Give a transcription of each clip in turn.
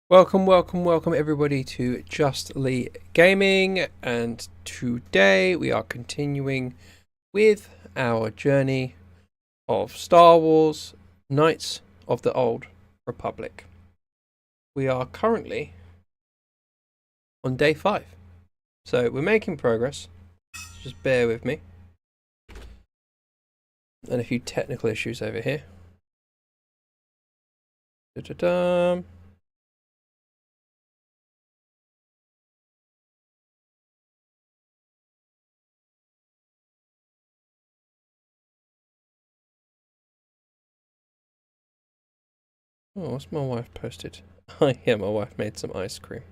Welcome everybody to JustLeeGaming, and today we are continuing with our journey of Star Wars Knights of the Old Republic. We are currently on day 5, so we're making progress. Just bear with me. And a few technical issues over here. Da-da-da. Oh, what's my wife posted? Oh yeah, my wife made some ice cream.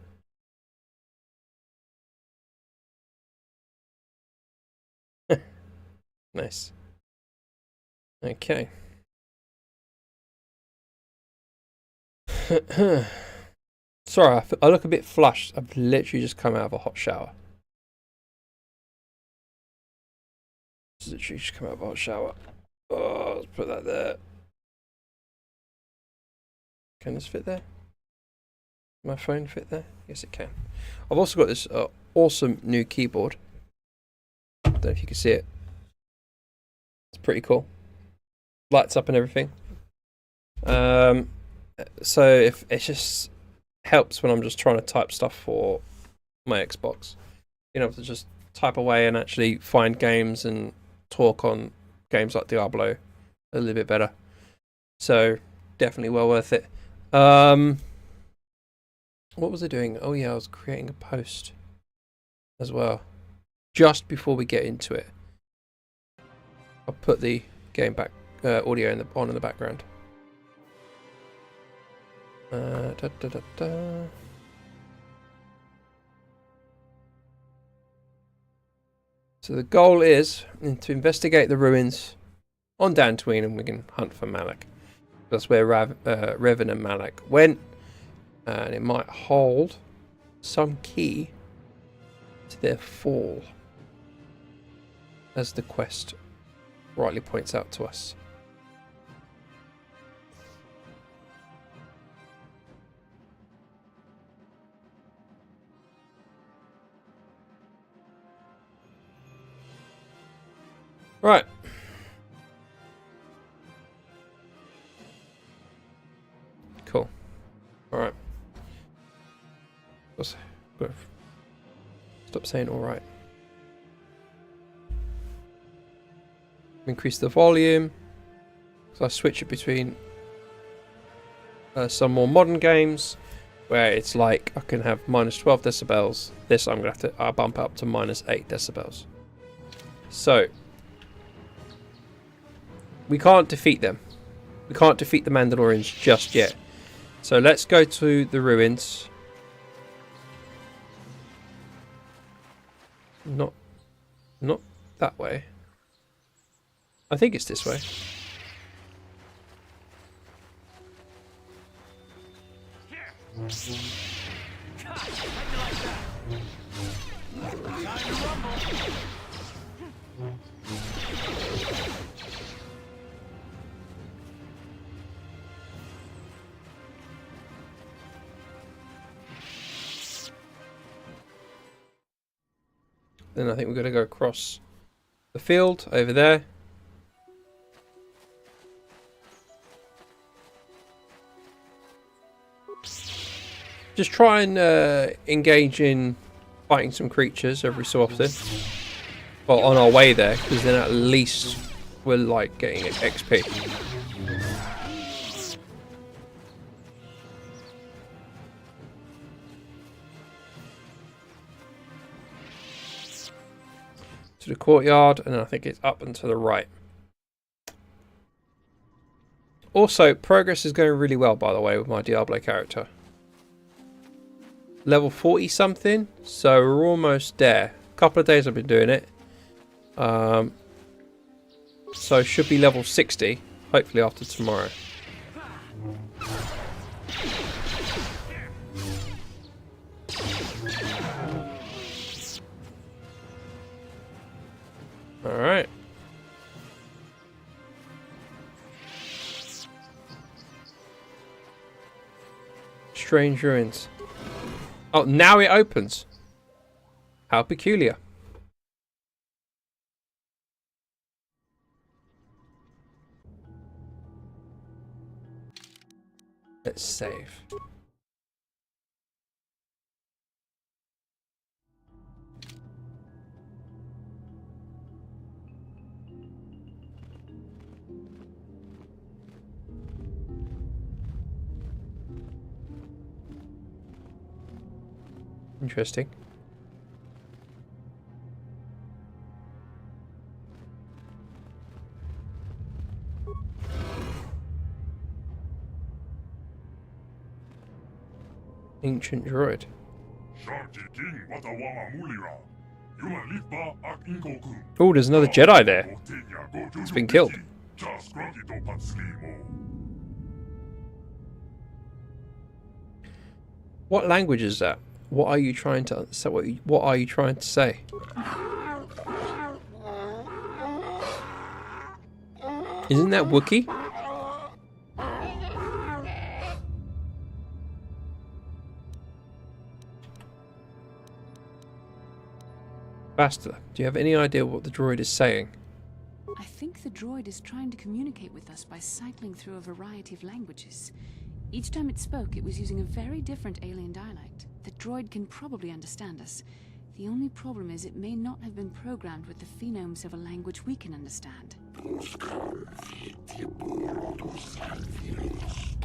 Nice. Okay. Sorry, I look a bit flushed. I've literally just come out of a hot shower. Literally just come out of a hot shower. Oh, let's put that there. Can this fit there? My phone fit there? Yes, it can. I've also got this awesome new keyboard. I don't know if you can see it. It's pretty cool. Lights up and everything. So if it just helps when I'm just trying to type stuff for my Xbox, you know, to just type away and actually find games and talk on games like Diablo a little bit better. So definitely well worth it. What was I doing? Oh yeah, I was creating a post as well. Just before we get into it, I'll put the game back audio on in the background. So the goal is to investigate the ruins on Dantooine, and we can hunt for Malak. That's where Revan and Malak went, and it might hold some key to their fall, as the quest rightly points out to us. Right. Cool. Alright. Stop saying alright. Increase the volume. So I switch it between some more modern games where it's like I can have minus 12 decibels. This I'm going to have to bump up to minus 8 decibels. So we can't defeat them. We can't defeat the Mandalorians just yet. So let's go to the ruins. Not that way. I think it's this way. Then I think we're going to go across the field over there. Just try and engage in fighting some creatures every so often. Well, on our way there, because then at least we're like getting XP. To the courtyard, and I think it's up and to the right. Also, progress is going really well, by the way, with my Diablo character. Level 40 something, so we're almost there. A couple of days I've been doing it. So should be level 60, hopefully after tomorrow. Alright. Strange ruins. Oh, now it opens. How peculiar. Let's save. Interesting. Ancient droid. Oh, there's another Jedi there. He's been killed. What language is that? What are you trying to say? What are you trying to say? Isn't that Wookiee? Basta, do you have any idea what the droid is saying? I think the droid is trying to communicate with us by cycling through a variety of languages. Each time it spoke, it was using a very different alien dialect. The droid can probably understand us. The only problem is it may not have been programmed with the phonemes of a language we can understand.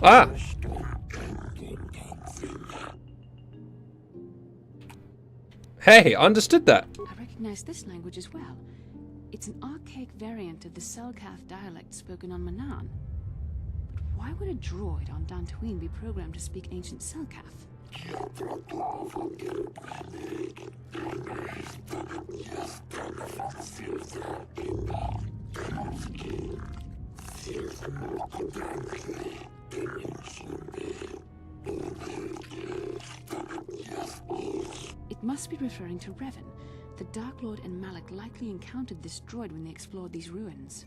Ah! Hey, I understood that. I recognize this language as well. It's an archaic variant of the Selkath dialect spoken on Manaan. But why would a droid on Dantooine be programmed to speak ancient Selkath? It must be referring to Revan. The Dark Lord and Malak likely encountered this droid when they explored these ruins.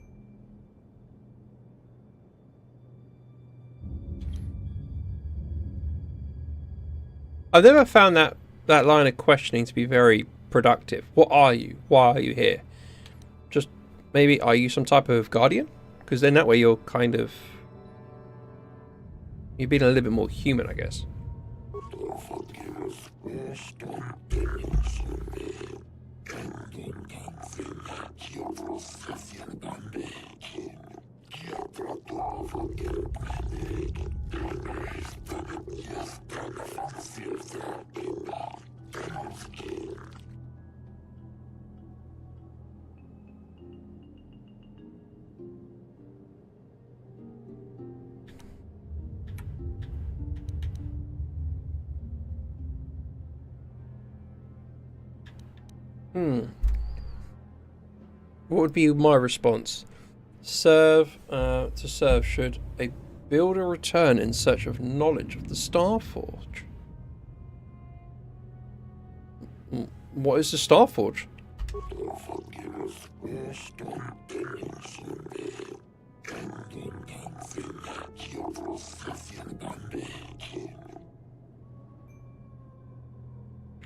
I've never found that line of questioning to be very productive. What are you? Why are you here? Just maybe, are you some type of guardian? Because then that way you're being a little bit more human, I guess. What would be my response? To serve should a builder return in search of knowledge of the Starforge. What is the Starforge?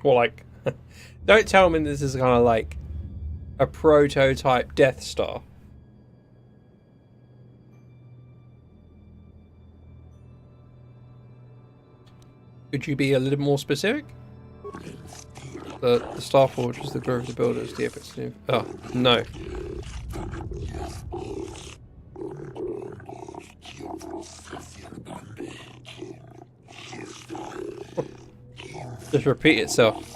Well, like, don't tell me this is kind of like a prototype Death Star. Could you be a little more specific? The Starforge is the grove of the builders, the epic. Oh, no. Just repeat itself.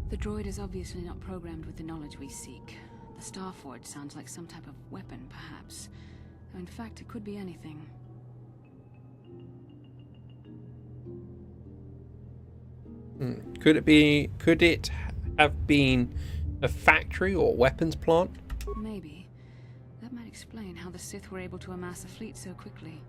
The droid is obviously not programmed with the knowledge we seek. The Starforge sounds like some type of weapon, perhaps. Though in fact, it could be anything. Could it have been a factory or weapons plant? Maybe. That might explain how the Sith were able to amass a fleet so quickly.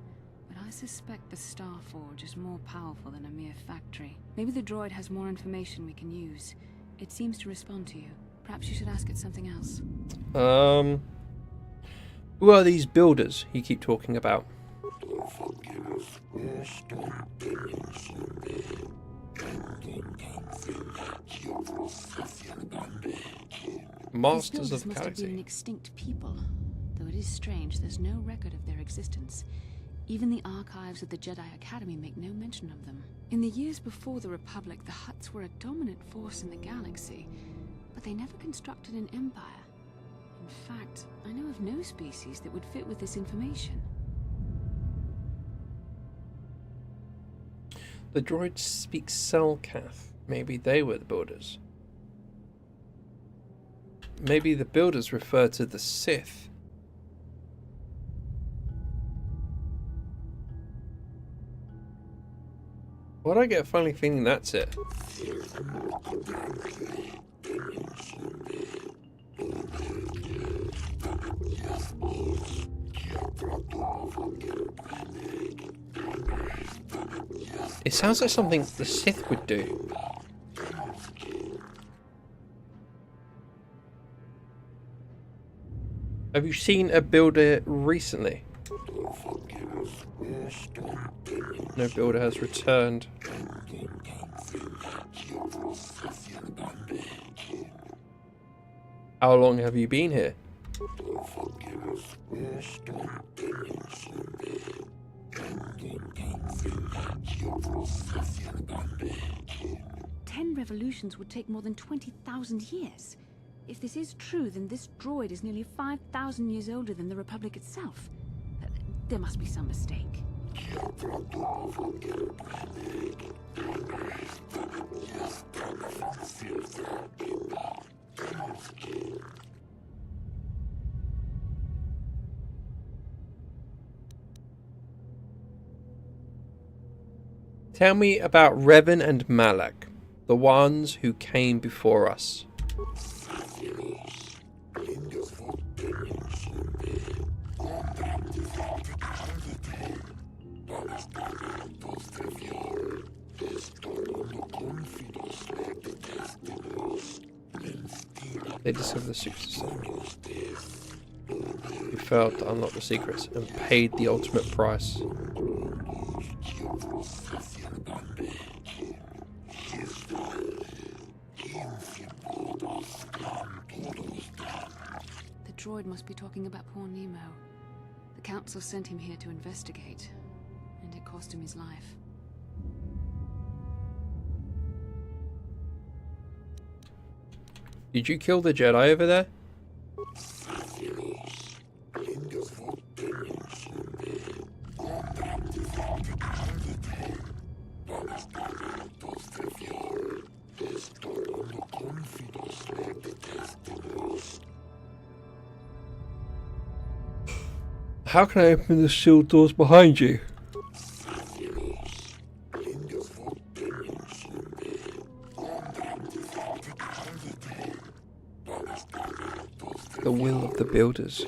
But I suspect the Starforge is more powerful than a mere factory. Maybe the droid has more information we can use. It seems to respond to you. Perhaps you should ask it something else. Who are these builders you keep talking about? Masters These of the builders must have been an Galaxy. extinct people, though it is strange there's no record of their existence. Even the archives of the Jedi Academy make no mention of them. In the years before the Republic, the Hutts were a dominant force in the galaxy, but they never constructed an empire. In fact, I know of no species that would fit with this information. The droid speaks Selkath. Maybe they were the builders. Maybe the builders refer to the Sith. Why do I get a funny feeling that's it? It sounds like something the Sith would do. Have you seen a builder recently? No builder has returned. How long have you been here? Ten revolutions would take more than 20,000 years. If this is true, then this droid is nearly 5,000 years older than the Republic itself. There must be some mistake. Tell me about Revan and Malak, the ones who came before us. They discovered the secrets of Satan. Who failed to unlock the secrets and paid the ultimate price. The droid must be talking about poor Nemo. The Council sent him here to investigate, and it cost him his life. Did you kill the Jedi over there? How can I open the sealed doors behind you? The will of the builders.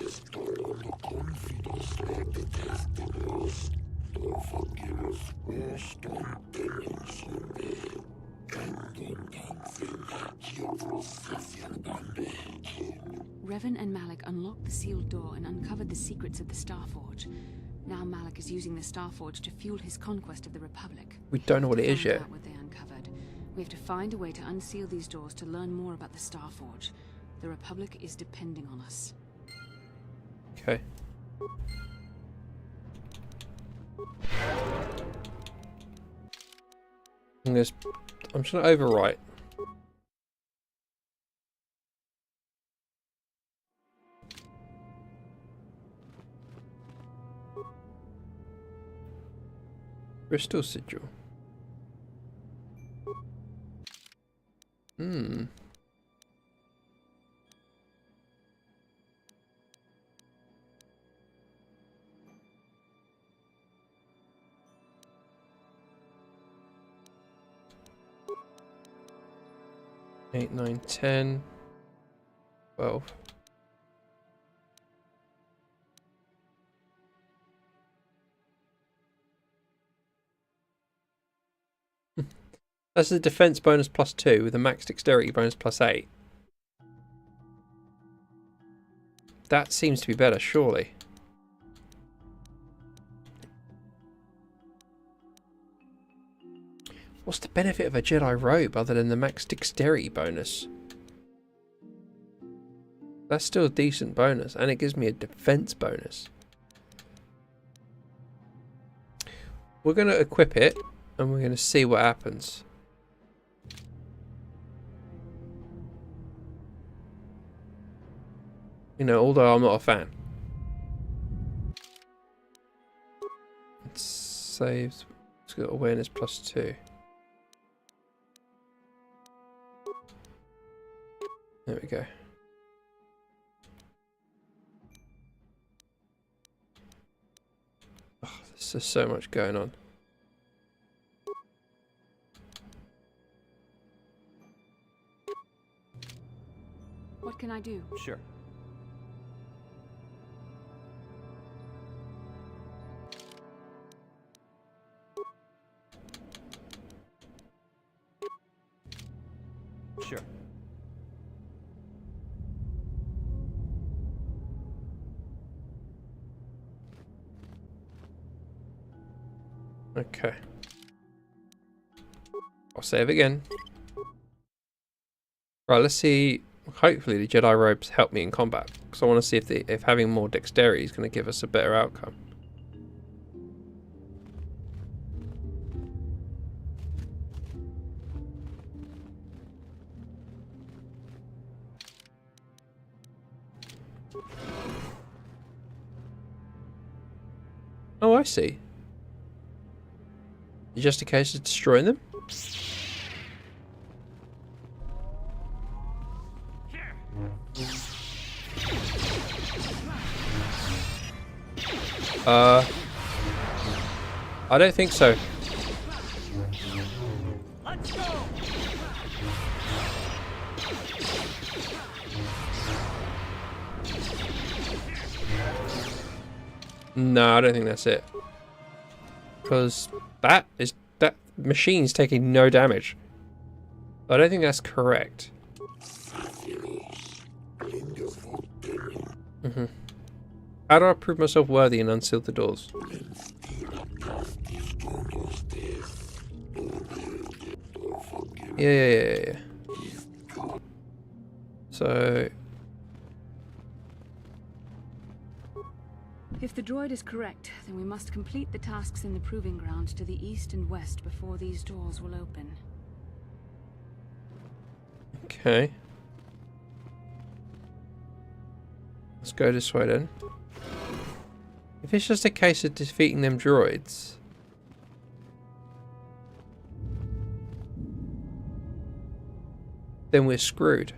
Revan and Malak unlocked the sealed door and uncovered the secrets of the Starforge. Now Malak is using the Starforge to fuel his conquest of the Republic. We don't know what it is yet. To find out what they uncovered, we have to find a way to unseal these doors to learn more about the Starforge. The Republic is depending on us. Okay. I'm just gonna overwrite. Crystal sigil. Hmm. Eight, 9, 10, 12. That's a defense bonus +2 with a max dexterity bonus +8. That seems to be better, surely. What's the benefit of a Jedi robe other than the max dexterity bonus? That's still a decent bonus, and it gives me a defense bonus. We're going to equip it, and we're going to see what happens. You know, although I'm not a fan. It saves. It's got awareness +2. There we go. Oh, there's just so much going on. What can I do? Sure. Sure. Okay. I'll save again. Right, let's see. Hopefully the Jedi robes help me in combat, because I want to see if having more dexterity is going to give us a better outcome. Oh, I see. Just a case of destroying them? I don't think so. Let's go. No, I don't think that's it. Because that machine's taking no damage. I don't think that's correct. How do I prove myself worthy and unseal the doors? Yeah. So... If the droid is correct, then we must complete the tasks in the proving ground to the east and west before these doors will open. Okay. Let's go this way then. If it's just a case of defeating them droids... then we're screwed.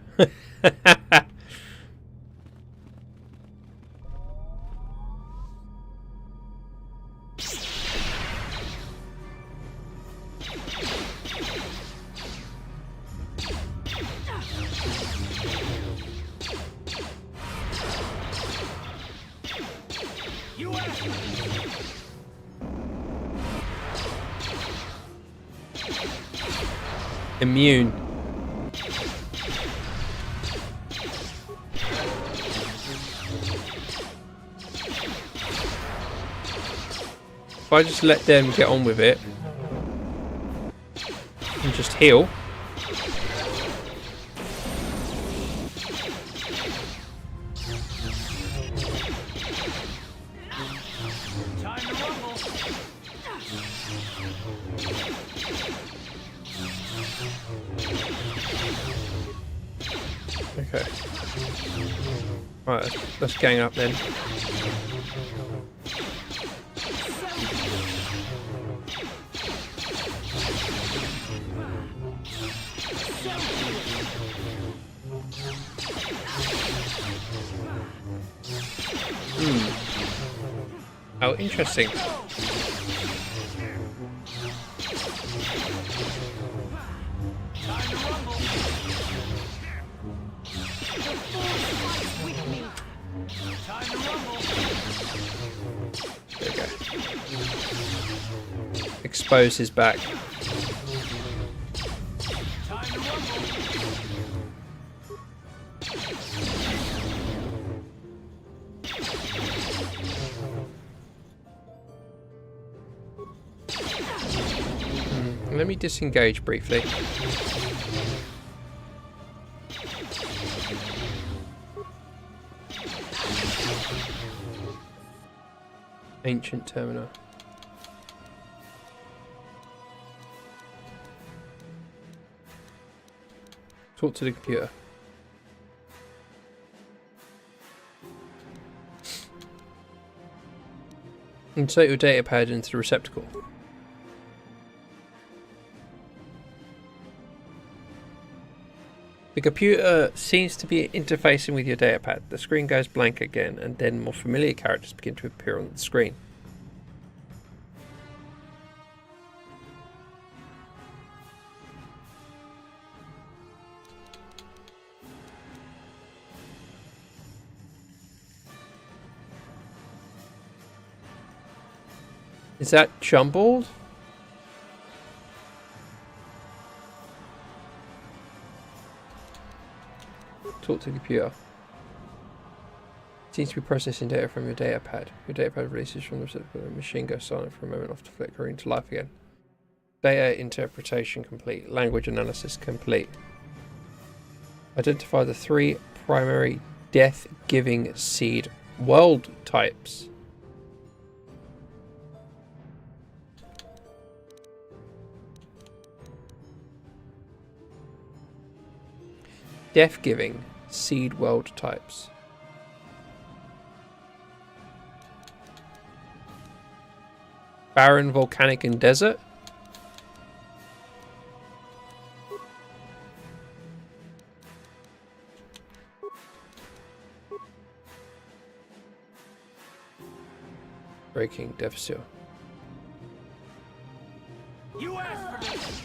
Immune. If I just let them get on with it and just heal. Time to rumble. Okay. Right, let's gang up then. Oh, interesting. There we go. Expose his back. Let me disengage briefly. Ancient terminal. Talk to the computer. Insert your data pad into the receptacle. The computer seems to be interfacing with your datapad. The screen goes blank again, and then more familiar characters begin to appear on the screen. Is that jumbled? Talk to the computer. It seems to be processing data from your data pad. Your data pad releases from the receptacle and the machine goes silent for a moment after flickering to life again. Data interpretation complete. Language analysis complete. Identify the 3 primary death-giving seed world types. Death-giving seed world types. Barren, volcanic, and desert. Breaking, deficit. You asked for this.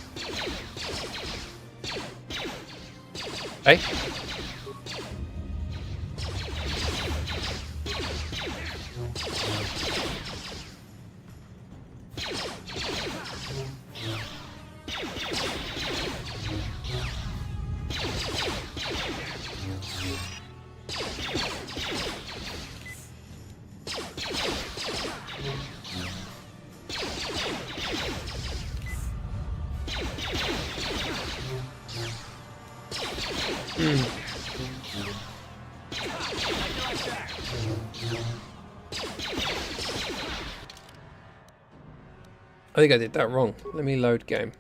Hey. I think I did that wrong. Let me load game.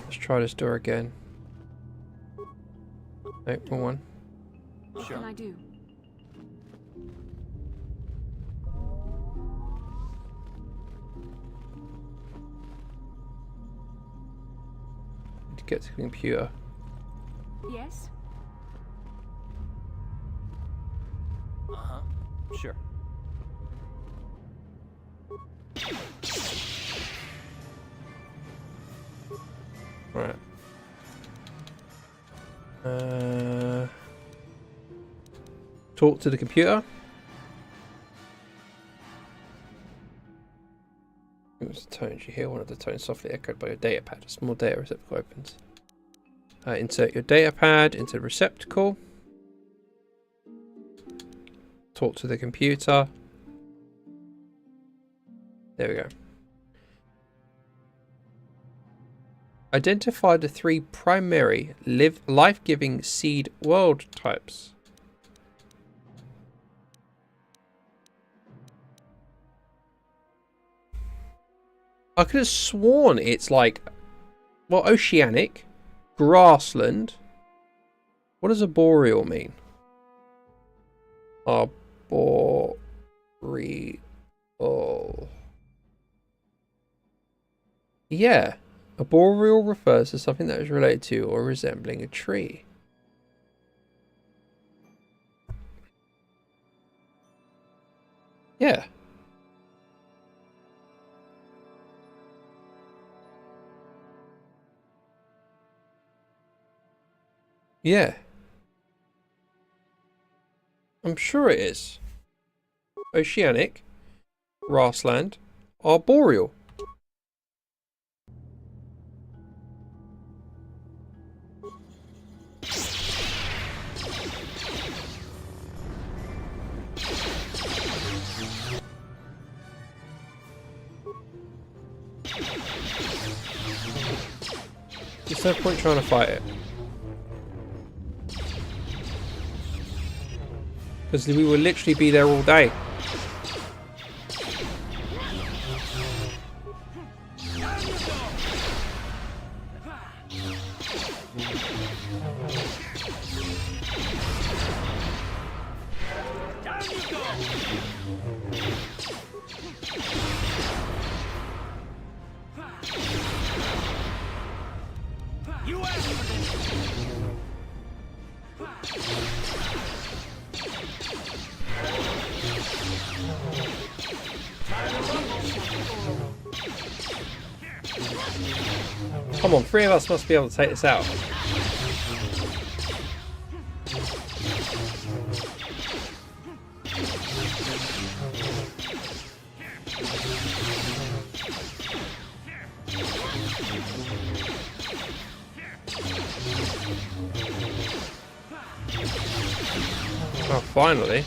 Let's try this door again. No, wrong one. What can I do? To get to the computer. Yes? Uh-huh. Sure. Right. Talk to the computer. It was the tones. You hear one of the tones softly echoed by your data pad. A small data receptacle opens. Insert your data pad into the receptacle. Talk to the computer. There we go. Identify the 3 primary life-giving seed world types. I could have sworn it's like, well, oceanic, grassland. What does arboreal mean? Arboreal. Yeah. Arboreal refers to something that is related to or resembling a tree. Yeah. Yeah. I'm sure it is. Oceanic, grassland, arboreal. no point trying to fight it. Because we will literally be there all day. You asked for this. Come on, 3 of us must be able to take this out. Oh, finally.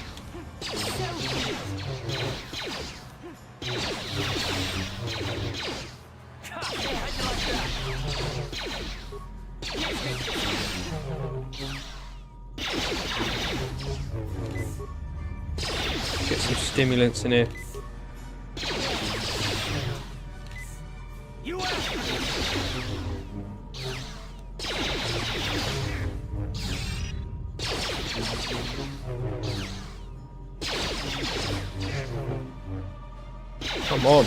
Get some stimulants in here. You asked for Come on.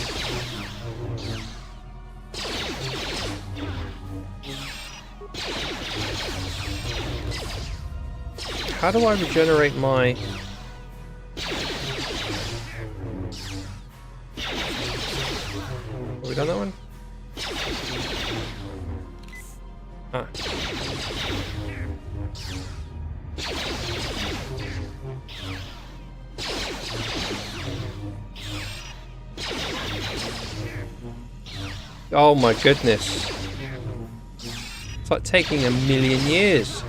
How do I regenerate my... Have we done that one? Ah. Oh my goodness. It's like taking 1,000,000 years.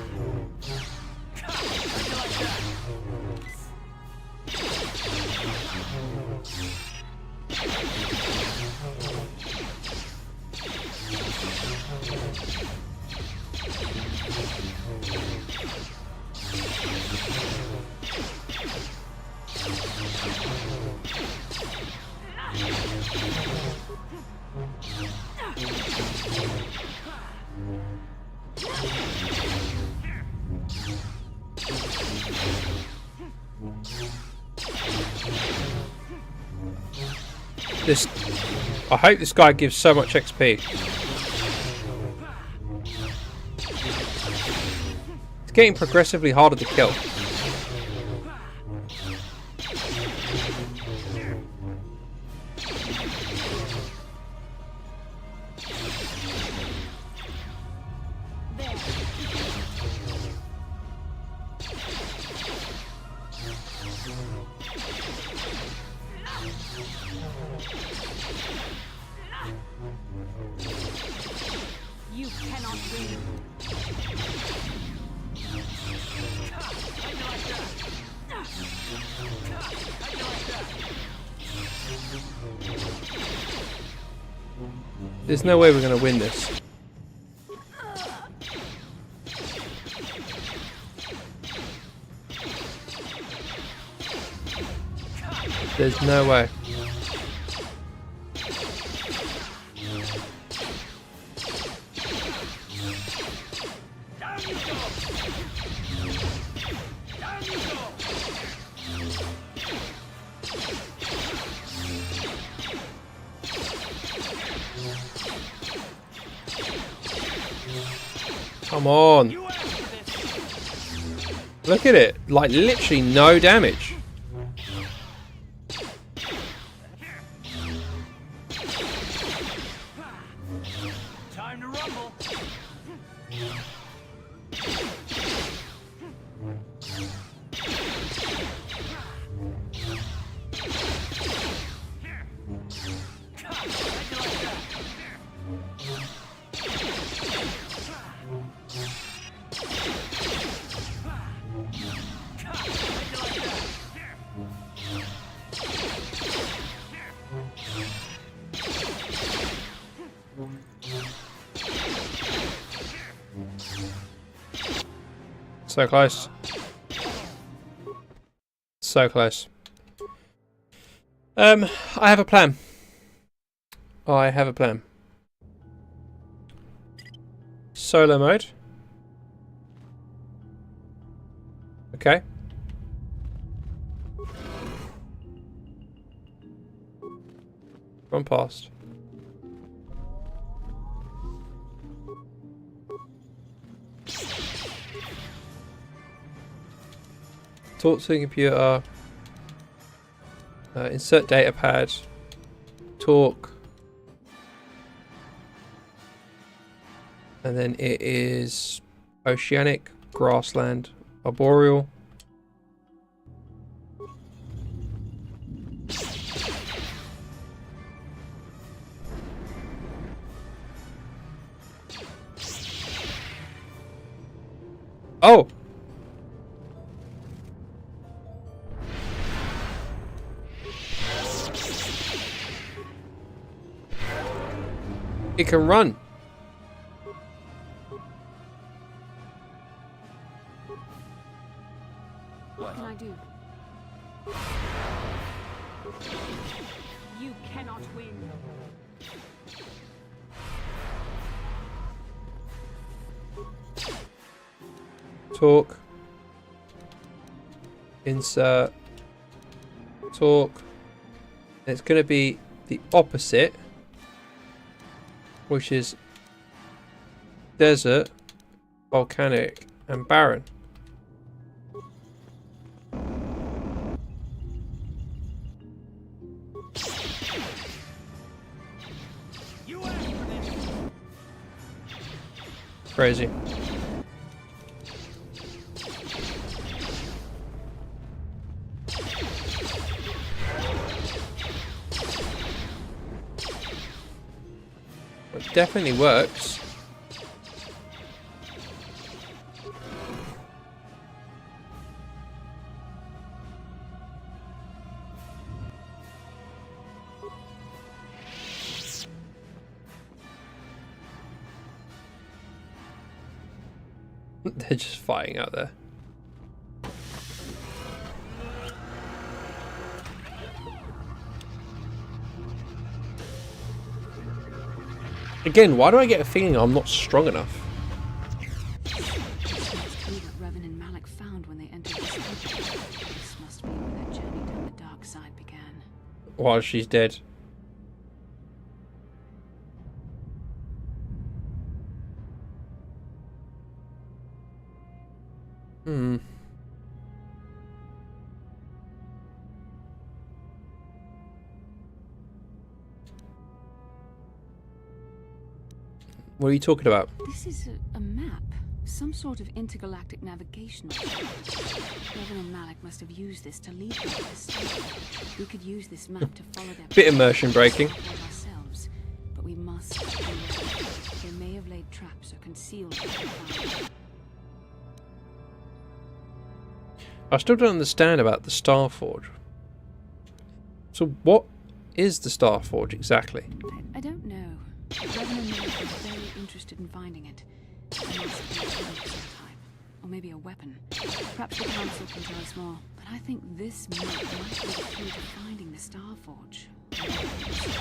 I hope this guy gives so much XP. It's getting progressively harder to kill. You cannot win. There's no way we're going to win this. There's no way. Come on. Look at it. Like literally no damage. time to rumble. So close. So close. I have a plan. I have a plan. Solo mode. Okay. Run past. Talk to the computer. Insert data pad. Talk. And then it is oceanic, grassland, arboreal. Oh! It can run. What can I do? You cannot win. Talk. Insert. Talk. And it's going to be the opposite, which is desert, volcanic, and barren. You asked for this. Crazy. It definitely works. They're just fighting out there. Again, why do I get a feeling I'm not strong enough? This must be where their journey down the dark side began. While she's dead. Hmm. What are you talking about? This is a map. Some sort of intergalactic navigational. Revan and Malik must have used this to lead them to this star. We could use this map to follow their Bit immersion breaking. ourselves, but we must. They may have laid traps or concealed. I still don't understand about the Starforge. So what is the Starforge exactly? I don't know. Revan and Malik are very interested in finding it. It must be a tool of some type, or maybe a weapon. Perhaps the council can tell us more. But I think this map might be the key to finding the Starforge.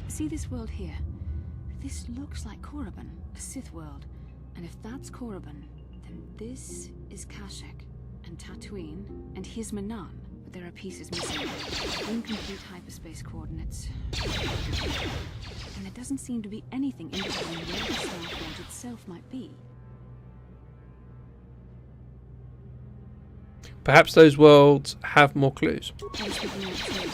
See this world here? This looks like Korriban, a Sith world. And if that's Korriban, then this is Kashyyyk, and Tatooine, and here's Manan. But there are pieces missing. Incomplete hyperspace coordinates. And there doesn't seem to be anything indicating where the Starforge itself might be. Perhaps those worlds have more clues. I was thinking that too.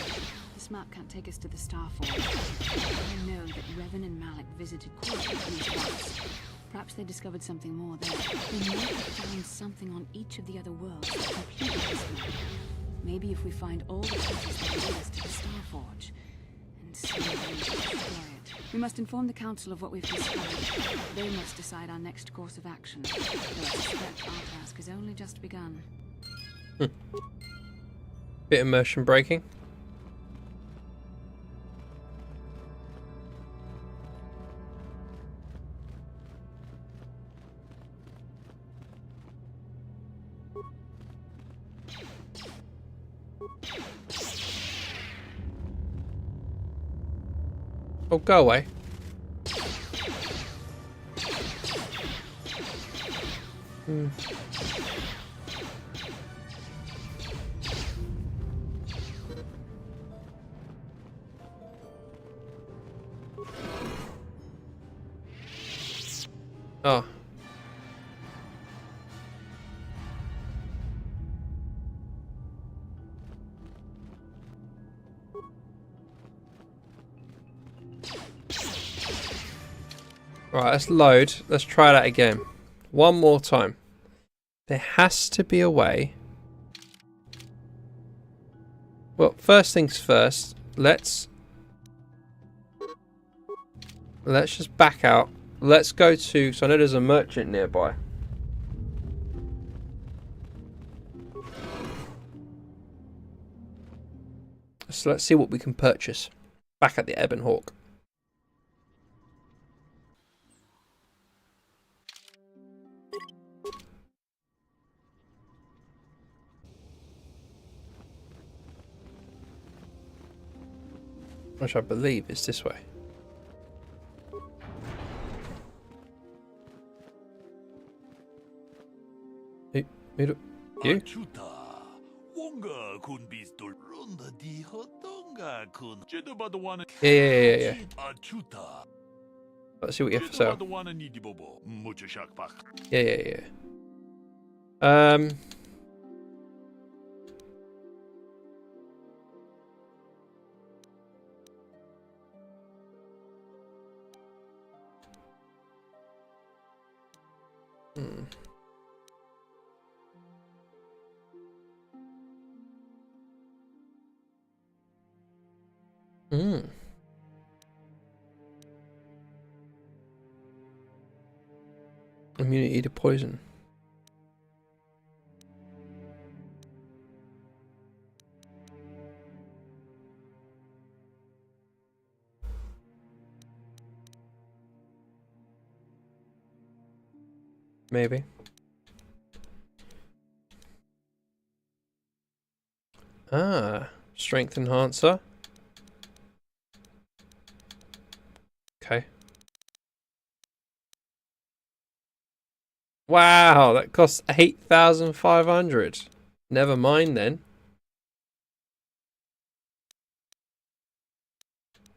This map can't take us to the Starforge. I know that Revan and Malik visited Korriban these once. Perhaps they discovered something more there. They might have found something on each of the other worlds that completed this map. Maybe if we find all the pieces that lead us to the Starforge, and slowly destroy it. We must inform the Council of what we've discovered. They must decide our next course of action. Though I suspect our task has only just begun. Bit immersion breaking. Oh, go away. Oh. Right, let's load. Let's try that again. One more time. There has to be a way. Well, first things first. Let's just back out. Let's go to... So I know there's a merchant nearby. So let's see what we can purchase. Back at the Ebon Hawk. Which I believe is this way. You? Yeah, yeah. Let's see what you have for sale. Yeah. Immunity to poison. Maybe. Strength enhancer. Okay. Wow, that costs 8,500. Never mind then.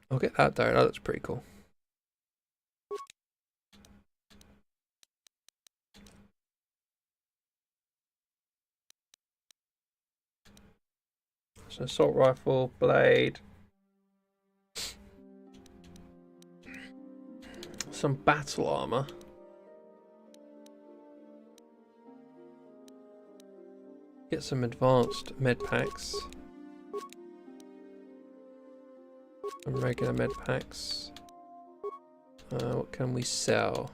I'll get that though. That looks pretty cool. So assault rifle, blade. Some battle armor. Get some advanced med packs. Some regular med packs. What can we sell?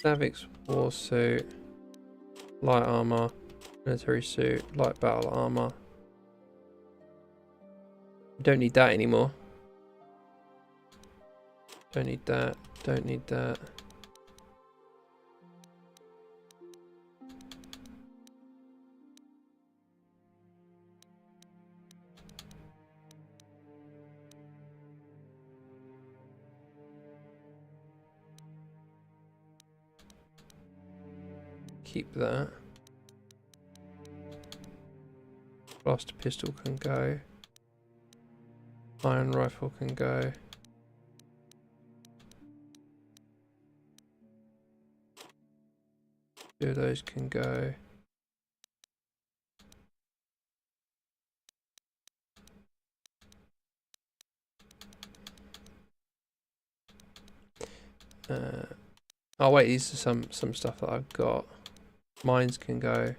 Savix war suit, light armor, military suit, light battle armor. Don't need that anymore. Don't need that. Don't need that. Keep that. Blaster pistol can go. Iron rifle can go. Two of those can go. Oh wait, these are some stuff that I've got. Mines can go.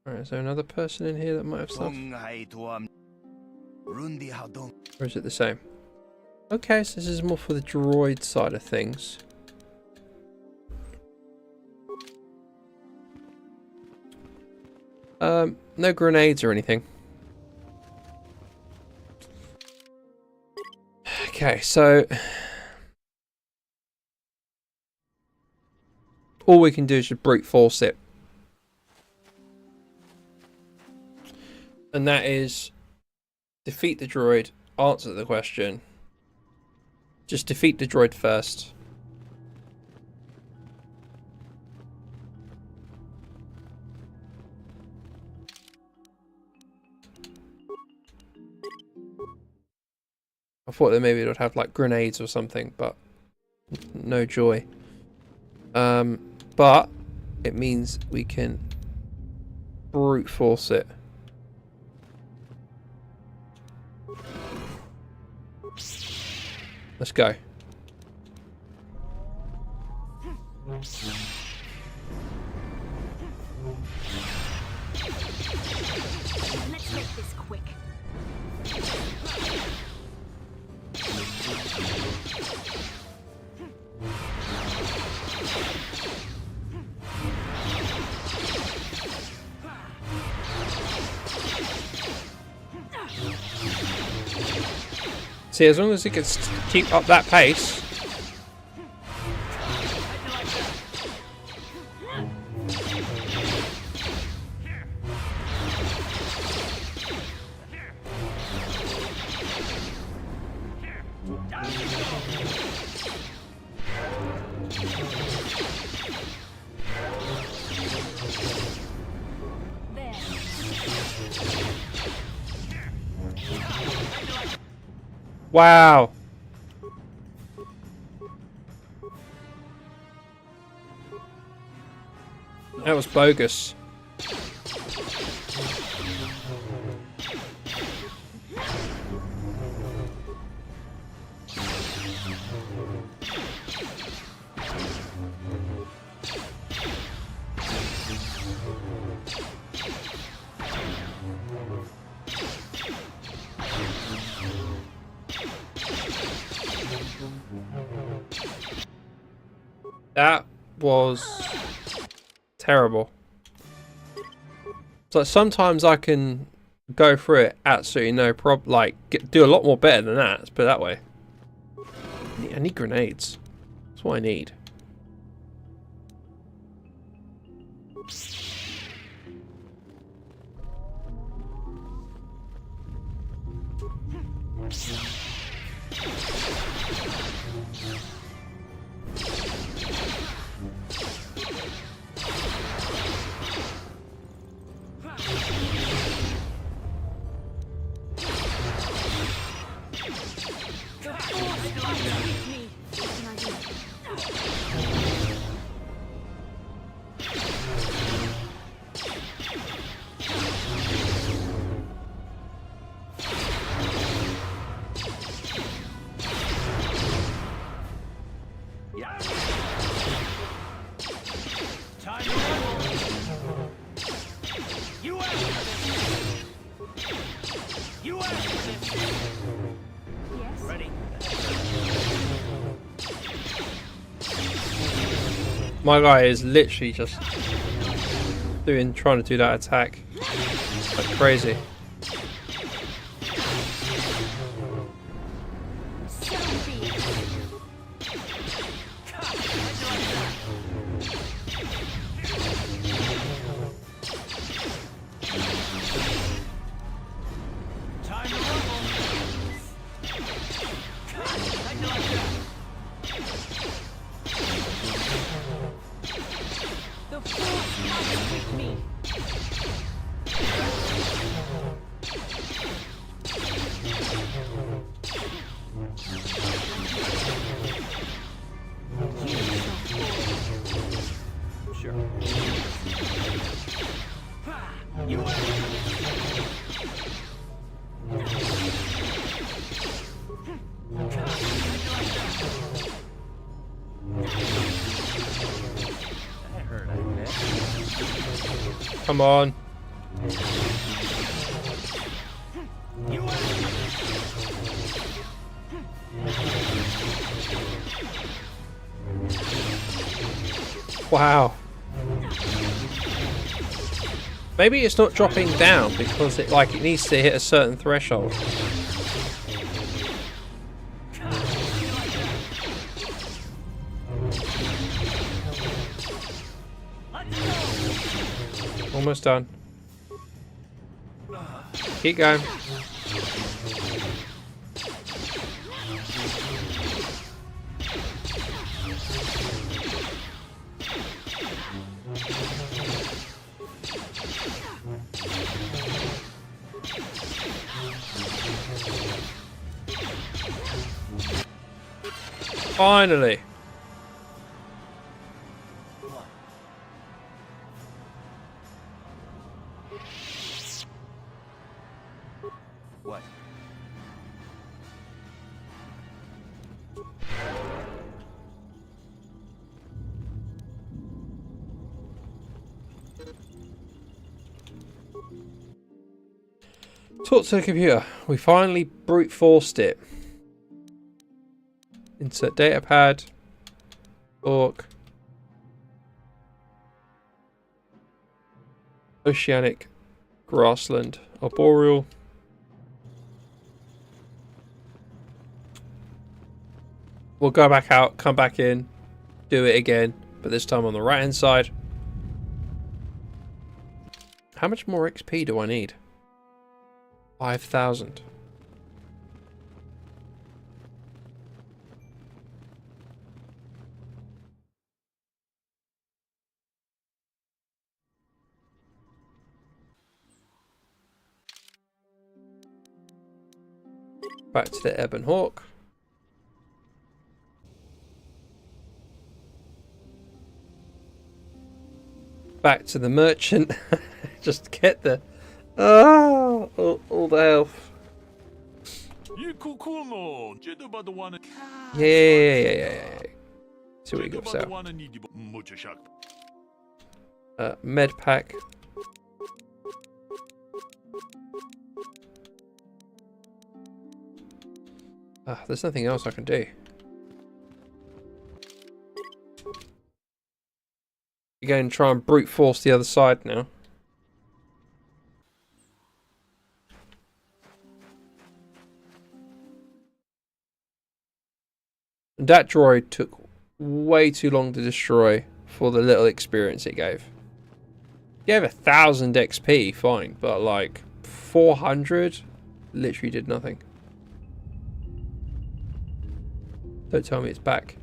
Alright, is there another person in here that might have stuff? Or is it the same? Okay, so this is more for the droid side of things. No grenades or anything. Okay, so all we can do is just brute force it. And that is defeat the droid, answer the question. Just defeat the droid first. I thought that maybe it would have like grenades or something, but no joy. But it means we can brute force it. Let's go. Let's make this quick. See, as long as it can keep up that pace. Wow. That was bogus. That was terrible. So sometimes I can go through it absolutely no problem. Like do a lot more better than that. Let's put it that way. I need grenades. That's what I need. My guy is literally just trying to do that attack like crazy. Come on. Wow. Maybe it's not dropping down because it needs to hit a certain threshold. Almost done. Keep going. Finally. What? Talk to the computer. We finally brute forced it. Insert datapad. Talk. Oceanic. Grassland. Arboreal. We'll go back out, come back in, do it again, but this time on the right hand side. How much more XP do I need? 5,000. Back to the Ebon Hawk. Back to the merchant. Just get the all the health. Yeah. See what you got for sale. Med pack. There's nothing else I can do. You're going to try and brute force the other side now. That droid took way too long to destroy for the little experience it gave. It gave 1,000 XP, fine, but like 400 literally did nothing. Don't tell me it's back.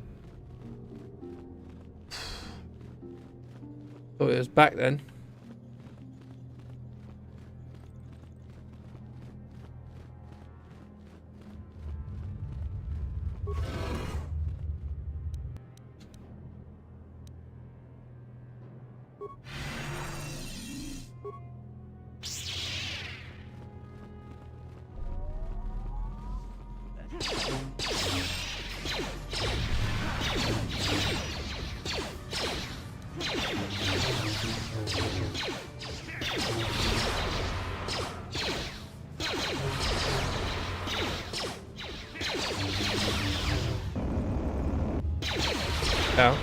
Thought it was back then. Ow.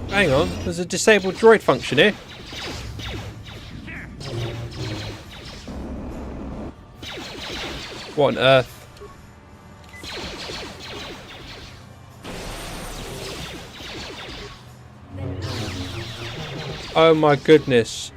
Hang on, there's a disabled droid function here. What on earth? Oh my goodness.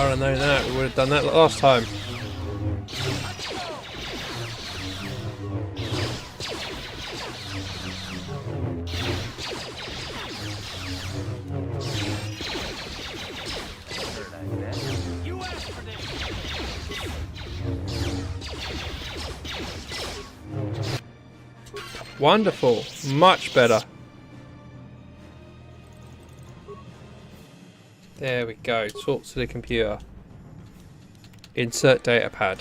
I'd have known that. We would have done that last time. You asked for this. Wonderful. Much better. There we go. Talk to the computer. Insert datapad.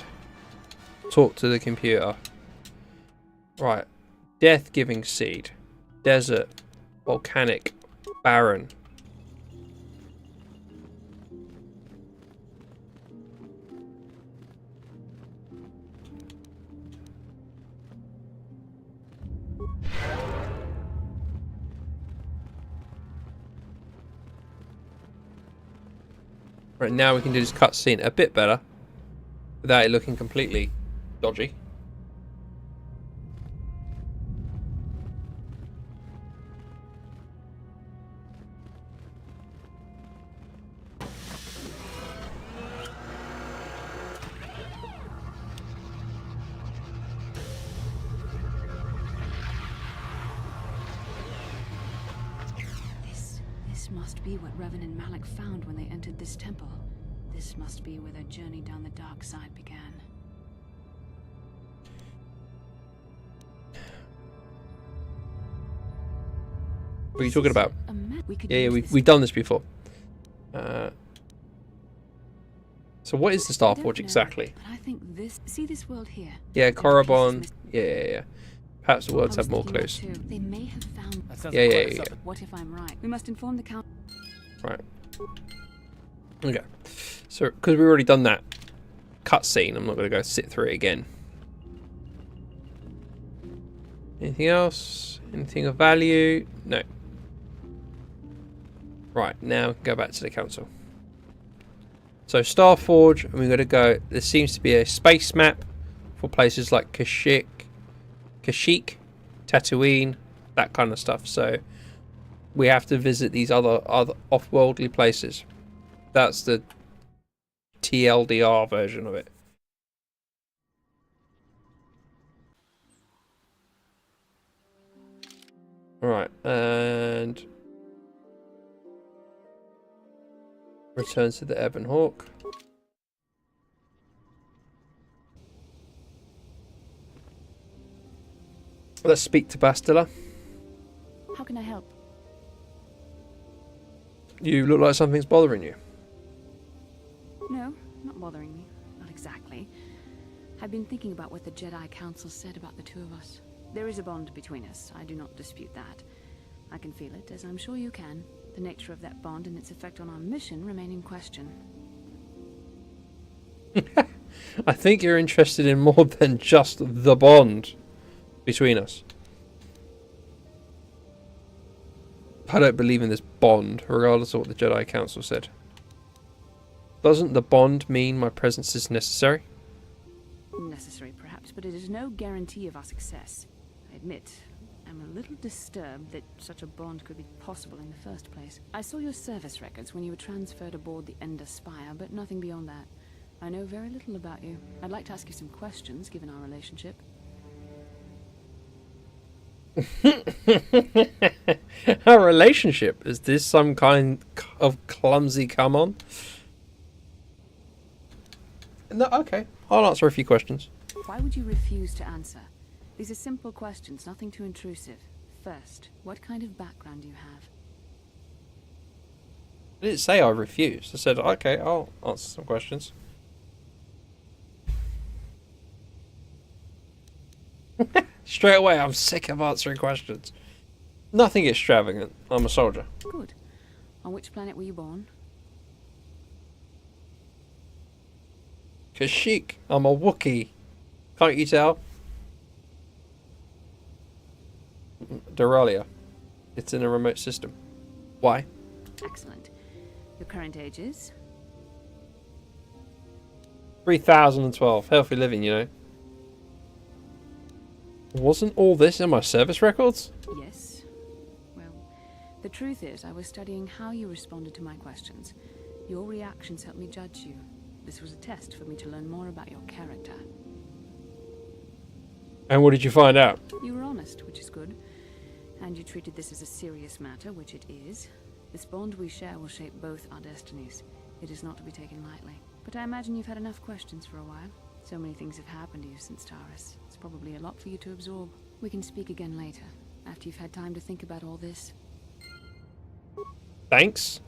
Talk to the computer. Right. Death-giving seed. Desert. Volcanic. Barren. Right, now we can do this cutscene a bit better without it looking completely dodgy. This must be what Revan and Malik found when they entered this temple. This must be where their journey down the dark side began. What are you talking about? Yeah, Yeah, we've done this before. So what is the Star Forge exactly? But I think see this world here. Yeah, The Korriban. pieces Yeah. Perhaps the words I was have more thinking that clues. too. They may have found. That sounds Yeah, like yeah, quite a yeah. something. What if I'm right? We must inform the count. Right. Okay. So, because we've already done that cutscene, I'm not going to go sit through it again. Anything else? Anything of value? No. Right, now go back to the council. So, Star Forge, and we've got to go. There seems to be a space map for places like Kashyyyk, Tatooine, that kind of stuff. So, we have to visit these other off-worldly places. That's the TLDR version of it. Alright, and return to the Ebon Hawk. Let's speak to Bastila. How can I help? You look like something's bothering you. No, not bothering me. Not exactly. I've been thinking about what the Jedi Council said about the two of us. There is a bond between us. I do not dispute that. I can feel it, as I'm sure you can. The nature of that bond and its effect on our mission remain in question. I think you're interested in more than just the bond between us. I don't believe in this bond, regardless of what the Jedi Council said. Doesn't the bond mean my presence is necessary? Necessary, perhaps, but it is no guarantee of our success. I admit, I'm a little disturbed that such a bond could be possible in the first place. I saw your service records when you were transferred aboard the Ender Spire, but nothing beyond that. I know very little about you. I'd like to ask you some questions, given our relationship. Our relationship? Is this some kind of clumsy come on? No, okay. I'll answer a few questions. Why would you refuse to answer? These are simple questions, nothing too intrusive. First, what kind of background do you have? I didn't say I refused. I said, okay, I'll answer some questions. Straight away, I'm sick of answering questions. Nothing extravagant. I'm a soldier. Good. On which planet were you born? Kashyyyk. I'm a Wookiee. Can't you tell? Duralia. It's in a remote system. Why? Excellent. Your current age is? 3012. Healthy living, you know. Wasn't all this in my service records? Yes. Well, the truth is, I was studying how you responded to my questions. Your reactions helped me judge you. This was a test for me to learn more about your character. And what did you find out? You were honest, which is good. And you treated this as a serious matter, which it is. This bond we share will shape both our destinies. It is not to be taken lightly. But I imagine you've had enough questions for a while. So many things have happened to you since Taurus. It's probably a lot for you to absorb. We can speak again later, after you've had time to think about all this. Thanks.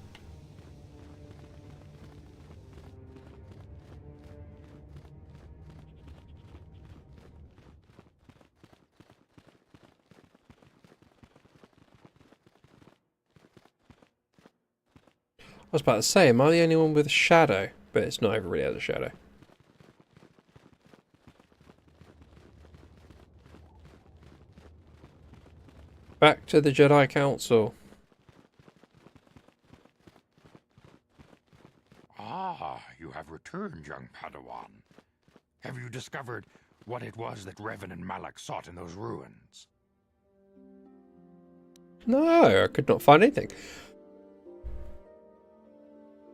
I was about to say, am I the only one with a shadow? But it's not everybody has a shadow. Back to the Jedi Council. Ah, you have returned, young Padawan. Have you discovered what it was that Revan and Malak sought in those ruins? No, I could not find anything.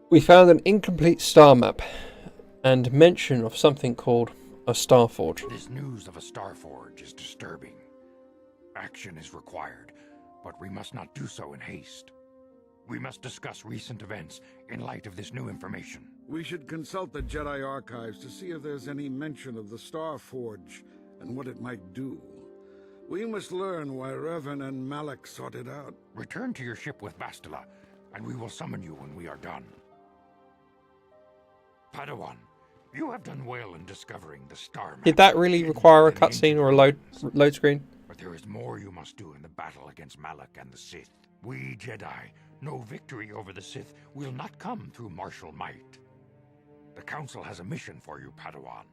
We found an incomplete star map and mention of something called a star forge. This news of a star forge is disturbing. Action is required, but we must not do so in haste. We must discuss recent events in light of this new information. We should consult the Jedi archives to see if there's any mention of the Star Forge and what it might do. We must learn why Revan and Malak sought it out. Return to your ship with Bastila, and we will summon you when we are done. Padawan, you have done well in discovering the star map. Did that really require a cutscene or a load screen? But there is more you must do in the battle against Malak and the Sith. We Jedi know victory over the Sith will not come through martial might. The Council has a mission for you, Padawan.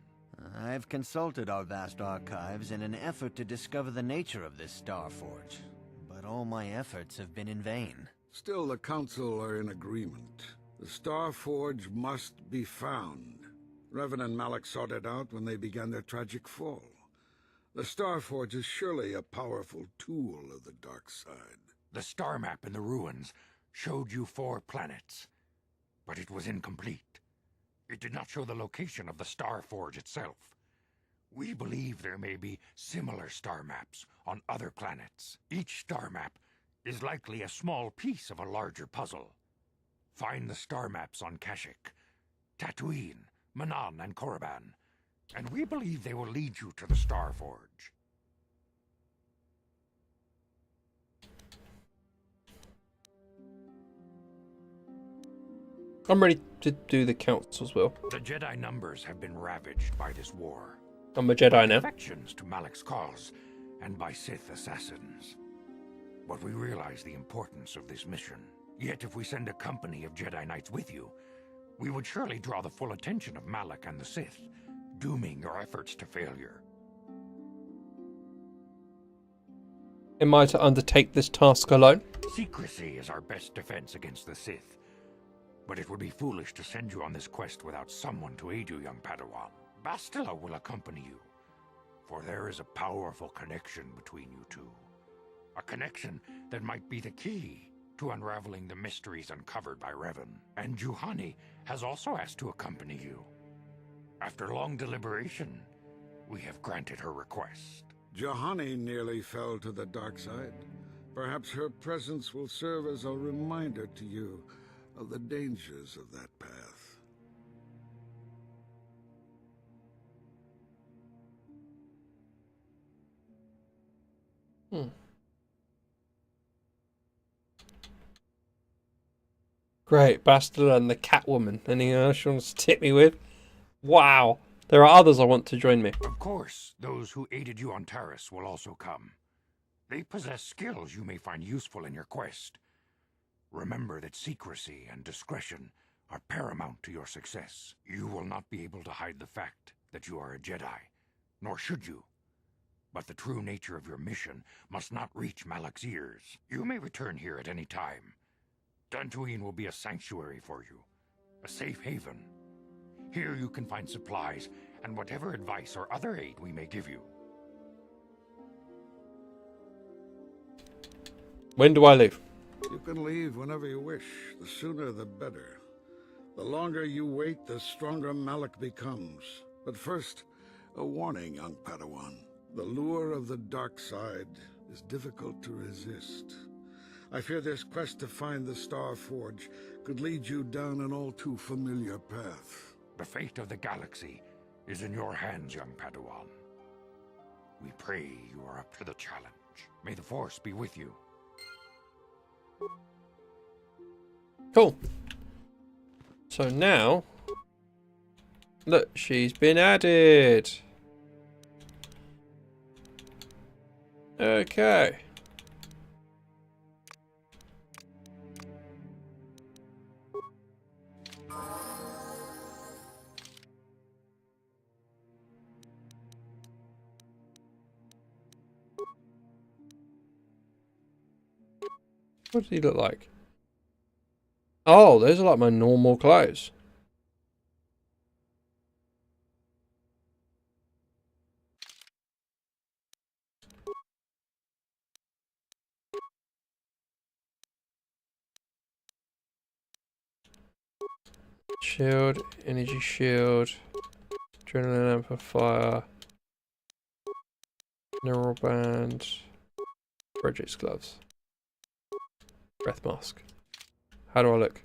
I've consulted our vast archives in an effort to discover the nature of this Star Forge, but all my efforts have been in vain. Still, the Council are in agreement. The Star Forge must be found. Revan and Malak sought it out when they began their tragic fall. The Star Forge is surely a powerful tool of the dark side. The star map in the ruins showed you 4 planets, but it was incomplete. It did not show the location of the Star Forge itself. We believe there may be similar star maps on other planets. Each star map is likely a small piece of a larger puzzle. Find the star maps on Kashyyyk, Tatooine, Manan, and Korriban, and we believe they will lead you to the Star Forge. I'm ready to do the Council's will. The Jedi numbers have been ravaged by this war. I'm a Jedi now. Defections to Malak's cause, and by Sith assassins. But we realize the importance of this mission. Yet if we send a company of Jedi Knights with you, we would surely draw the full attention of Malak and the Sith, dooming your efforts to failure. Am I to undertake this task alone? Secrecy is our best defense against the Sith. But it would be foolish to send you on this quest without someone to aid you, young Padawan. Bastila will accompany you, for there is a powerful connection between you two. A connection that might be the key to unraveling the mysteries uncovered by Revan. And Juhani has also asked to accompany you. After long deliberation, we have granted her request. Juhani nearly fell to the dark side. Perhaps her presence will serve as a reminder to you of the dangers of that path. Great, Bastila and the Catwoman. Anything else you want to tip me with? Wow, there are others I want to join me. Of course, those who aided you on Taurus will also come. They possess skills you may find useful in your quest. Remember that secrecy and discretion are paramount to your success. You will not be able to hide the fact that you are a Jedi, nor should you. But the true nature of your mission must not reach Malak's ears. You may return here at any time. Dantooine will be a sanctuary for you, a safe haven. Here you can find supplies and whatever advice or other aid we may give you. When do I leave? You can leave whenever you wish. The sooner the better. The longer you wait, the stronger Malik becomes. But first, a warning, young Padawan. The lure of the dark side is difficult to resist. I fear this quest to find the Star Forge could lead you down an all too familiar path. The fate of the galaxy is in your hands, young Padawan. We pray you are up to the challenge. May the Force be with you. Cool. So now, look, she's been added. Okay. What does he look like? Oh, those are like my normal clothes. Shield, energy shield, adrenaline amplifier, neural band, projects gloves, breath mask. How do I look?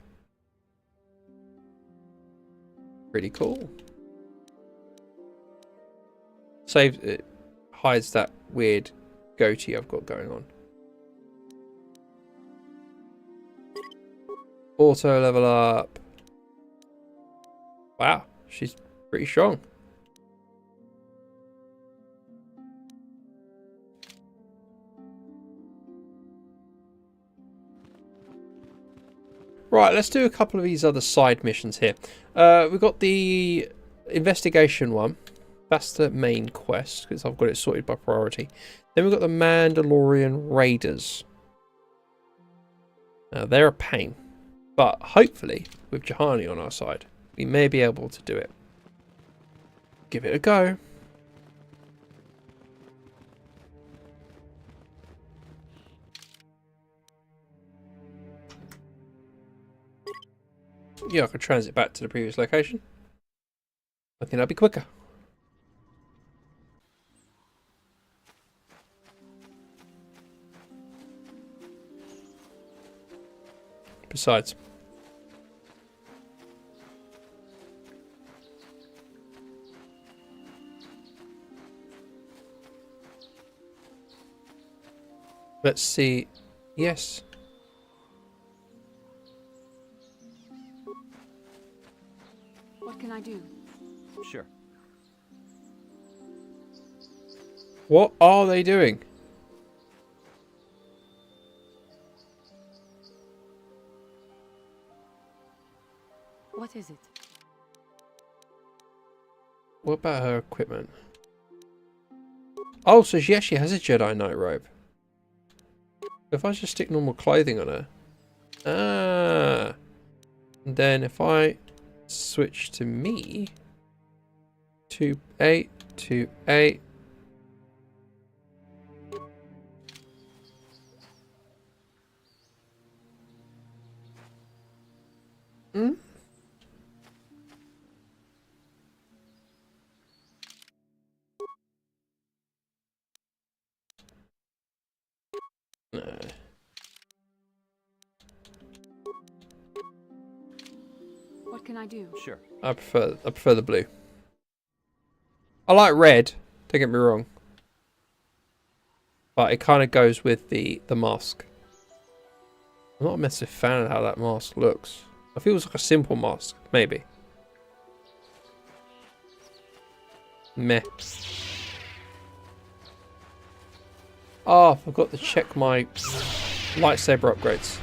Pretty cool. Saves it, hides that weird goatee I've got going on. Auto level up. Wow, she's pretty strong. Right, let's do a couple of these other side missions here. We've got the investigation one. That's the main quest, because I've got it sorted by priority. Then we've got the Mandalorian Raiders. Now, they're a pain. But hopefully, with Jahani on our side, we may be able to do it. Give it a go. Yeah, I could transit back to the previous location. I think that'd be quicker. Besides, let's see. Yes. What can I do? Sure. What are they doing? What is it? What about her equipment? Oh, so she actually has a Jedi Knight robe. If I just stick normal clothing on her. Ah. And then if I switch to me. 2-8, 2-8. Hmm? No. What can I do? Sure. I prefer the blue. I like red, don't get me wrong. But it kind of goes with the mask. I'm not a massive fan of how that mask looks. I feel it's like a simple mask, maybe. Meh. Oh, I forgot to check my lightsaber upgrades.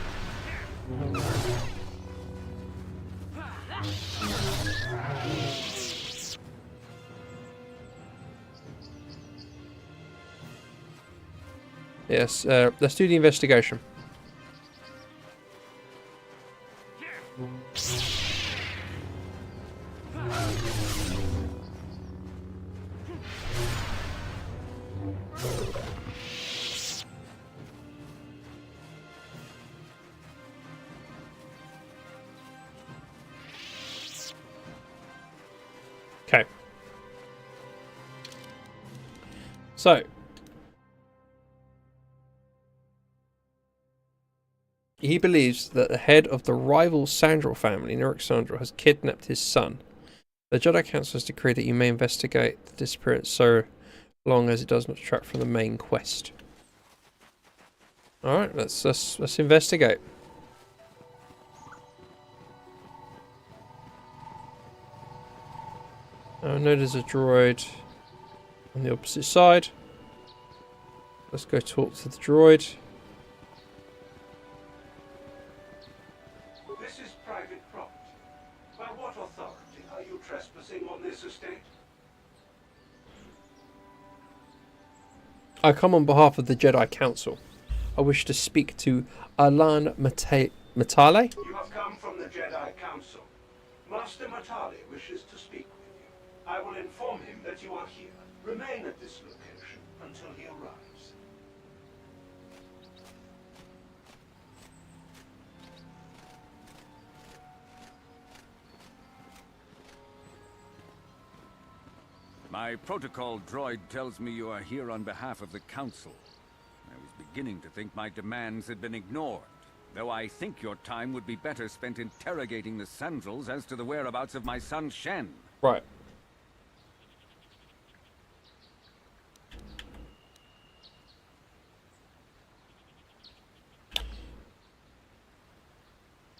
Yes, let's do the investigation. So, he believes that the head of the rival Sandral family, Alexandra, has kidnapped his son. The Jedi Council has decreed that you may investigate the disappearance so long as it does not detract from the main quest. Alright, let's investigate. I know there's a droid on the opposite side. Let's go talk to the droid. This is private property. By what authority are you trespassing on this estate? I come on behalf of the Jedi Council. I wish to speak to Alan Matale. You have come from the Jedi Council. Master Matali wishes to speak with you. I will inform him that you are here. Remain at this location until he arrives. My protocol droid tells me you are here on behalf of the Council. I was beginning to think my demands had been ignored, though I think your time would be better spent interrogating the Sandrals as to the whereabouts of my son Shen. Right.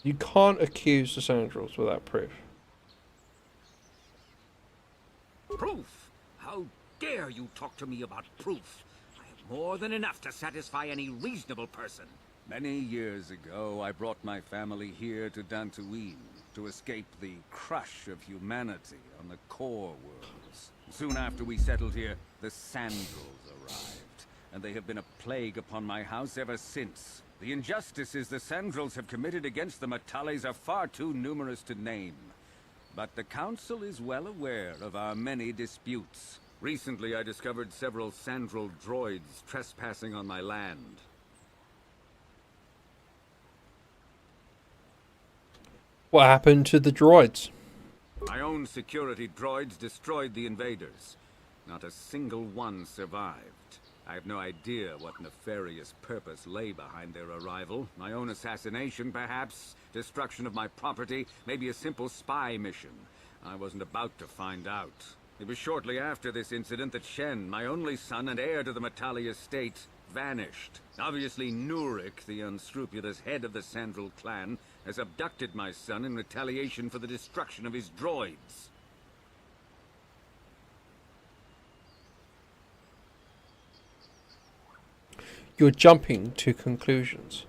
You can't accuse the Sandrals without proof. Proof? How dare you talk to me about proof? I have more than enough to satisfy any reasonable person. Many years ago, I brought my family here to Dantooine to escape the crush of humanity on the core worlds. Soon after we settled here, the Sandrals arrived, and they have been a plague upon my house ever since. The injustices the Sandrals have committed against the Matales are far too numerous to name. But the Council is well aware of our many disputes. Recently, I discovered several Sandral droids trespassing on my land. What happened to the droids? My own security droids destroyed the invaders. Not a single one survived. I have no idea what nefarious purpose lay behind their arrival. My own assassination, perhaps? Destruction of my property? Maybe a simple spy mission? I wasn't about to find out. It was shortly after this incident that Shen, my only son and heir to the Matali estate, vanished. Obviously, Nurik, the unscrupulous head of the Sandral clan, has abducted my son in retaliation for the destruction of his droids. You're jumping to conclusions.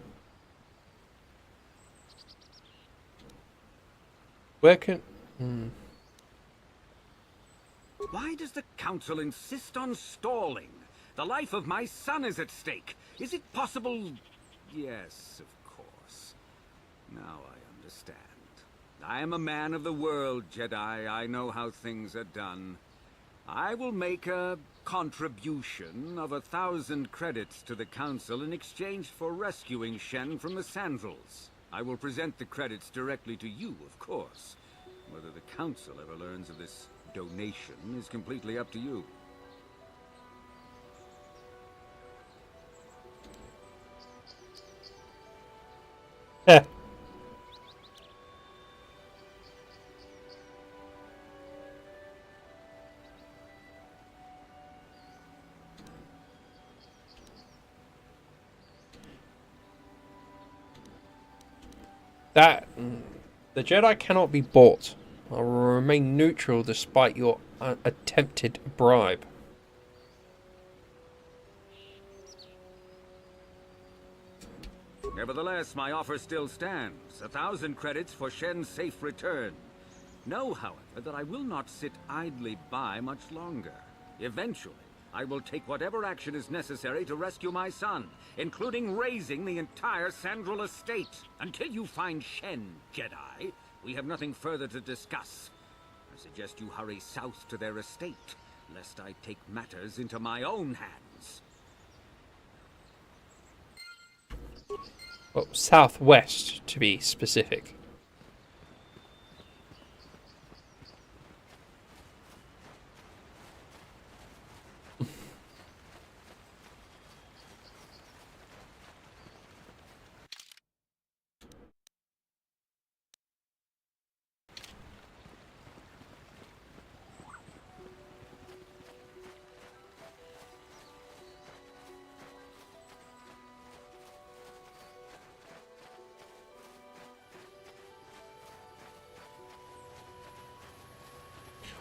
Where can... Why does the Council insist on stalling? The life of my son is at stake. Is it possible... Yes, of course. Now I understand. I am a man of the world, Jedi. I know how things are done. I will make a contribution of 1,000 credits to the Council in exchange for rescuing Shen from the Sandrals. I will present the credits directly to you, of course. Whether the Council ever learns of this donation is completely up to you. Yeah. The Jedi cannot be bought. I will remain neutral despite your attempted bribe. Nevertheless, my offer still stands. 1,000 credits for Shen's safe return. Know, however, that I will not sit idly by much longer. Eventually, I will take whatever action is necessary to rescue my son, including raising the entire Sandral estate. Until you find Shen, Jedi, we have nothing further to discuss. I suggest you hurry south to their estate, lest I take matters into my own hands. Well, southwest, to be specific.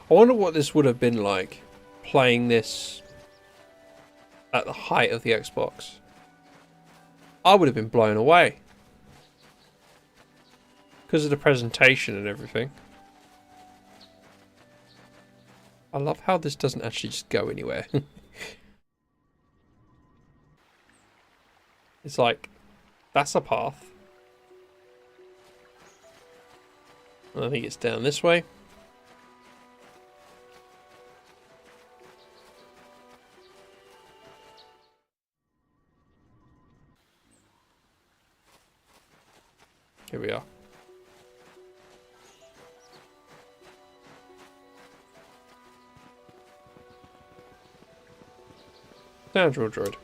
I wonder what this would have been like playing this at the height of the Xbox. I would have been blown away because of the presentation and everything. I love how this doesn't actually just go anywhere. It's like, that's a path. I think it's down this way. Here we are. Scoundrel droid.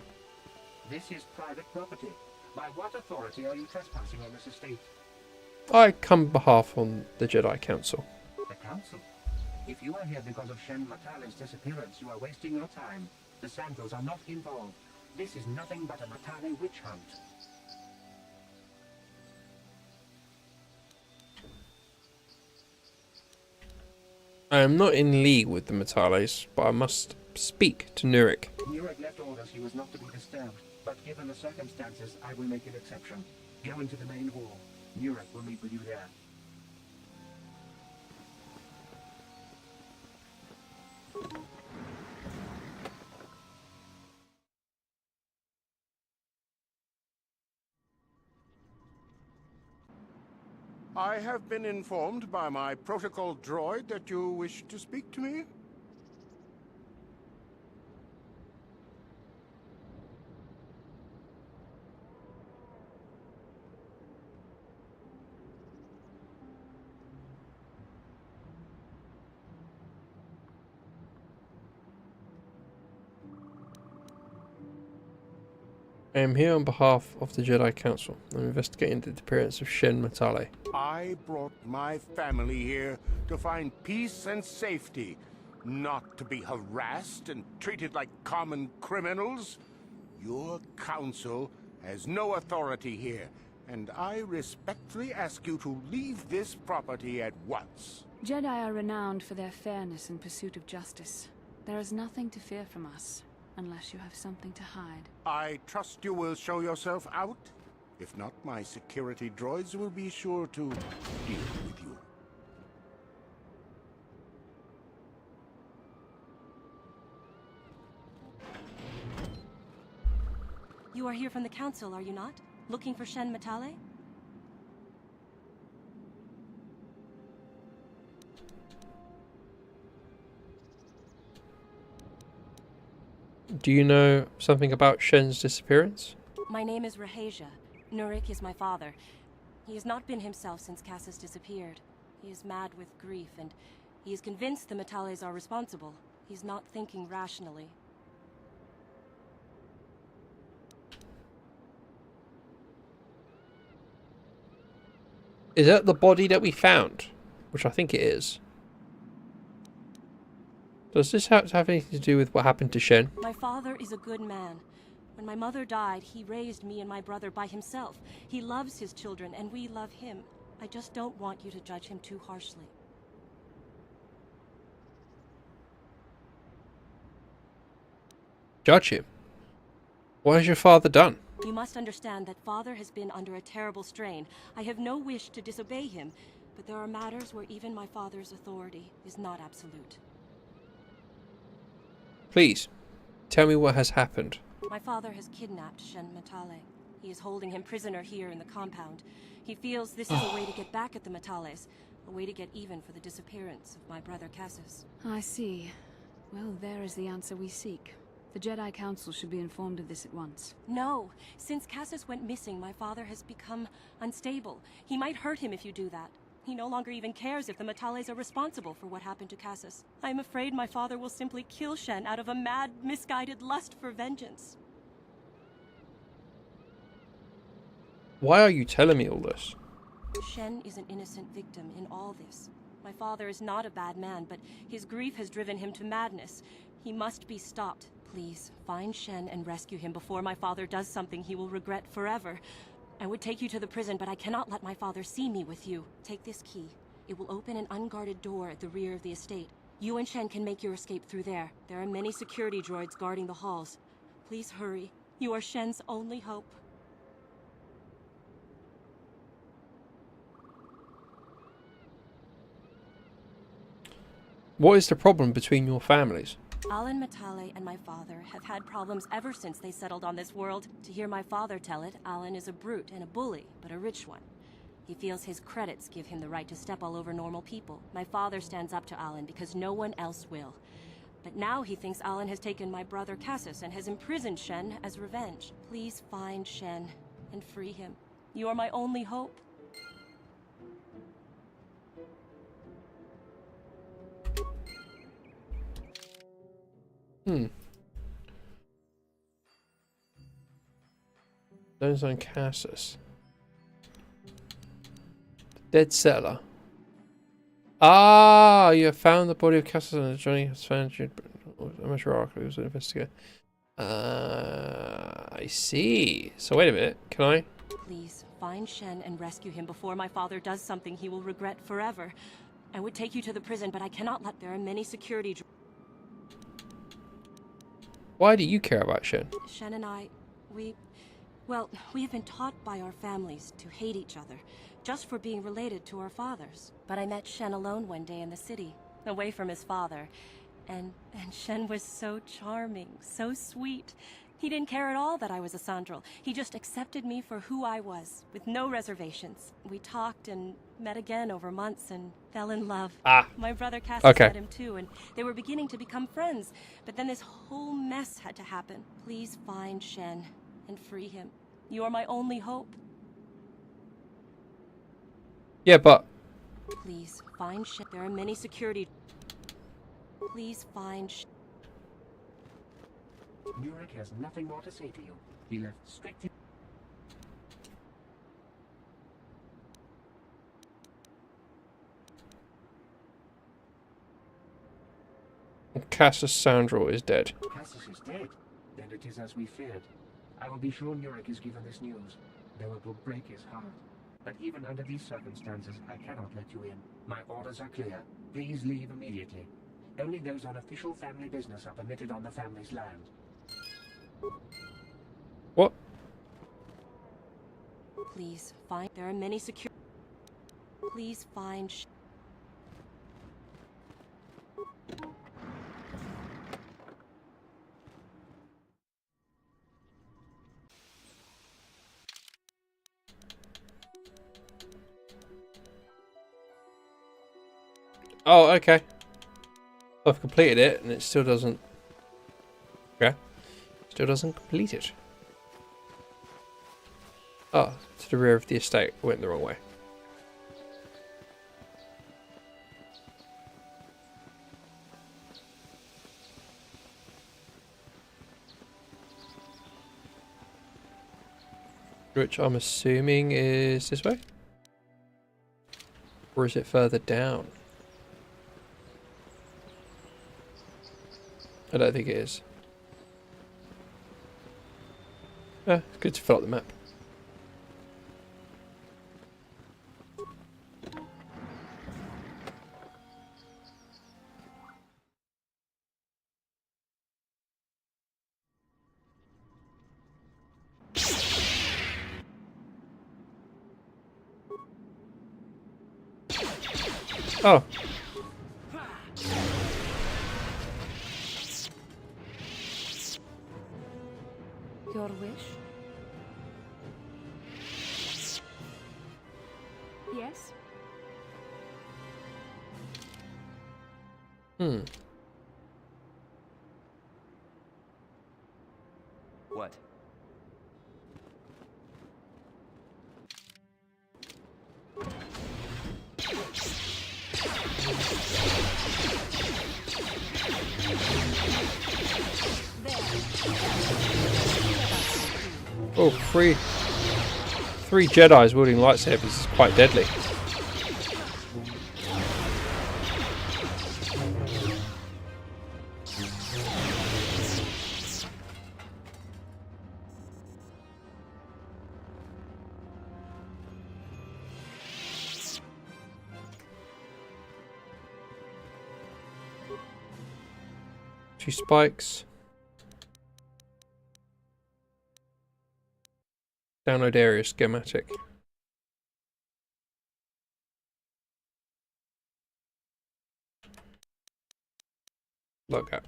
This is private property. By what authority are you trespassing on this estate? I come behalf on the Jedi Council. The Council? If you are here because of Shen Matale's disappearance, you are wasting your time. The Santos are not involved. This is nothing but a Matale witch hunt. I am not in league with the Matales, but I must speak to Nurik. Nurik left orders he was not to be disturbed, but given the circumstances, I will make an exception. Go into the main hall. Nurik will meet with you there. I have been informed by my protocol droid that you wish to speak to me. I am here on behalf of the Jedi Council. I'm investigating the disappearance of Shen Matale. I brought my family here to find peace and safety, not to be harassed and treated like common criminals. Your council has no authority here, and I respectfully ask you to leave this property at once. Jedi are renowned for their fairness and pursuit of justice. There is nothing to fear from us, unless you have something to hide. I trust you will show yourself out. If not, my security droids will be sure to deal with you. You are here from the Council, are you not? Looking for Shen Matale? Do you know something about Shen's disappearance? My name is Rahasia. Nurik is my father. He has not been himself since Cassis disappeared. He is mad with grief, and he is convinced the Matales are responsible. He's not thinking rationally. Is that the body that we found? Which I think it is. Does this have anything to do with what happened to Shen? My father is a good man. When my mother died, he raised me and my brother by himself. He loves his children, and we love him. I just don't want you to judge him too harshly. Judge him? What has your father done? You must understand that father has been under a terrible strain. I have no wish to disobey him, but there are matters where even my father's authority is not absolute. Please, tell me what has happened. My father has kidnapped Shen Matale. He is holding him prisoner here in the compound. He feels this is a way to get back at the Matales, a way to get even for the disappearance of my brother Cassis. I see. Well, there is the answer we seek. The Jedi Council should be informed of this at once. No. Since Cassis went missing, my father has become unstable. He might hurt him if you do that. He no longer even cares if the Matales are responsible for what happened to Cassis. I am afraid my father will simply kill Shen out of a mad, misguided lust for vengeance. Why are you telling me all this? Shen is an innocent victim in all this. My father is not a bad man, but his grief has driven him to madness. He must be stopped. Please, find Shen and rescue him before my father does something he will regret forever. I would take you to the prison, but I cannot let my father see me with you. Take this key. It will open an unguarded door at the rear of the estate. You and Shen can make your escape through there. There are many security droids guarding the halls. Please hurry. You are Shen's only hope. What is the problem between your families? Alan Matale and my father have had problems ever since they settled on this world. To hear my father tell it, Alan is a brute and a bully, but a rich one. He feels his credits give him the right to step all over normal people. My father stands up to Alan because no one else will. But now he thinks Alan has taken my brother Cassius and has imprisoned Shen as revenge. Please find Shen and free him. You are my only hope. Those on Cassius. Dead settler. Ah, you have found the body of Cassius and Johnny has found you. Amateur archive was an investigator. I see. So wait a minute. Can I? Please find Shen and rescue him before my father does something he will regret forever. I would take you to the prison, but I cannot let there are many security. Why do you care about Shen? Shen and I, we have been taught by our families to hate each other, just for being related to our fathers. But I met Shen alone one day in the city, away from his father, and Shen was so charming, so sweet. He didn't care at all that I was a Sandral. He just accepted me for who I was, with no reservations. We talked and met again over months and fell in love. My brother Cassius met him too, and they were beginning to become friends. But then this whole mess had to happen. Please find Shen and free him. You are my only hope. Yeah, but... Please find Shen. There are many security... Please find Shen. Nurek has nothing more to say to you. He left strict... Cassius Sandral is dead. Cassius is dead. Then it is as we feared. I will be sure Nurek is given this news, though it will break his heart. But even under these circumstances, I cannot let you in. My orders are clear. Please leave immediately. Only those on official family business are permitted on the family's land. What? Please find... There are many security... Please find... Oh, okay. I've completed it and it still doesn't... Okay. Still doesn't complete it. Oh, to the rear of the estate. I went the wrong way. Which I'm assuming is this way? Or is it further down? I don't think it is. It's good to fill out the map. Oh. Your wish? Yes? What? Oh, three Jedis wielding lightsabers is quite deadly. 2 spikes. Download area schematic. Log out.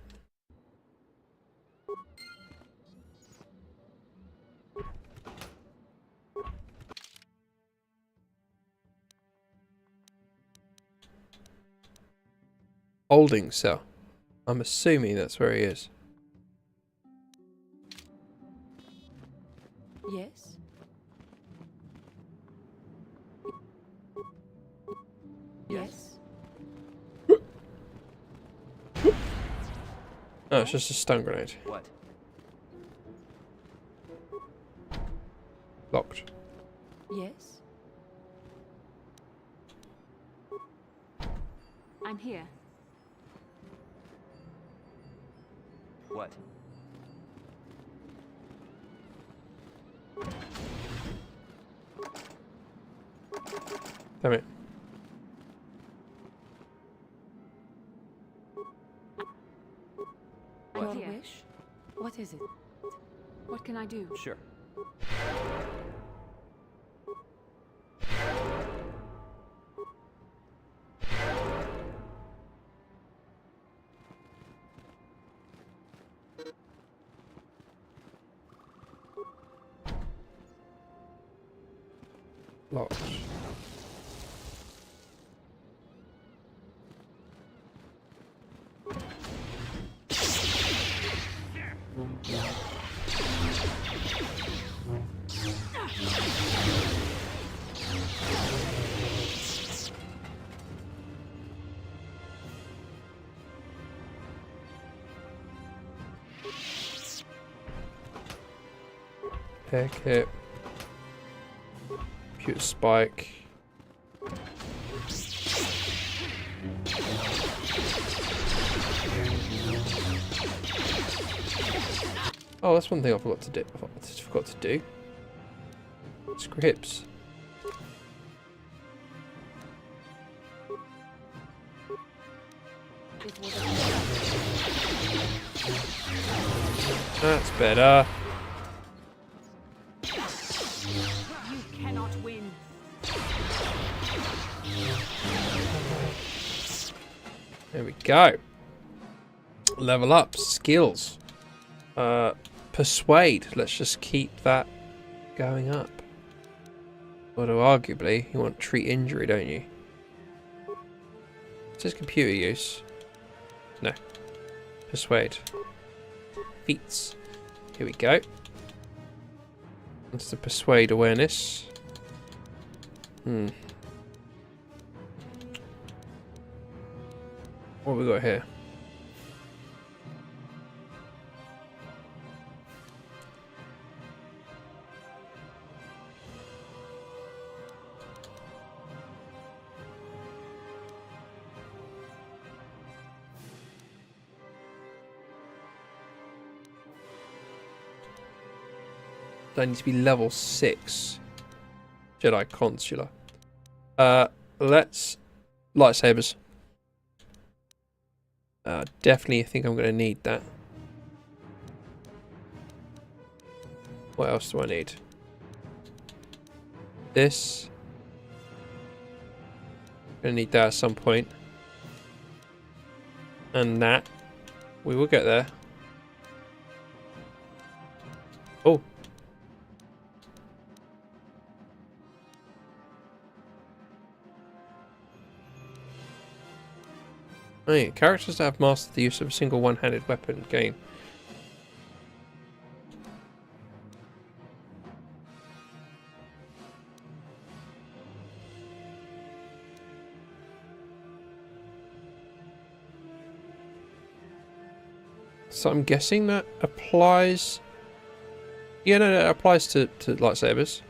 Holding cell. I'm assuming that's where he is. Yes? Yes? Oh, it's just a stun grenade. What? Locked. Yes? I'm here. What? Damn it. I'm Your here. wish? What is it? What can I do? Sure. Locked. Heck it. Computer spike. Oh, that's one thing I forgot to do. Scripts. That's better. You cannot win. There we go. Level up. Skills. Persuade. Let's just keep that going up. Although arguably, you want treat injury, don't you? It says computer use. No. Persuade. Feats. Here we go. That's the persuade awareness. What have we got here? I need to be level 6. Jedi Consular. Let's... Lightsabers. Definitely think I'm going to need that. What else do I need? This. Going to need that at some point. And that. We will get there. Oh. Oh yeah, characters that have mastered the use of a single one-handed weapon gain. So I'm guessing that applies... Yeah, no, it applies to lightsabers.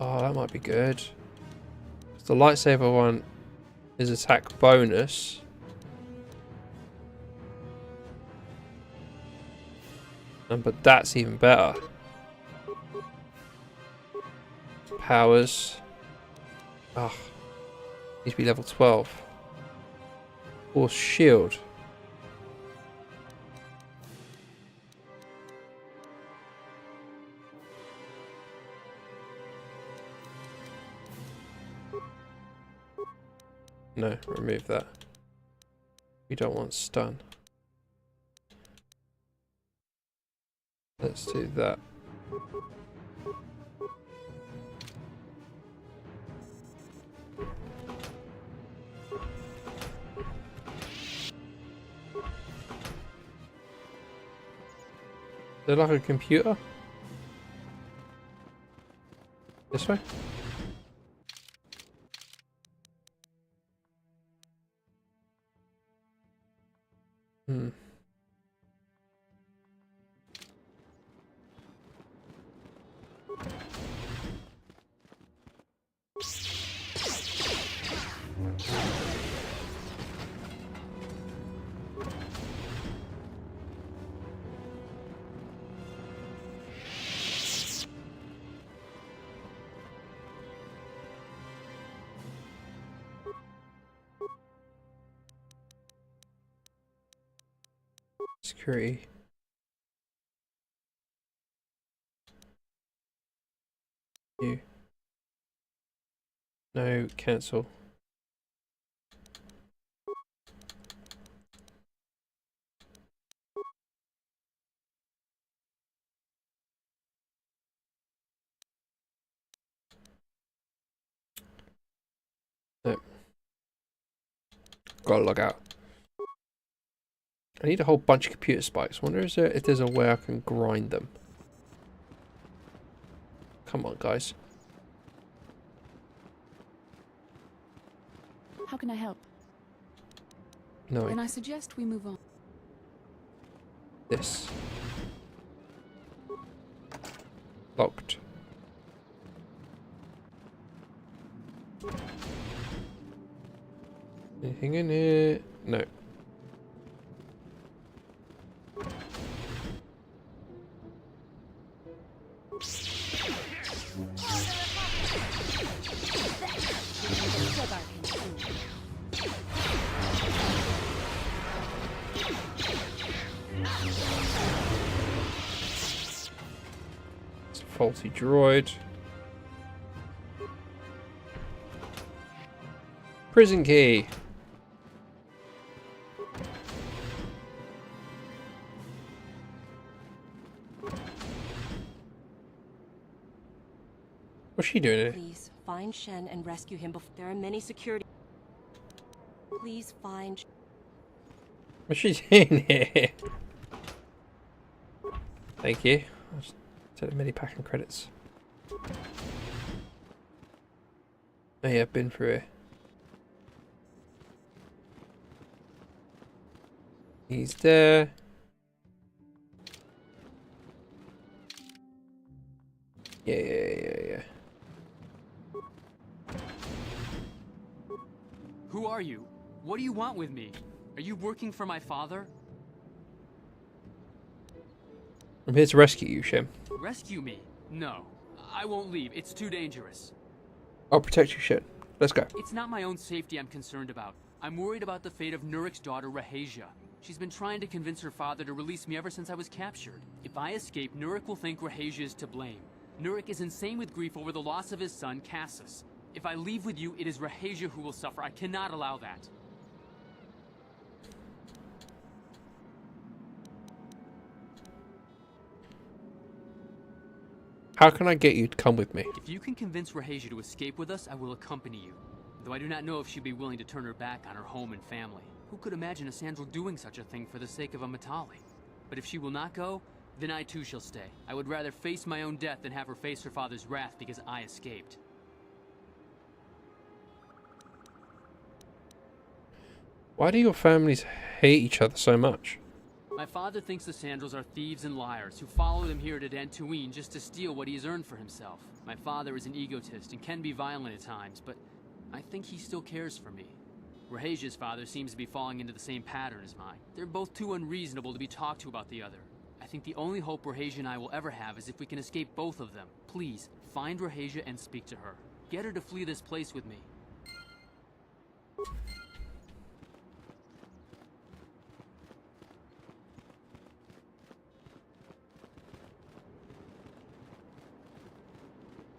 Oh, that might be good. The lightsaber one is attack bonus. But that's even better. Powers. Ah, needs to be level 12. Force shield. No, remove that. We don't want stun. Let's do that. Is it like a computer? This way? Hmm. Security. You. No, cancel. No. Gotta log out. I need a whole bunch of computer spikes. Wonder if there's a way I can grind them. Come on, guys. How can I help? No. Then I suggest we move on. This. Locked. Anything in here? No. It's a faulty droid. Prison key. What's she doing here? Please find Shen and rescue him before there are many security. Please find. What's she doing here? Thank you. I'll just take the mini pack and credits. Oh yeah, I've been through here. He's there. Yeah. Who are you? What do you want with me? Are you working for my father? I'm here to rescue you, Shem. Rescue me? No. I won't leave. It's too dangerous. I'll protect you, Shen. Let's go. It's not my own safety I'm concerned about. I'm worried about the fate of Nurik's daughter, Rahasia. She's been trying to convince her father to release me ever since I was captured. If I escape, Nurik will think Rahasia is to blame. Nurik is insane with grief over the loss of his son, Cassus. If I leave with you, it is Rahasia who will suffer. I cannot allow that. How can I get you to come with me? If you can convince Rahasia to escape with us, I will accompany you. Though I do not know if she'd be willing to turn her back on her home and family. Who could imagine a Sandral doing such a thing for the sake of a Matali? But if she will not go, then I too shall stay. I would rather face my own death than have her face her father's wrath because I escaped. Why do your families hate each other so much? My father thinks the Sandrals are thieves and liars who follow him here to Dantooine just to steal what he has earned for himself. My father is an egotist and can be violent at times, but I think he still cares for me. Rahasia's father seems to be falling into the same pattern as mine. They're both too unreasonable to be talked to about the other. I think the only hope Rahasia and I will ever have is if we can escape both of them. Please, find Rahasia and speak to her. Get her to flee this place with me.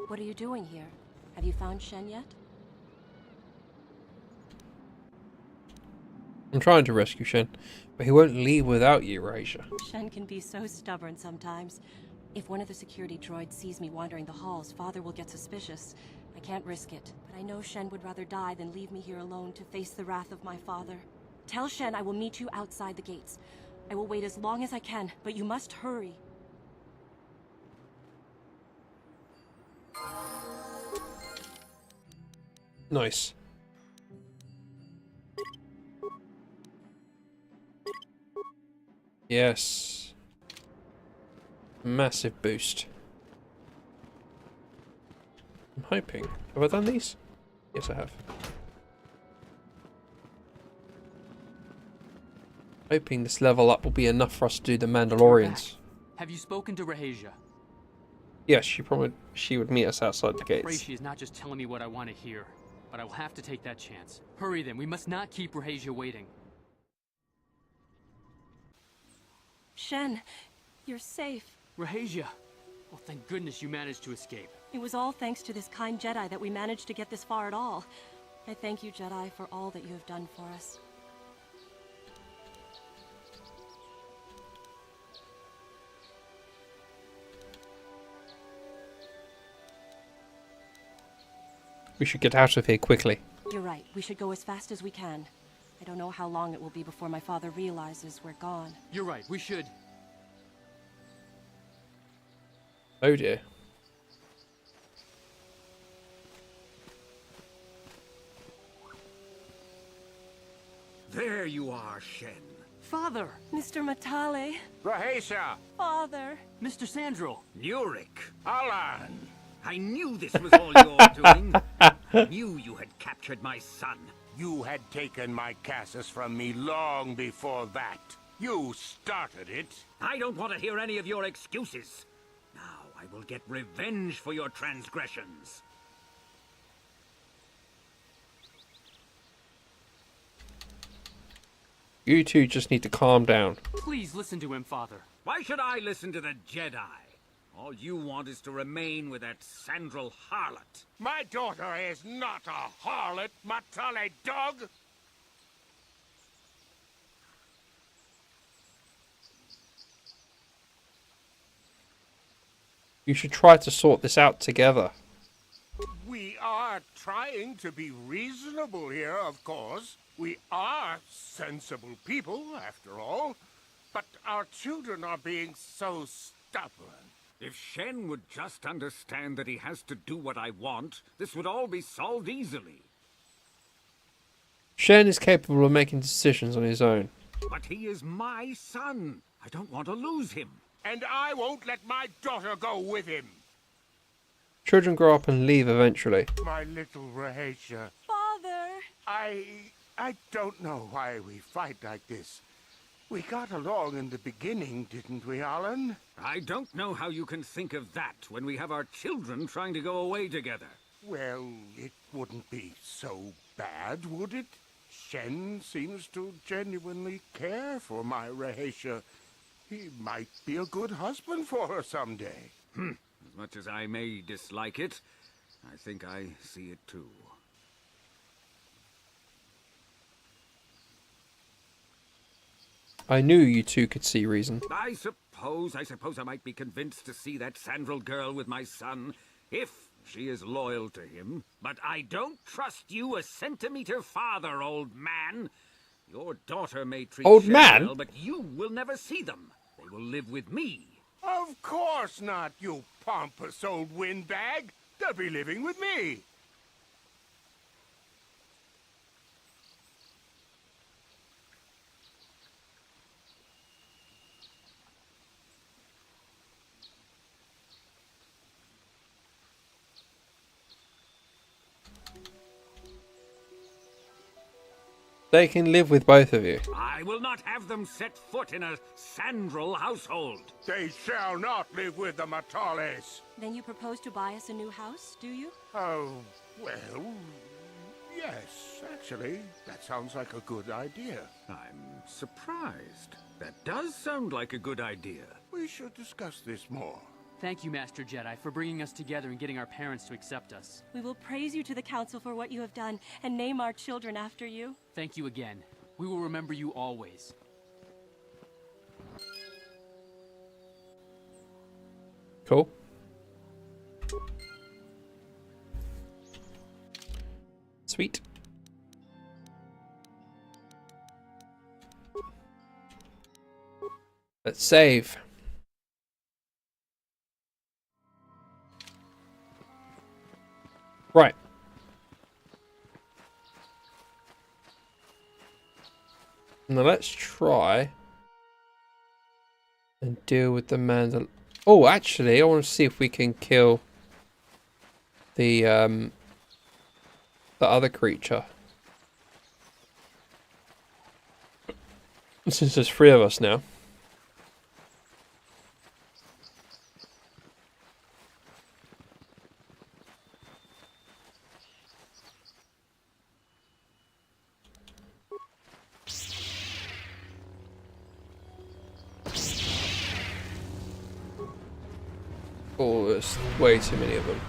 What are you doing here? Have you found Shen yet? I'm trying to rescue Shen, but he won't leave without you, Raisha. Shen can be so stubborn sometimes. If one of the security droids sees me wandering the halls, Father will get suspicious. I can't risk it, but I know Shen would rather die than leave me here alone to face the wrath of my father. Tell Shen I will meet you outside the gates. I will wait as long as I can, but you must hurry. Nice. Yes. Massive boost. I'm hoping. Have I done these? Yes, I have. Hoping this level up will be enough for us to do the Mandalorians. Have you spoken to Rahesia? Yes, she would meet us outside the gates. Rahesia is not just telling me what I want to hear, but I will have to take that chance. Hurry then, we must not keep Rahesia waiting. Shen, you're safe. Rahesia! Well, thank goodness you managed to escape. It was all thanks to this kind Jedi that we managed to get this far at all. I thank you, Jedi, for all that you have done for us. We should get out of here quickly. You're right. We should go as fast as we can. I don't know how long it will be before my father realizes we're gone. You're right. We should. Oh dear. There you are, Shen. Father! Mr. Matale. Rahesia! Father. Mr. Sandro! Nurik! Alan! I knew this was all your doing. I knew you had captured my son. You had taken my Cassus from me long before that. You started it. I don't want to hear any of your excuses. Now I will get revenge for your transgressions. You two just need to calm down. Please listen to him, Father. Why should I listen to the Jedi? All you want is to remain with that Sandral harlot. My daughter is not a harlot, Matale dog! You should try to sort this out together. We are trying to be reasonable here, of course. We are sensible people, after all. But our children are being so stubborn. If Shen would just understand that he has to do what I want, this would all be solved easily. Shen is capable of making decisions on his own. But he is my son. I don't want to lose him. And I won't let my daughter go with him. Children grow up and leave eventually. My little Rahesia. Father! I don't know why we fight like this. We got along in the beginning, didn't we, Alan? I don't know how you can think of that when we have our children trying to go away together. Well, it wouldn't be so bad, would it? Shen seems to genuinely care for my Rahesia. He might be a good husband for her someday. As much as I may dislike it, I think I see it too. I knew you two could see reason. I suppose I might be convinced to see that Sandral girl with my son, if she is loyal to him. But I don't trust you a centimeter farther, old man. Your daughter may treat Old Shen man? well, but you will never see them. They will live with me. Of course not, you pompous old windbag. They'll be living with me. They can live with both of you. I will not have them set foot in a Sandral household. They shall not live with the Matales. Then you propose to buy us a new house, do you? Oh, well, yes, actually, that sounds like a good idea. I'm surprised. That does sound like a good idea. We should discuss this more. Thank you, Master Jedi, for bringing us together and getting our parents to accept us. We will praise you to the Council for what you have done and name our children after you. Thank you again. We will remember you always. Cool. Sweet. Let's save. Right. Now let's try and deal with the man. Oh, actually, I want to see if we can kill the other creature. Since there's 3 of us now. Oh, there's way too many of them.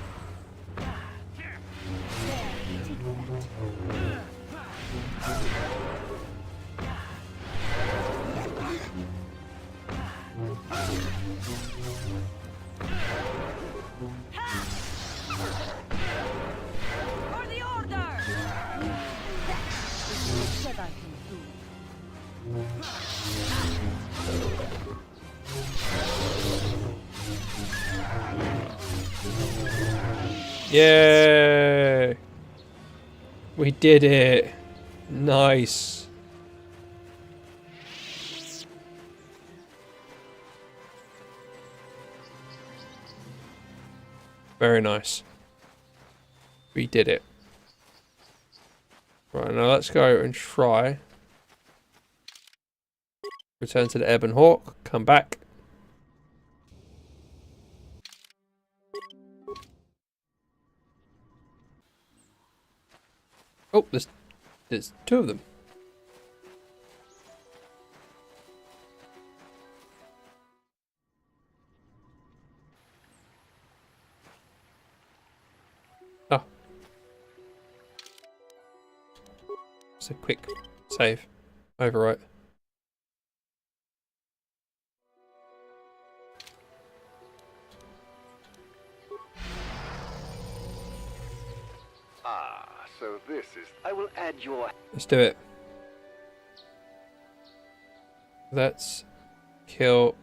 For the order! Said I can do. Yay! We did it! Nice! Very nice. We did it. Right, now let's go and try. Return to the Ebon Hawk, come back. Oh, there's 2 of them. Oh. Just a quick save. Overwrite. So this is... I will add your... Let's do it. Let's kill...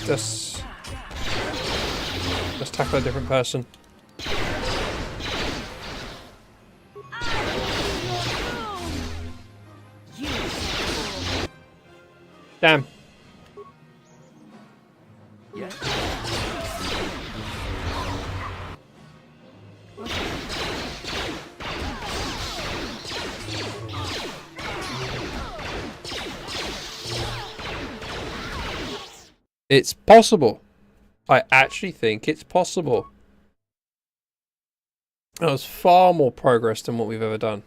Let's tackle a different person. Damn. It's possible. I actually think it's possible. That was far more progress than what we've ever done.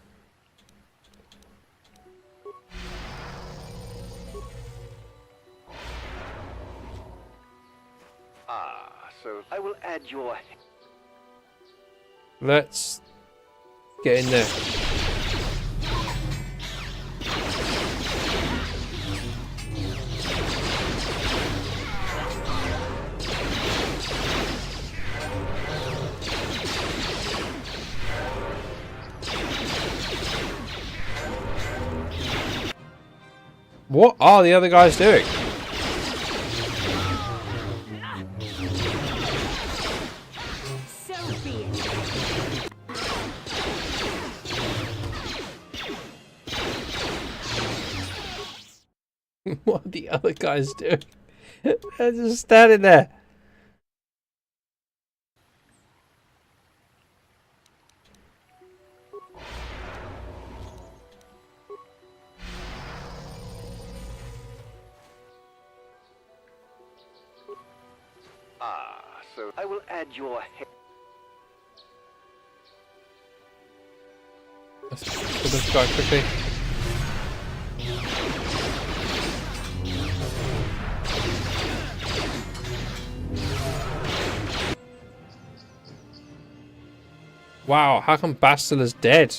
So I will add your... Let's get in there. What are the other guys doing? So be it. What are the other guys doing? They're just standing there. so I will add your head. Let's kill this guy quickly. Wow, how come Bastila's dead?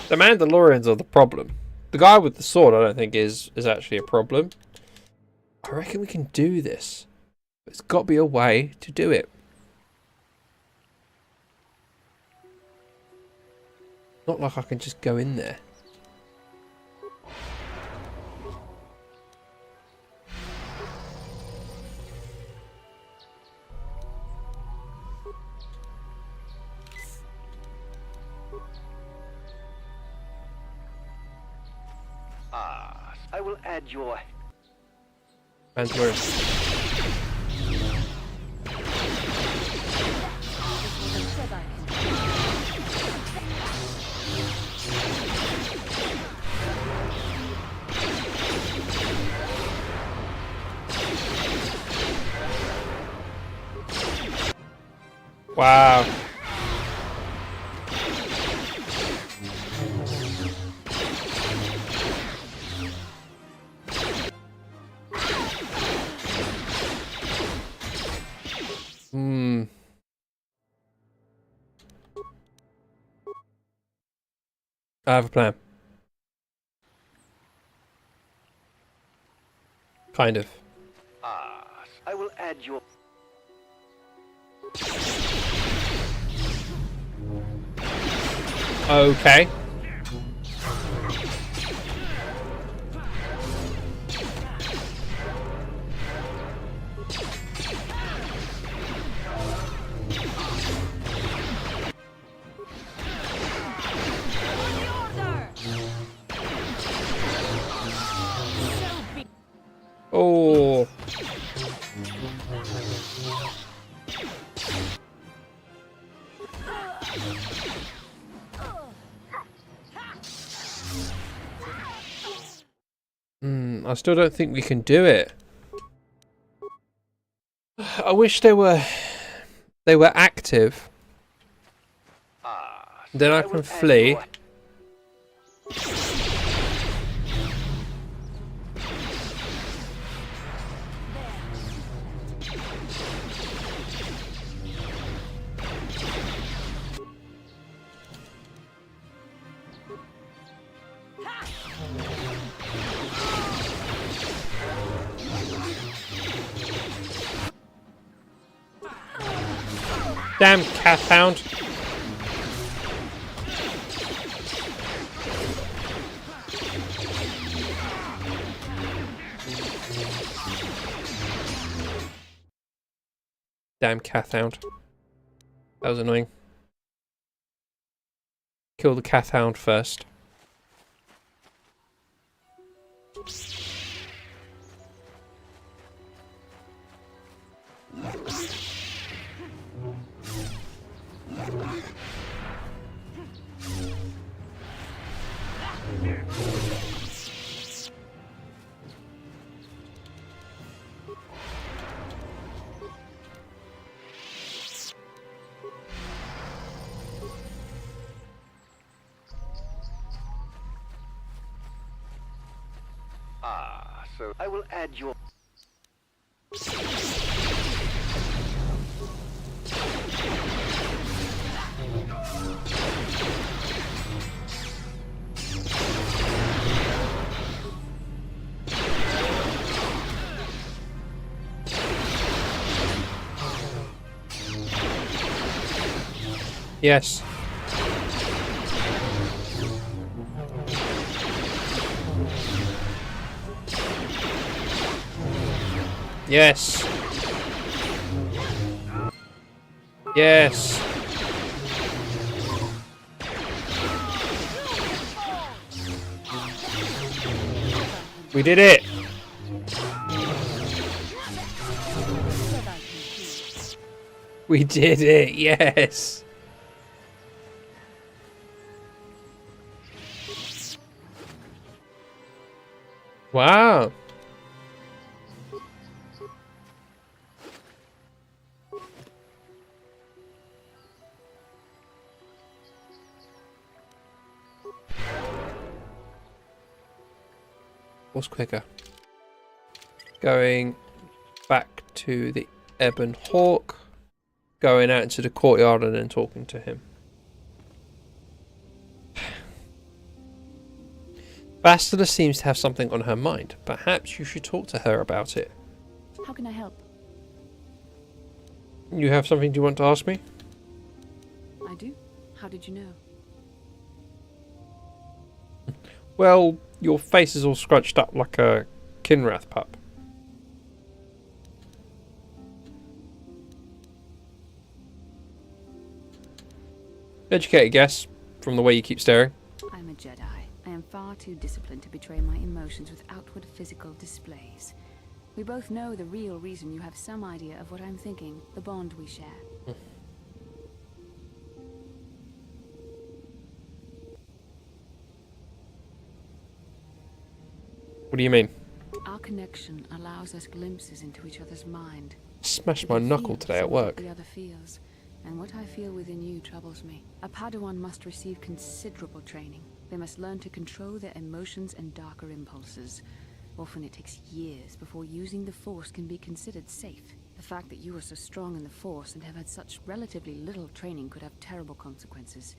The Mandalorians are the problem. The guy with the sword I don't think is actually a problem. I reckon we can do this. There's got to be a way to do it. Not like I can just go in there. I will add your... Mandalorian. Wow. I have a plan. Kind of. I will add your... Okay. Oh. I still don't think we can do it. I wish they were active. Then I can flee. Damn cat hound. Damn cat hound. That was annoying. Kill the cat hound first. So I will add your... Yes. Yes. Yes. We did it. We did it, yes. Wow. What's quicker? Going back to the Ebon Hawk, going out into the courtyard and then talking to him. Bastila seems to have something on her mind. Perhaps you should talk to her about it. How can I help? You have something you want to ask me? I do. How did you know? Well, your face is all scrunched up like a Kinrath pup. Educated guess from the way you keep staring. I'm a Jedi. I am far too disciplined to betray my emotions with outward physical displays. We both know the real reason you have some idea of what I'm thinking, the bond we share. What do you mean? Our connection allows us glimpses into each other's mind. Smashed my knuckle today at work. The other feels, and what I feel within you troubles me. A Padawan must receive considerable training. They must learn to control their emotions and darker impulses. Often it takes years before using the Force can be considered safe. The fact that you are so strong in the Force and have had such relatively little training could have terrible consequences.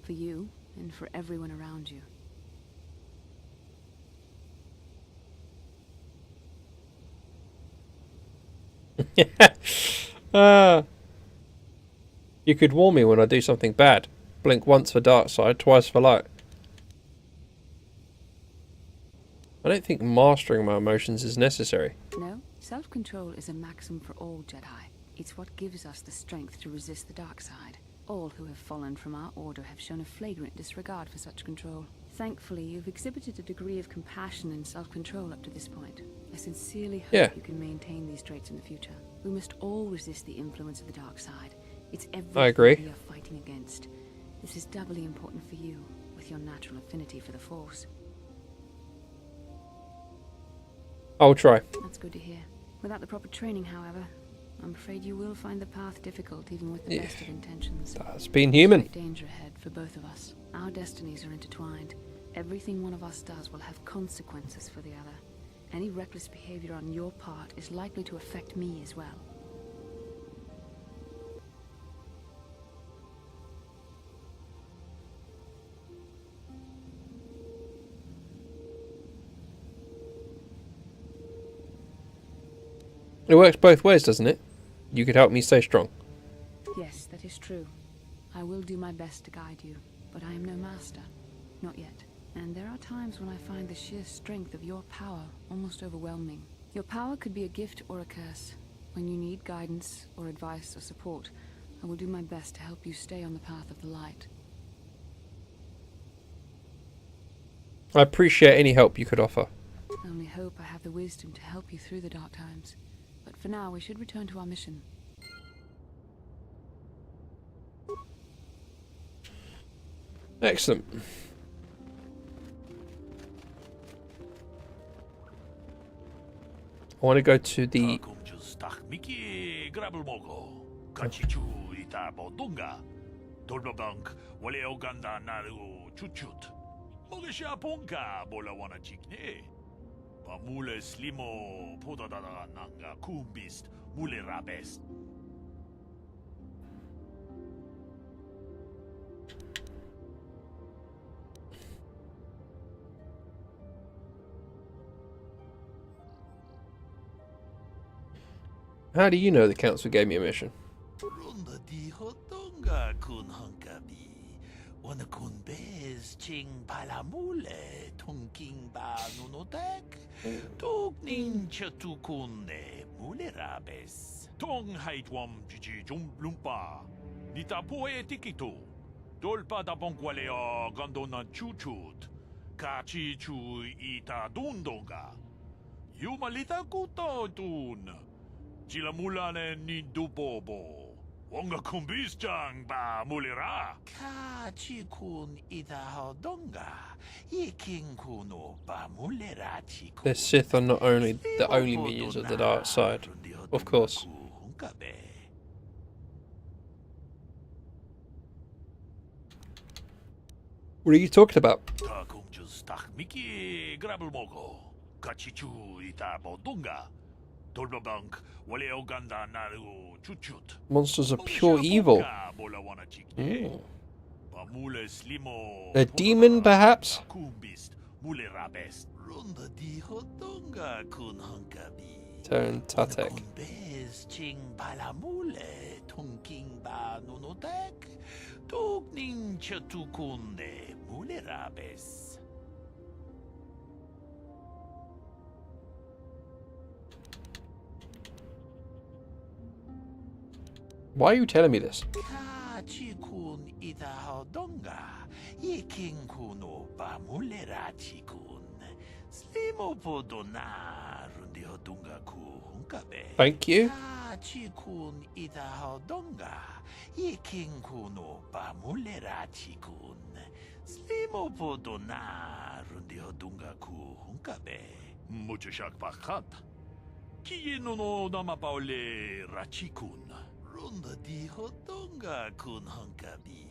For you, and for everyone around you. You could warn me when I do something bad. Blink once for dark side, twice for light. I don't think mastering my emotions is necessary. No, self-control is a maxim for all Jedi. It's what gives us the strength to resist the dark side. All who have fallen from our order have shown a flagrant disregard for such control. Thankfully, you've exhibited a degree of compassion and self-control up to this point. I sincerely hope you can maintain these traits in the future. We must all resist the influence of the dark side. It's everything we are fighting against. This is doubly important for you, with your natural affinity for the Force. I'll try. That's good to hear. Without the proper training, however, I'm afraid you will find the path difficult, even with the best of intentions. That's been human. Great danger ahead for both of us. Our destinies are intertwined. Everything one of us does will have consequences for the other. Any reckless behavior on your part is likely to affect me as well. It works both ways, doesn't it? You could help me stay strong. Yes, that is true. I will do my best to guide you, but I am no master. Not yet. And there are times when I find the sheer strength of your power almost overwhelming. Your power could be a gift or a curse. When you need guidance or advice or support, I will do my best to help you stay on the path of the light. I appreciate any help you could offer. I only hope I have the wisdom to help you through the dark times. But for now, we should return to our mission. Excellent. I want to go to the... Mule slimo podadada nanga kumbist mule rabest. How do you know the council gave me a mission? Runda di hotonga kun hankabi. Wana kun bez ching palamule tonking ba nunotek. Tok nin chatukune mule rabes. Tong haitwam jiji jumblumpa. Nita poe tikito. Dolpa da bonqualea gandona chuchut. Kachi chu ita dundonga. Yumalita kuto tun. Chilamulane ni dubobo. Wonga kumbisjang ba mulira. Kachikun idahodonga. Iking kuno ba mulira chiku. The Sith are not only the only minions of the dark side, of course. What are you talking about? Miki grabulmogo. Kachichu itabodunga. Dolbabank wale oganda naru chuchut. Monsters of pure evil. A demon, perhaps? Turn Tatek. Why are you telling me this? Thank you. Runda di hodonga kun hankabi.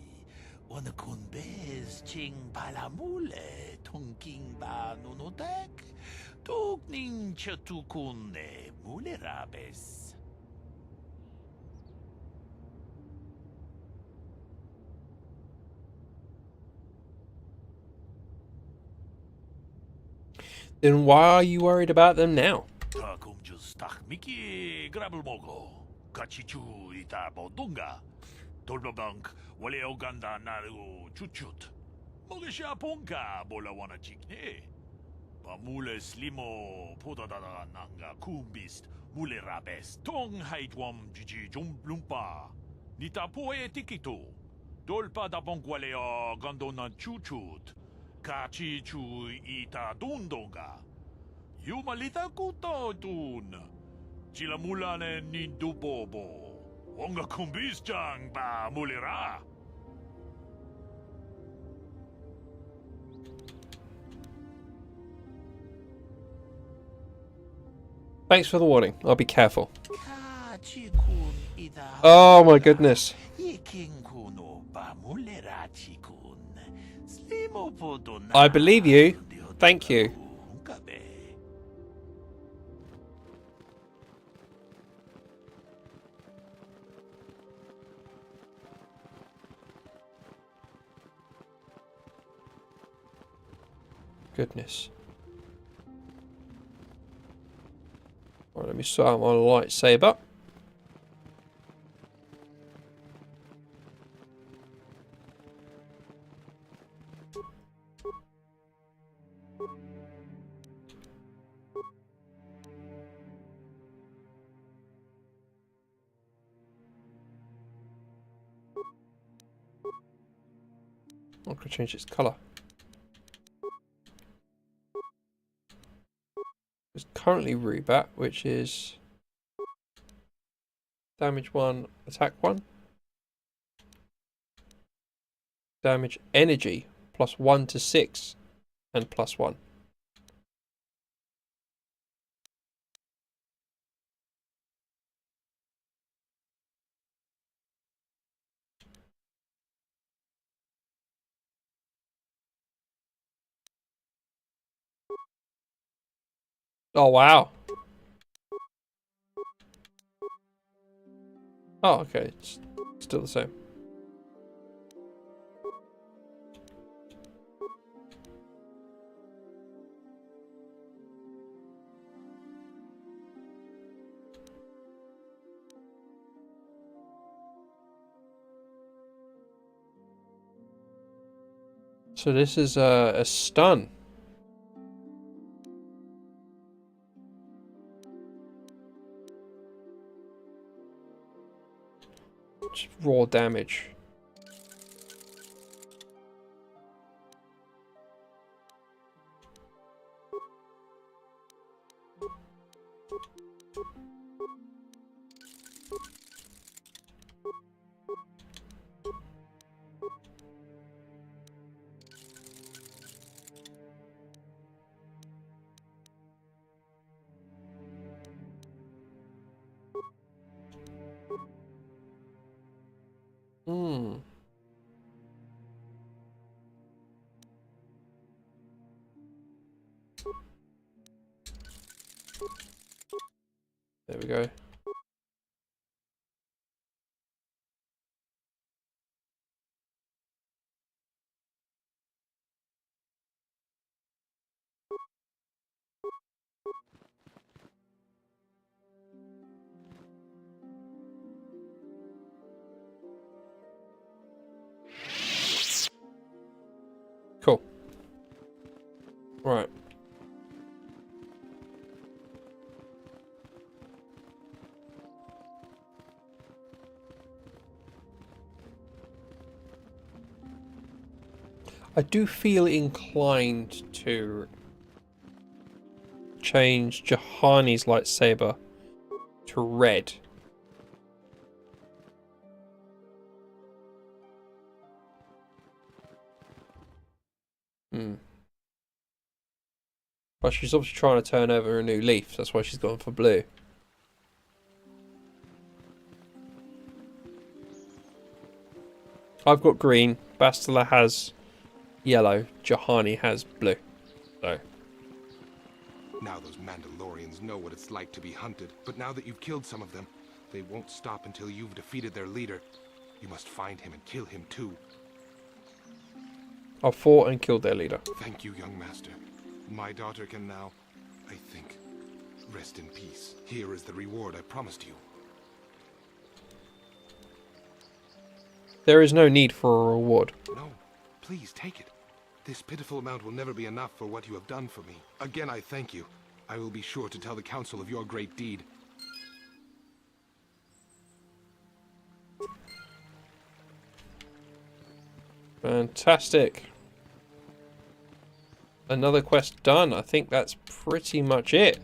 Wana kun bez ching palamule tonking ba nunotek. Tukning chatukunne mulerabes. Then why are you worried about them now? Takum just tak miki grabulmogo. Kachichu ita bodunga. Dolbabank wale oganda naru chuchut. Mogesha ponka bola wana chikne. Pamule slimo podadada nanga kumbist. Mule rabes tong haitwam jiji jumblumpa. Nita poe tikito. Dolpa da bonkwalea gandona chuchut. Kachichu ita dundonga. Yumalita kuto tun. Chilamulane nindubobo. Wonga kumbisjang ba mulira. Thanks for the warning. I'll be careful. Oh my goodness. I believe you. Thank you. Goodness. Right, let me sort out my lightsaber. I'm going to change its colour. It's currently Rubat, which is damage 1, attack 1. Damage energy +1 to 6 and +1. Oh wow. Oh, okay, it's still the same. So this is a stun. Just raw damage. Hmm. There we go. Cool. Right. I do feel inclined to change Jahani's lightsaber to red. Hmm. But she's obviously trying to turn over a new leaf, so that's why she's gone for blue. I've got green, Bastila has yellow, Jahani has blue. So Now those Mandalorians know what it's like to be hunted, but now that you've killed some of them, they won't stop until you've defeated their leader. You must find him and kill him too. I fought and killed their leader. Thank you, young master. My daughter can now, I think, rest in peace. Here is the reward I promised you. There is no need for a reward. No, please take it. This pitiful amount will never be enough for what you have done for me. Again, I thank you. I will be sure to tell the council of your great deed. Fantastic. Another quest done. I think that's pretty much it.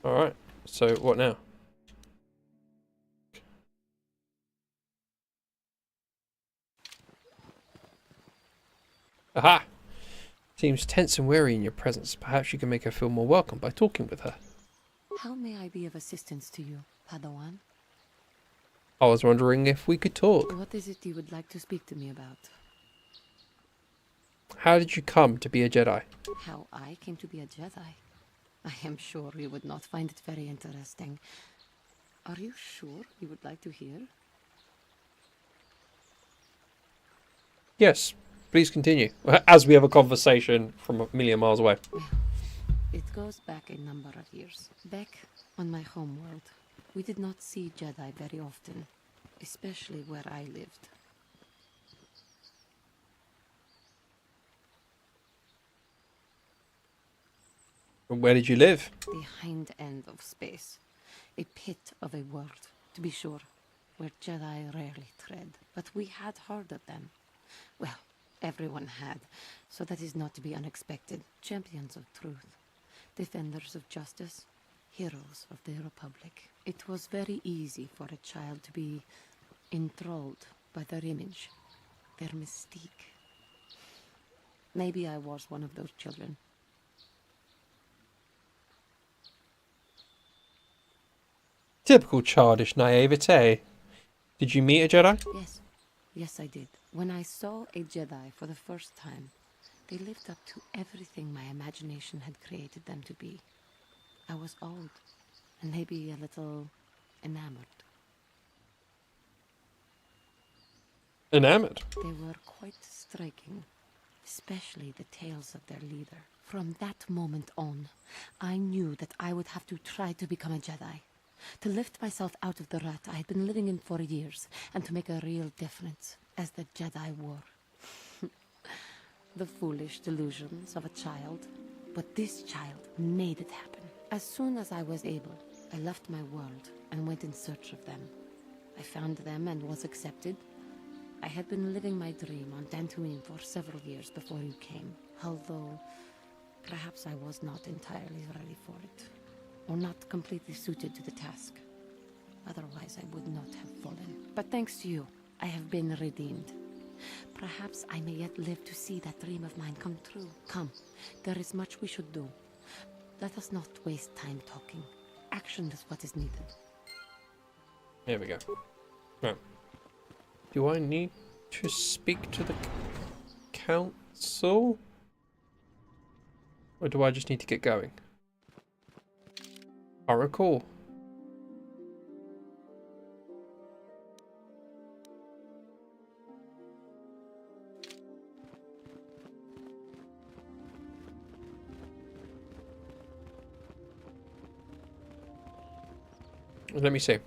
Alright, so what now? Aha! Seems tense and wary in your presence. Perhaps you can make her feel more welcome by talking with her. How may I be of assistance to you, Padawan? I was wondering if we could talk. What is it you would like to speak to me about? How did you come to be a Jedi? How I came to be a Jedi? I am sure you would not find it very interesting. Are you sure you would like to hear? Yes, please continue. As we have a conversation from a million miles away. Well, it goes back a number of years. Back on my homeworld, we did not see Jedi very often, especially where I lived. Where did you live? The hind end of space. A pit of a world, to be sure, where Jedi rarely tread. But we had heard of them. Well, everyone had, so that is not to be unexpected. Champions of truth, defenders of justice, heroes of the Republic. It was very easy for a child to be enthralled by their image, their mystique. Maybe I was one of those children. Typical childish naivete. Did you meet a Jedi? Yes. Yes, I did. When I saw a Jedi for the first time, they lived up to everything my imagination had created them to be. I was old, and maybe a little enamored. Enamored? They were quite striking, especially the tales of their leader. From that moment on, I knew that I would have to try to become a Jedi. To lift myself out of the rut I had been living in for years, and to make a real difference, as the Jedi were. The foolish delusions of a child. But this child made it happen. As soon as I was able, I left my world and went in search of them. I found them and was accepted. I had been living my dream on Dantooine for several years before you came, although perhaps I was not entirely ready for it, or not completely suited to the task. Otherwise, I would not have fallen. But thanks to you, I have been redeemed. Perhaps I may yet live to see that dream of mine come true. Come, there is much we should do. Let us not waste time talking. Action is what is needed. Here we go. Right. Do I need to speak to the council? Or do I just need to get going? I recall. Let me see.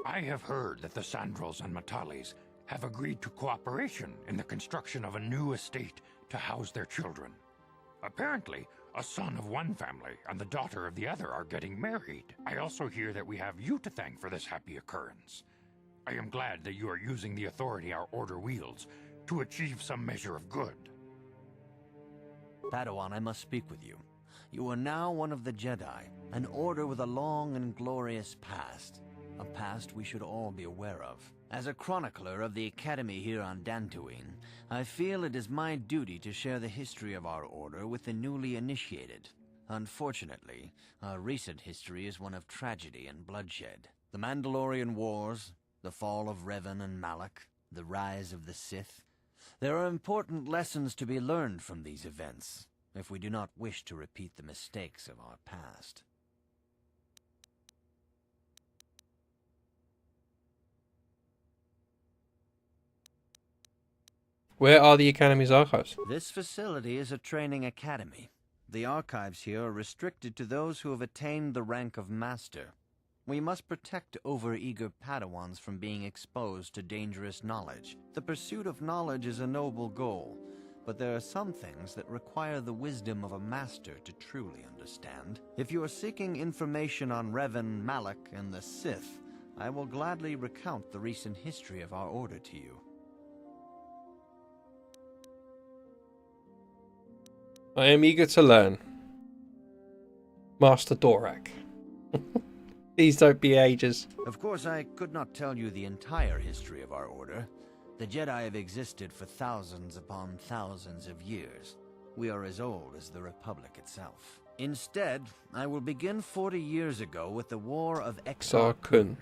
I have heard that the Sandrels and Matalis have agreed to cooperation in the construction of a new estate to house their children. Apparently, a son of one family and the daughter of the other are getting married. I also hear that we have you to thank for this happy occurrence. I am glad that you are using the authority our order wields to achieve some measure of good. Padawan, I must speak with you. You are now one of the Jedi, an order with a long and glorious past. A past we should all be aware of. As a chronicler of the Academy here on Dantooine, I feel it is my duty to share the history of our order with the newly initiated. Unfortunately, our recent history is one of tragedy and bloodshed. The Mandalorian Wars, the fall of Revan and Malak, the rise of the Sith. There are important lessons to be learned from these events, if we do not wish to repeat the mistakes of our past. Where are the Academy's archives? This facility is a training academy. The archives here are restricted to those who have attained the rank of Master. We must protect overeager Padawans from being exposed to dangerous knowledge. The pursuit of knowledge is a noble goal, but there are some things that require the wisdom of a master to truly understand. If you are seeking information on Revan, Malak, and the Sith, I will gladly recount the recent history of our order to you. I am eager to learn. Master Dorak. These don't be ages. Of course, I could not tell you the entire history of our order. The Jedi have existed for thousands upon thousands of years. We are as old as the Republic itself. Instead, I will begin 40 years ago with the War of Exar Kun.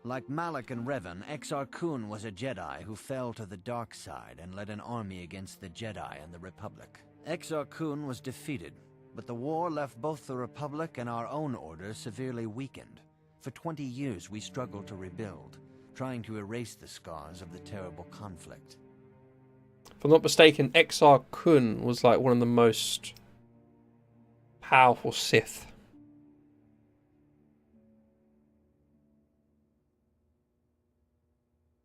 Like Malak and Revan, Exar Kun was a Jedi who fell to the dark side and led an army against the Jedi and the Republic. Exar Kun was defeated, but the war left both the Republic and our own order severely weakened. For 20 years we struggled to rebuild, trying to erase the scars of the terrible conflict. If I'm not mistaken, Exar Kun was like one of the most powerful Sith.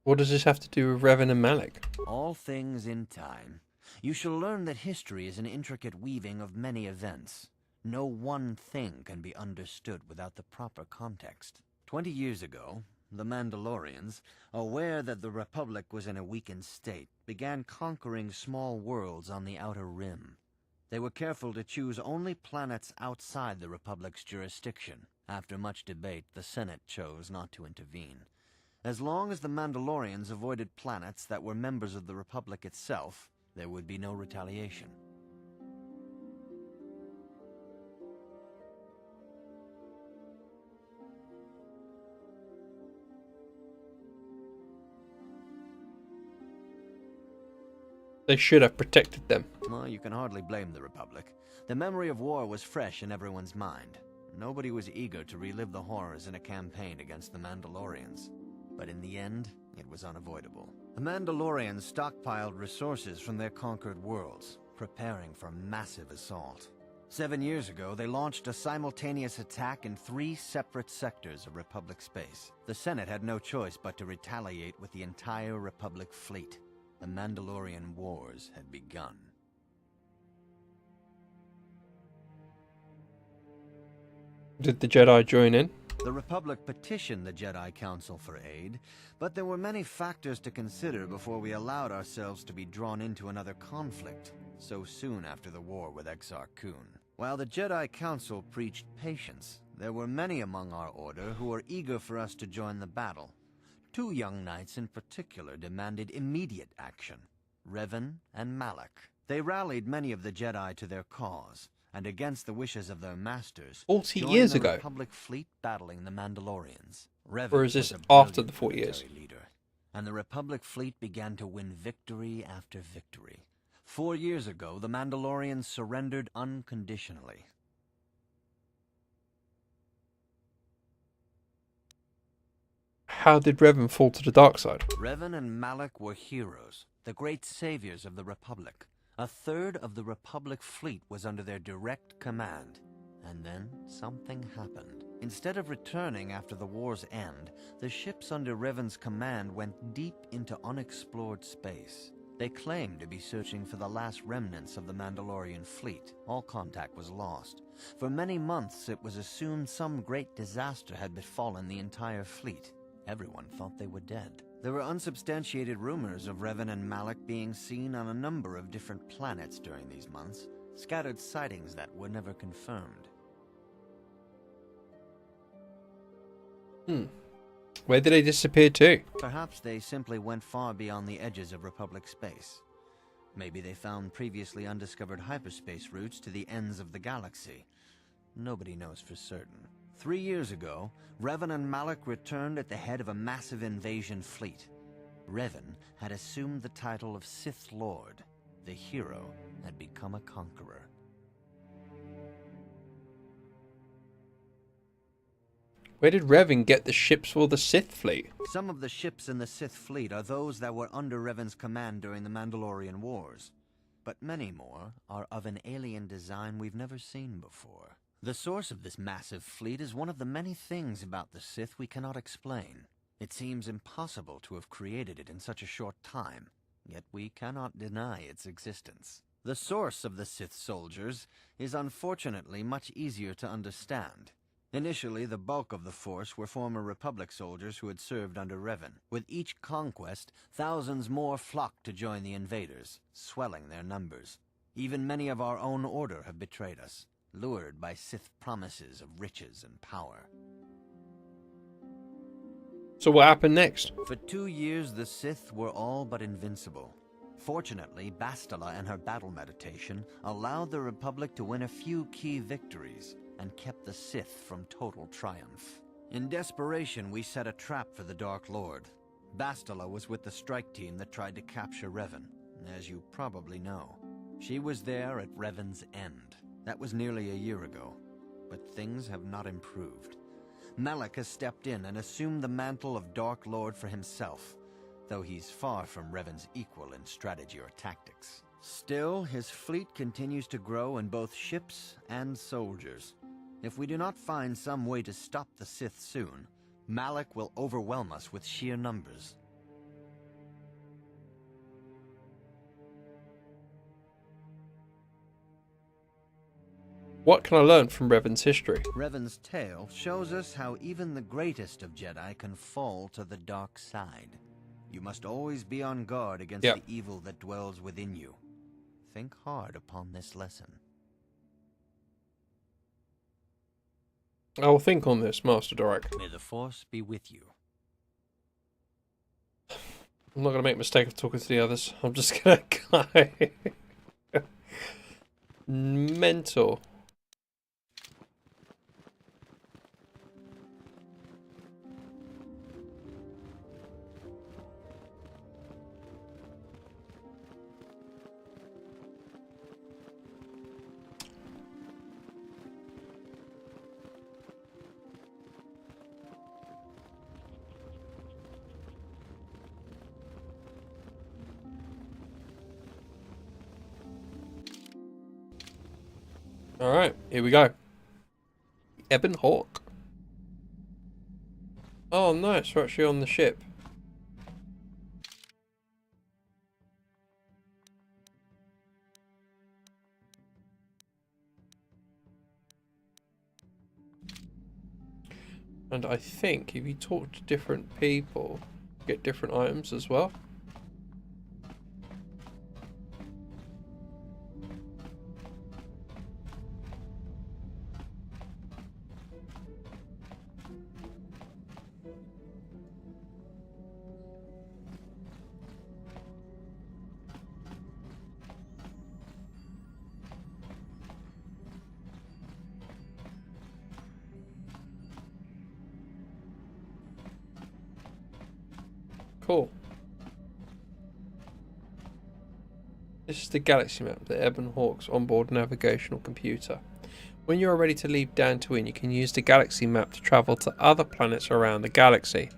What does this have to do with Revan and Malak? All things in time. You shall learn that history is an intricate weaving of many events. No one thing can be understood without the proper context. 20 years ago, the Mandalorians, aware that the Republic was in a weakened state, began conquering small worlds on the Outer Rim. They were careful to choose only planets outside the Republic's jurisdiction. After much debate, the Senate chose not to intervene. As long as the Mandalorians avoided planets that were members of the Republic itself, there would be no retaliation. They should have protected them. Well, you can hardly blame the Republic. The memory of war was fresh in everyone's mind. Nobody was eager to relive the horrors in a campaign against the Mandalorians. But in the end, it was unavoidable. The Mandalorians stockpiled resources from their conquered worlds, preparing for a massive assault. 7 years ago, they launched a simultaneous attack in 3 separate sectors of Republic space. The Senate had no choice but to retaliate with the entire Republic fleet. The Mandalorian Wars had begun. Did the Jedi join in? The Republic petitioned the Jedi Council for aid, but there were many factors to consider before we allowed ourselves to be drawn into another conflict. so soon after the war with Exar Kun. While the Jedi Council preached patience, there were many among our order who were eager for us to join the battle. 2 young knights in particular demanded immediate action, Revan and Malak. They rallied many of the Jedi to their cause, and against the wishes of their masters, 40 joined years the ago. Republic fleet battling the Mandalorians. Revan Or is this was a after the brilliant 40 years? military leader, and the Republic fleet began to win victory after victory. 4 years ago, the Mandalorians surrendered unconditionally. How did Revan fall to the dark side? Revan and Malak were heroes, the great saviors of the Republic. A third of the Republic fleet was under their direct command. And then something happened. Instead of returning after the war's end, the ships under Revan's command went deep into unexplored space. They claimed to be searching for the last remnants of the Mandalorian fleet. All contact was lost. For many months, it was assumed some great disaster had befallen the entire fleet. Everyone thought they were dead. There were unsubstantiated rumors of Revan and Malak being seen on a number of different planets during these months, scattered sightings that were never confirmed. Where did they disappear to? Perhaps they simply went far beyond the edges of Republic space. Maybe they found previously undiscovered hyperspace routes to the ends of the galaxy. Nobody knows for certain. 3 years ago, Revan and Malak returned at the head of a massive invasion fleet. Revan had assumed the title of Sith Lord. The hero had become a conqueror. Where did Revan get the ships for the Sith fleet? Some of the ships in the Sith fleet are those that were under Revan's command during the Mandalorian Wars. But many more are of an alien design we've never seen before. The source of this massive fleet is one of the many things about the Sith we cannot explain. It seems impossible to have created it in such a short time, yet we cannot deny its existence. The source of the Sith soldiers is unfortunately much easier to understand. Initially, the bulk of the force were former Republic soldiers who had served under Revan. With each conquest, thousands more flocked to join the invaders, swelling their numbers. Even many of our own order have betrayed us, lured by Sith promises of riches and power. So what happened next? For 2 years, the Sith were all but invincible. Fortunately, Bastila and her battle meditation allowed the Republic to win a few key victories, and kept the Sith from total triumph. In desperation, we set a trap for the Dark Lord. Bastila was with the strike team that tried to capture Revan, as you probably know. She was there at Revan's end. That was nearly a year ago, but things have not improved. Malak has stepped in and assumed the mantle of Dark Lord for himself, though he's far from Revan's equal in strategy or tactics. Still, his fleet continues to grow in both ships and soldiers. If we do not find some way to stop the Sith soon, Malak will overwhelm us with sheer numbers. What can I learn from Revan's history? Revan's tale shows us how even the greatest of Jedi can fall to the dark side. You must always be on guard against the evil that dwells within you. Think hard upon this lesson. I will think on this, Master Dorek. May the Force be with you. I'm not going to make a mistake of talking to the others. I'm just going to go. Mental. Alright, here we go. Ebon Hawk. Oh, nice. We're actually on the ship. And I think if you talk to different people, you get different items as well. Cool. This is the galaxy map, the Ebon Hawk's onboard navigational computer. When you are ready to leave Dantooine, you can use the galaxy map to travel to other planets around the galaxy.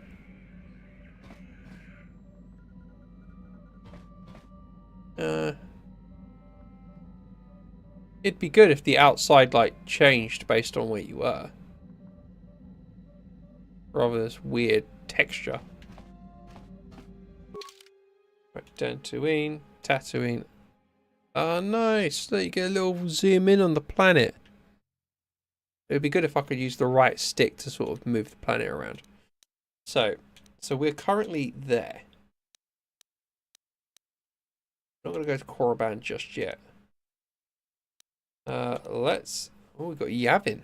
It'd be good if the outside light changed based on where you were. Rather than this weird texture. Right, Dantooine, Tatooine. Oh, nice. Look, you get a little zoom in on the planet. It would be good if I could use the right stick to sort of move the planet around. So we're currently there. I'm not going to go to Korriban just yet. Let's... Oh, we've got Yavin.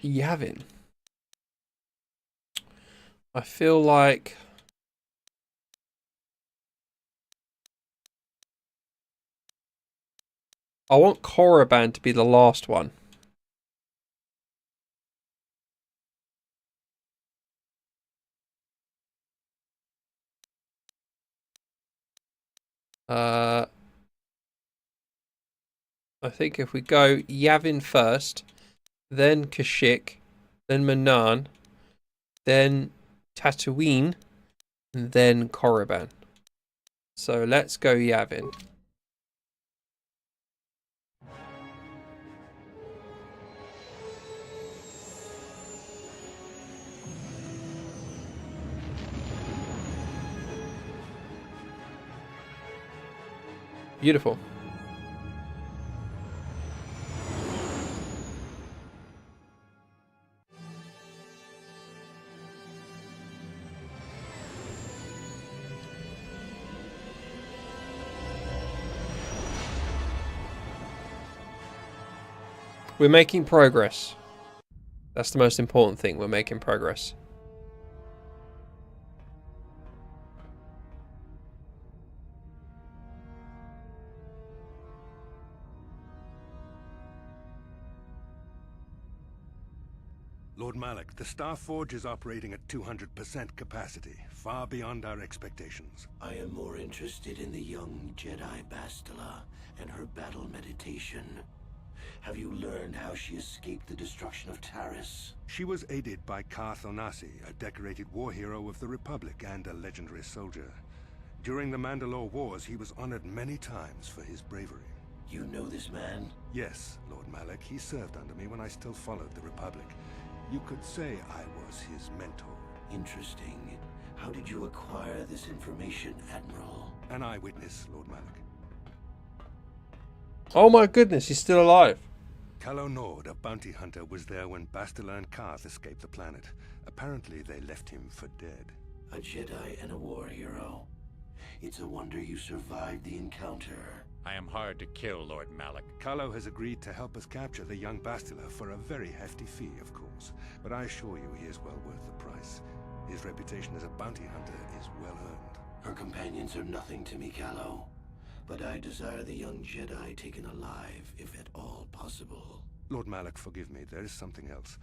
Yavin. I feel like I want Korriban to be the last one. I think if we go Yavin first, then Kashyyyk, then Manaan, then Tatooine, and then Korriban. So let's go Yavin. Beautiful. We're making progress. That's the most important thing. We're making progress. Lord Malak, the Star Forge is operating at 200% capacity, far beyond our expectations. I am more interested in the young Jedi Bastila and her battle meditation. Have you learned how she escaped the destruction of Taris? She was aided by Karth Onasi, a decorated war hero of the Republic and a legendary soldier. During the Mandalore Wars, he was honored many times for his bravery. You know this man? Yes, Lord Malak. He served under me when I still followed the Republic. You could say I was his mentor. Interesting. How did you acquire this information, Admiral? An eyewitness, Lord Malak. Oh my goodness, he's still alive. Calo Nord, a bounty hunter, was there when Bastila and Karth escaped the planet. Apparently, they left him for dead. A Jedi and a war hero. It's a wonder you survived the encounter. I am hard to kill, Lord Malak. Calo has agreed to help us capture the young Bastila for a very hefty fee, of course. But I assure you he is well worth the price. His reputation as a bounty hunter is well earned. Her companions are nothing to me, Calo. But I desire the young Jedi taken alive, if at all possible. Lord Malak, forgive me. There is something else.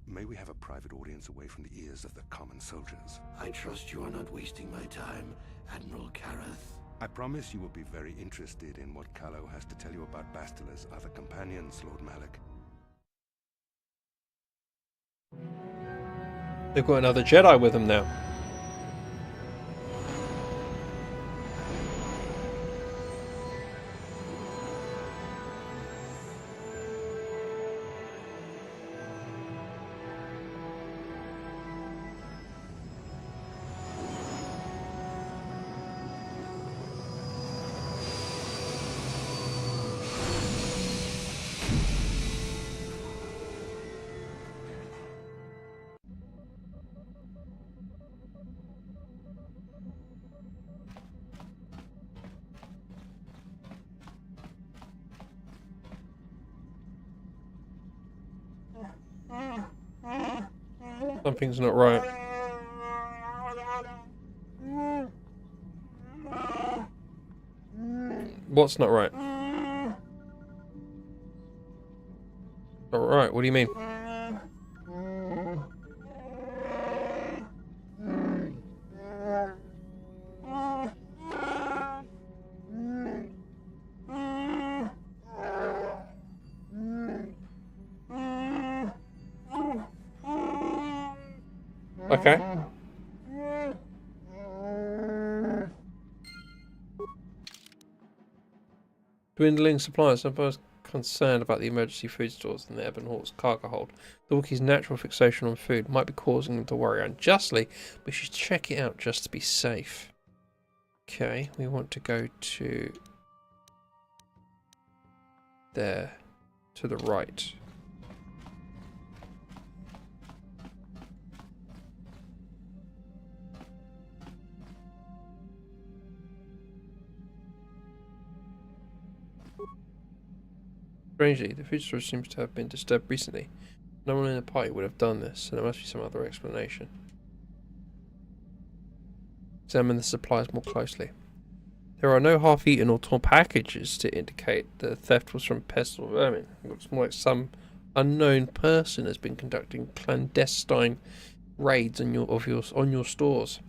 May we have a private audience away from the ears of the common soldiers? I trust you are not wasting my time, Admiral Kareth. I promise you will be very interested in what Calo has to tell you about Bastila's other companions, Lord Malak. They've got another Jedi with them now. Something's not right. What's not right? Alright, what do you mean? Okay. Dwindling supplies. I'm most concerned about the emergency food stores in the Ebon Hawk's cargo hold. The Wookiee's natural fixation on food might be causing them to worry unjustly. We should check it out just to be safe. Okay, we want to go to there, to the right. Strangely, the food storage seems to have been disturbed recently. No one in the party would have done this, so there must be some other explanation. Examine the supplies more closely. There are no half-eaten or torn packages to indicate the theft was from pests or vermin. It looks more like some unknown person has been conducting clandestine raids on your stores.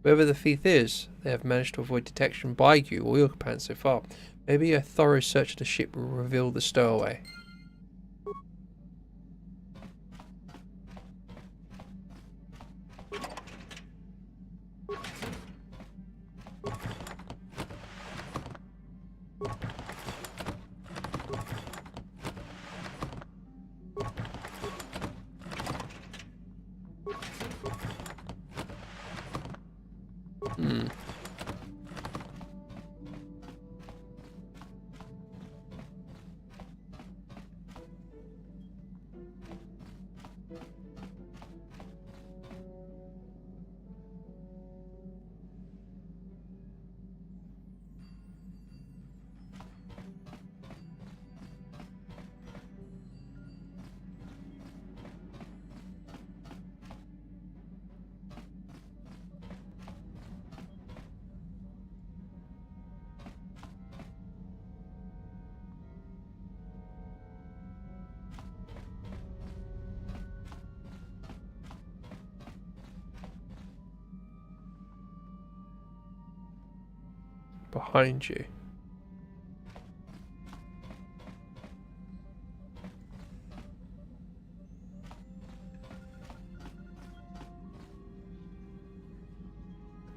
Whoever the thief is, they have managed to avoid detection by you or your companions so far. Maybe a thorough search of the ship will reveal the stowaway. Behind you.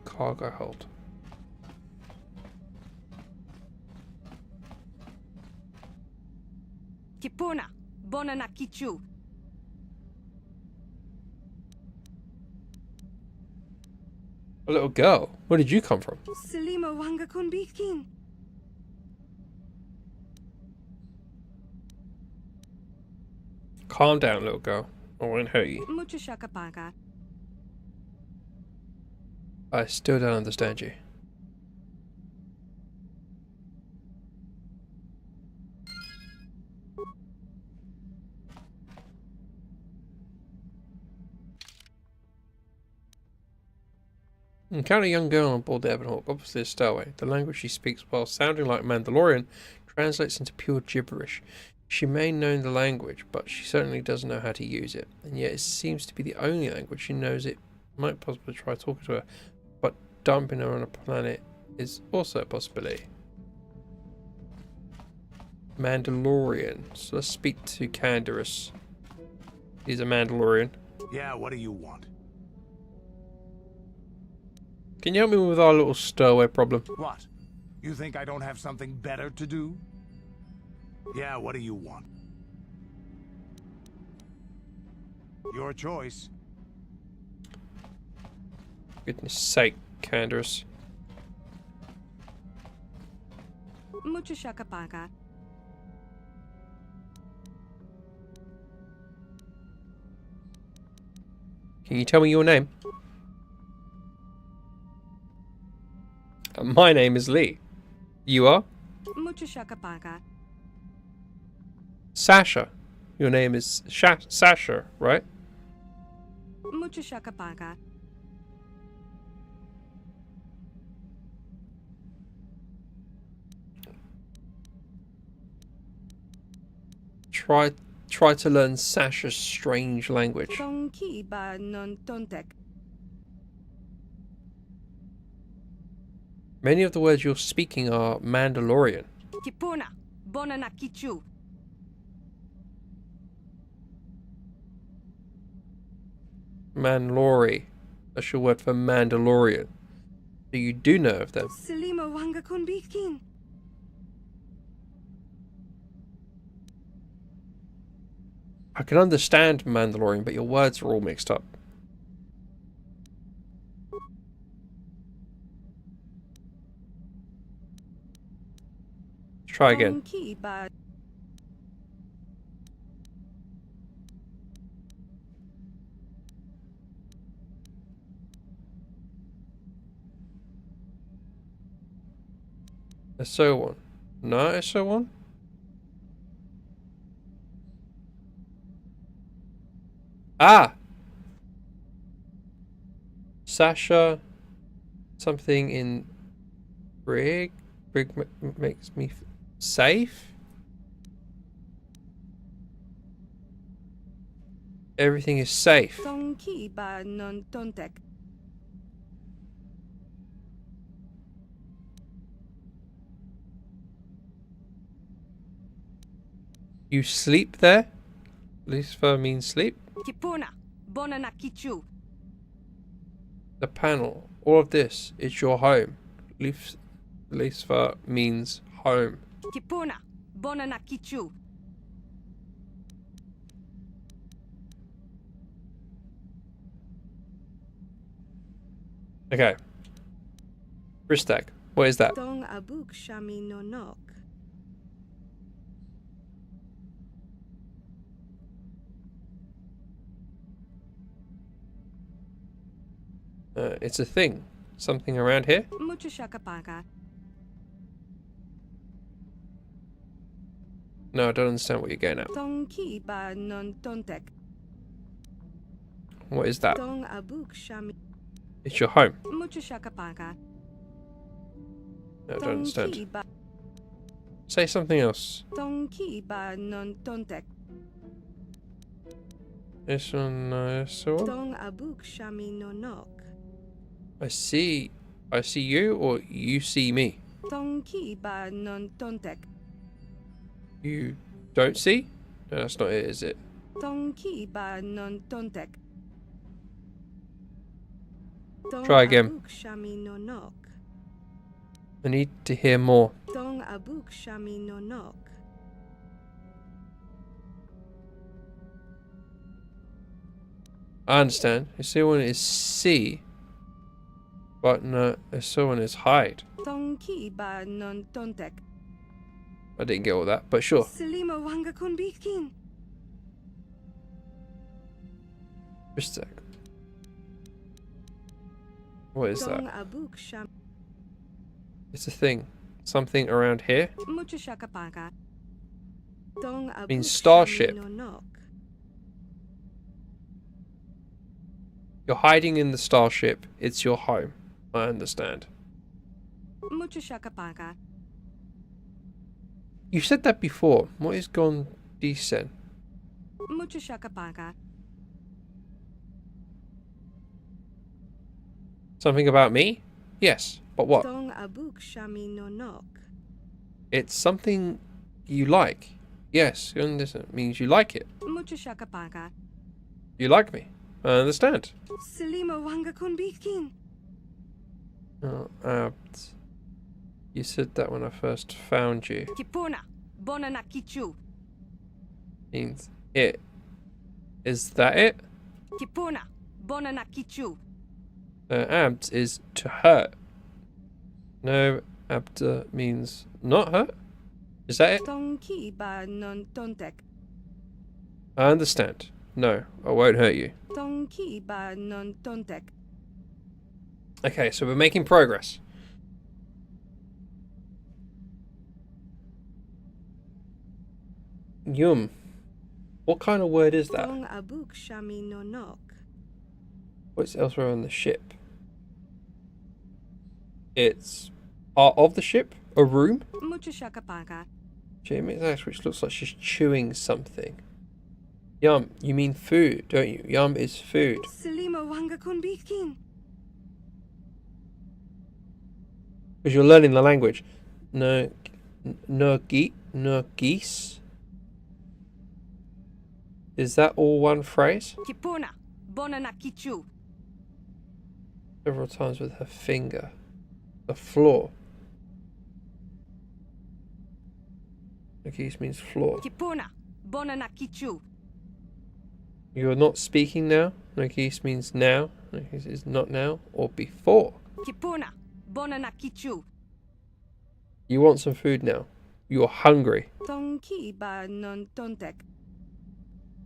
Cargo hold. Kipuna, Bonana Kichu. A little girl. Where did you come from? Selima Wanga Kunbikin. Calm down, little girl. I won't hurt you. Mucho shakapaga. I still don't understand you. Encounter a young girl on board the Ebon Hawk, obviously a stowaway. The language she speaks, while sounding like Mandalorian, translates into pure gibberish. She may know the language, but she certainly doesn't know how to use it, and yet it seems to be the only language she knows. It might possibly try talking to her, but dumping her on a planet is also a possibility. Mandalorian. So let's speak to Canderous. He's a Mandalorian. Yeah, what do you want? Can you help me with our little stowaway problem? What? You think I don't have something better to do? Yeah, what do you want? Your choice. Goodness sake, Canderous. Mucho shakapaga. Can you tell me your name? My name is Lee. You are? Mucho shakapaga. Sasha. Your name is Sasha, right? Mucho shakapaga. Try to learn Sasha's strange language. Tonki ba non tontek. Many of the words you're speaking are Mandalorian. Kipuna. Bonana kichu. Manlori. That's your word for Mandalorian. So you do know of them. Selima wanga kunbikin. I can understand Mandalorian, but your words are all mixed up. Try again. Tonki ba. SO1. No SO1? Ah! Sasha. Something in Brig. Brig makes me safe? Everything is safe. Tonki ba non tontek. You sleep there? Lisfa means sleep. Kipuna. Bonana kichu. The panel. All of this. It's your home. Lisfa means home. Kipuna. Bonana kichu. Okay. Bristak. What is that? Tong abuk shami no nok. It's a thing. Something around here? Mucho shakapaga. No, I don't understand what you're getting at. Tonki ba non tontek. What is that? Tong abuk shami. It's your home. Mucho shakapaga. No, I don't understand. Tonki ba. Say something else. Tonki ba non tontek. This one, this one. Tong abuk shami no nok. I see you, or you see me? Tonki ba non tontek. You don't see? No, that's not it, is it? Tonki ba non tontek. Tong Try again. abuk shami no nok. I need to hear more. Tong abuk shami no nok. I understand. Someone is see, but no, someone is hide. Tonki ba non tontek. I didn't get all that, but sure. Selima wanga kunbikin. Bristak. What is Tong that? abuk sham. It's a thing. Something around here? Mucho shakapaga. Tong abuk Means starship. shami no nok. You're hiding in the starship. It's your home. I understand. Mucho shakapaga. You said that before. What is gone decent? Mucho shakapaga. Something about me? Yes, but what? Tong abuk shami no nok. It's something you like. Yes, you understand. It means you like it. Mucho shakapaga. You like me. I understand. Selima wanga kunbikin. Oh, you said that when I first found you. Kipuna. Bonana kichu. Means it. Is that it? Kipuna. Bonana kichu. Abd is to hurt. No, abd means not hurt. Is that it? Tonki ba non tontek. I understand. No, I won't hurt you. Tonki ba non tontek. Okay, so we're making progress. Yum. What kind of word is that? Tong abuk shami no nok. What's elsewhere on the ship? It's part of the ship? A room? Mucho shakapaka. She emits ash which looks like she's chewing something. Yum, you mean food, don't you? Yum is food. Selima wanga kunbitkin. Because you're learning the language. No geese. Is that all one phrase? Kipuna. Bona na kichu. Several times with her finger. The floor. No geese means floor. Kipuna. Bona na kichu. You're not speaking now. No geese means now. No geese is not now or before. Kipuna. Bona na kichu. You want some food now. You're hungry. Tonki ba non tontek.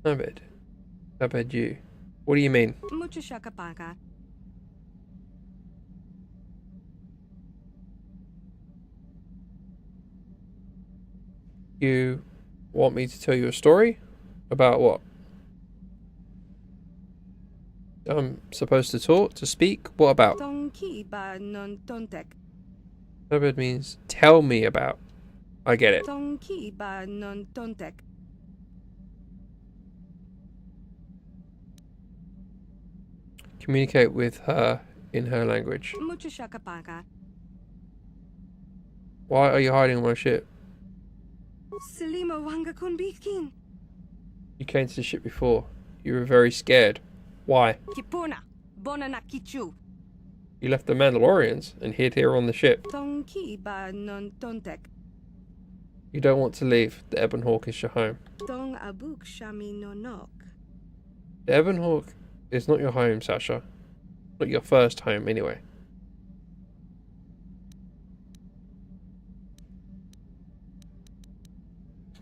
Abed. Abed you. What do you mean? Mucho shakapaka. You want me to tell you a story? About what? I'm supposed to talk, to speak? What about? Tonki ba non tontek. Abed means tell me about. I get it. Tonki ba non tontek. Communicate with her in her language. Mucho shakapaka. Why are you hiding on my ship? Selima wanga kunbitkin. You came to the ship before. You were very scared. Why? Kipuna. Bona na kichu. You left the Mandalorians and hid here on the ship. Tonki ba non tontek. You don't want to leave. The Ebon Hawk is your home. Tong abuk shami no nok. The Ebon Hawk is not your home, Sasha. Not your first home, anyway.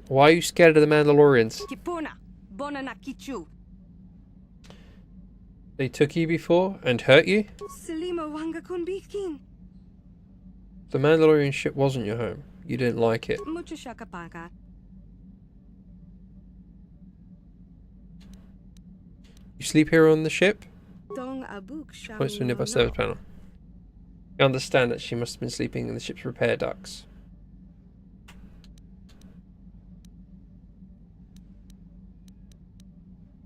Why are you scared of the Mandalorians? Kipuna. Bona na kichu. They took you before and hurt you? Selima wanga kunbitkin. The Mandalorian ship wasn't your home. You didn't like it. Mucho shakapaka. You sleep here on the ship? Tong abuk Points to the shami nearby no service nok. panel. You understand that she must have been sleeping in the ship's repair ducts.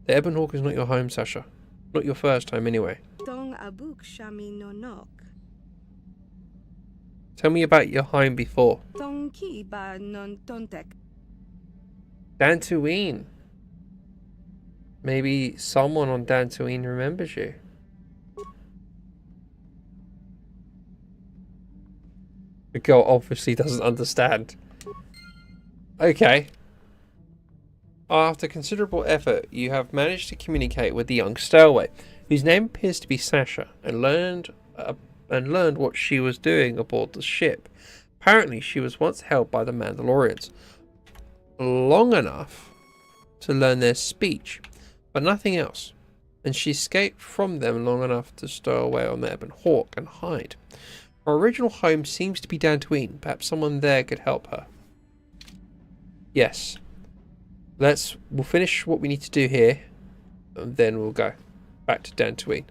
The Ebon Hawk is not your home, Sasha. Not your first home, anyway. Tong abuk shami no nok. Tell me about your home before. Tonki ba non tontek. Dantooine. Maybe someone on Dantooine remembers you. The girl obviously doesn't understand. Okay. After considerable effort, you have managed to communicate with the young stowaway, whose name appears to be Sasha, and learned what she was doing aboard the ship. Apparently, she was once held by the Mandalorians long enough to learn their speech, but nothing else. And she escaped from them long enough to stow away on the Ebon Hawk and hide. Her original home seems to be Dantooine. Perhaps someone there could help her. Yes. We'll finish what we need to do here, and then we'll go back to Dantooine.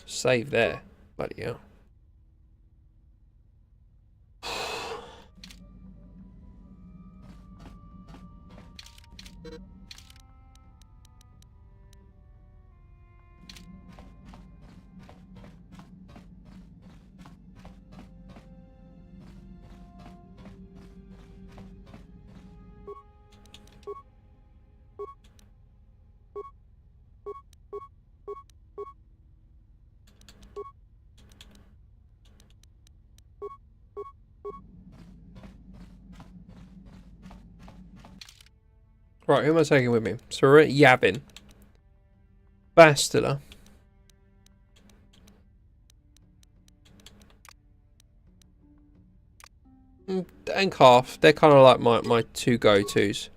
Save there. Bloody hell. Right, who am I taking with me? So we're at Yavin. Bastila. And Calf. They're kind of like my two go-tos.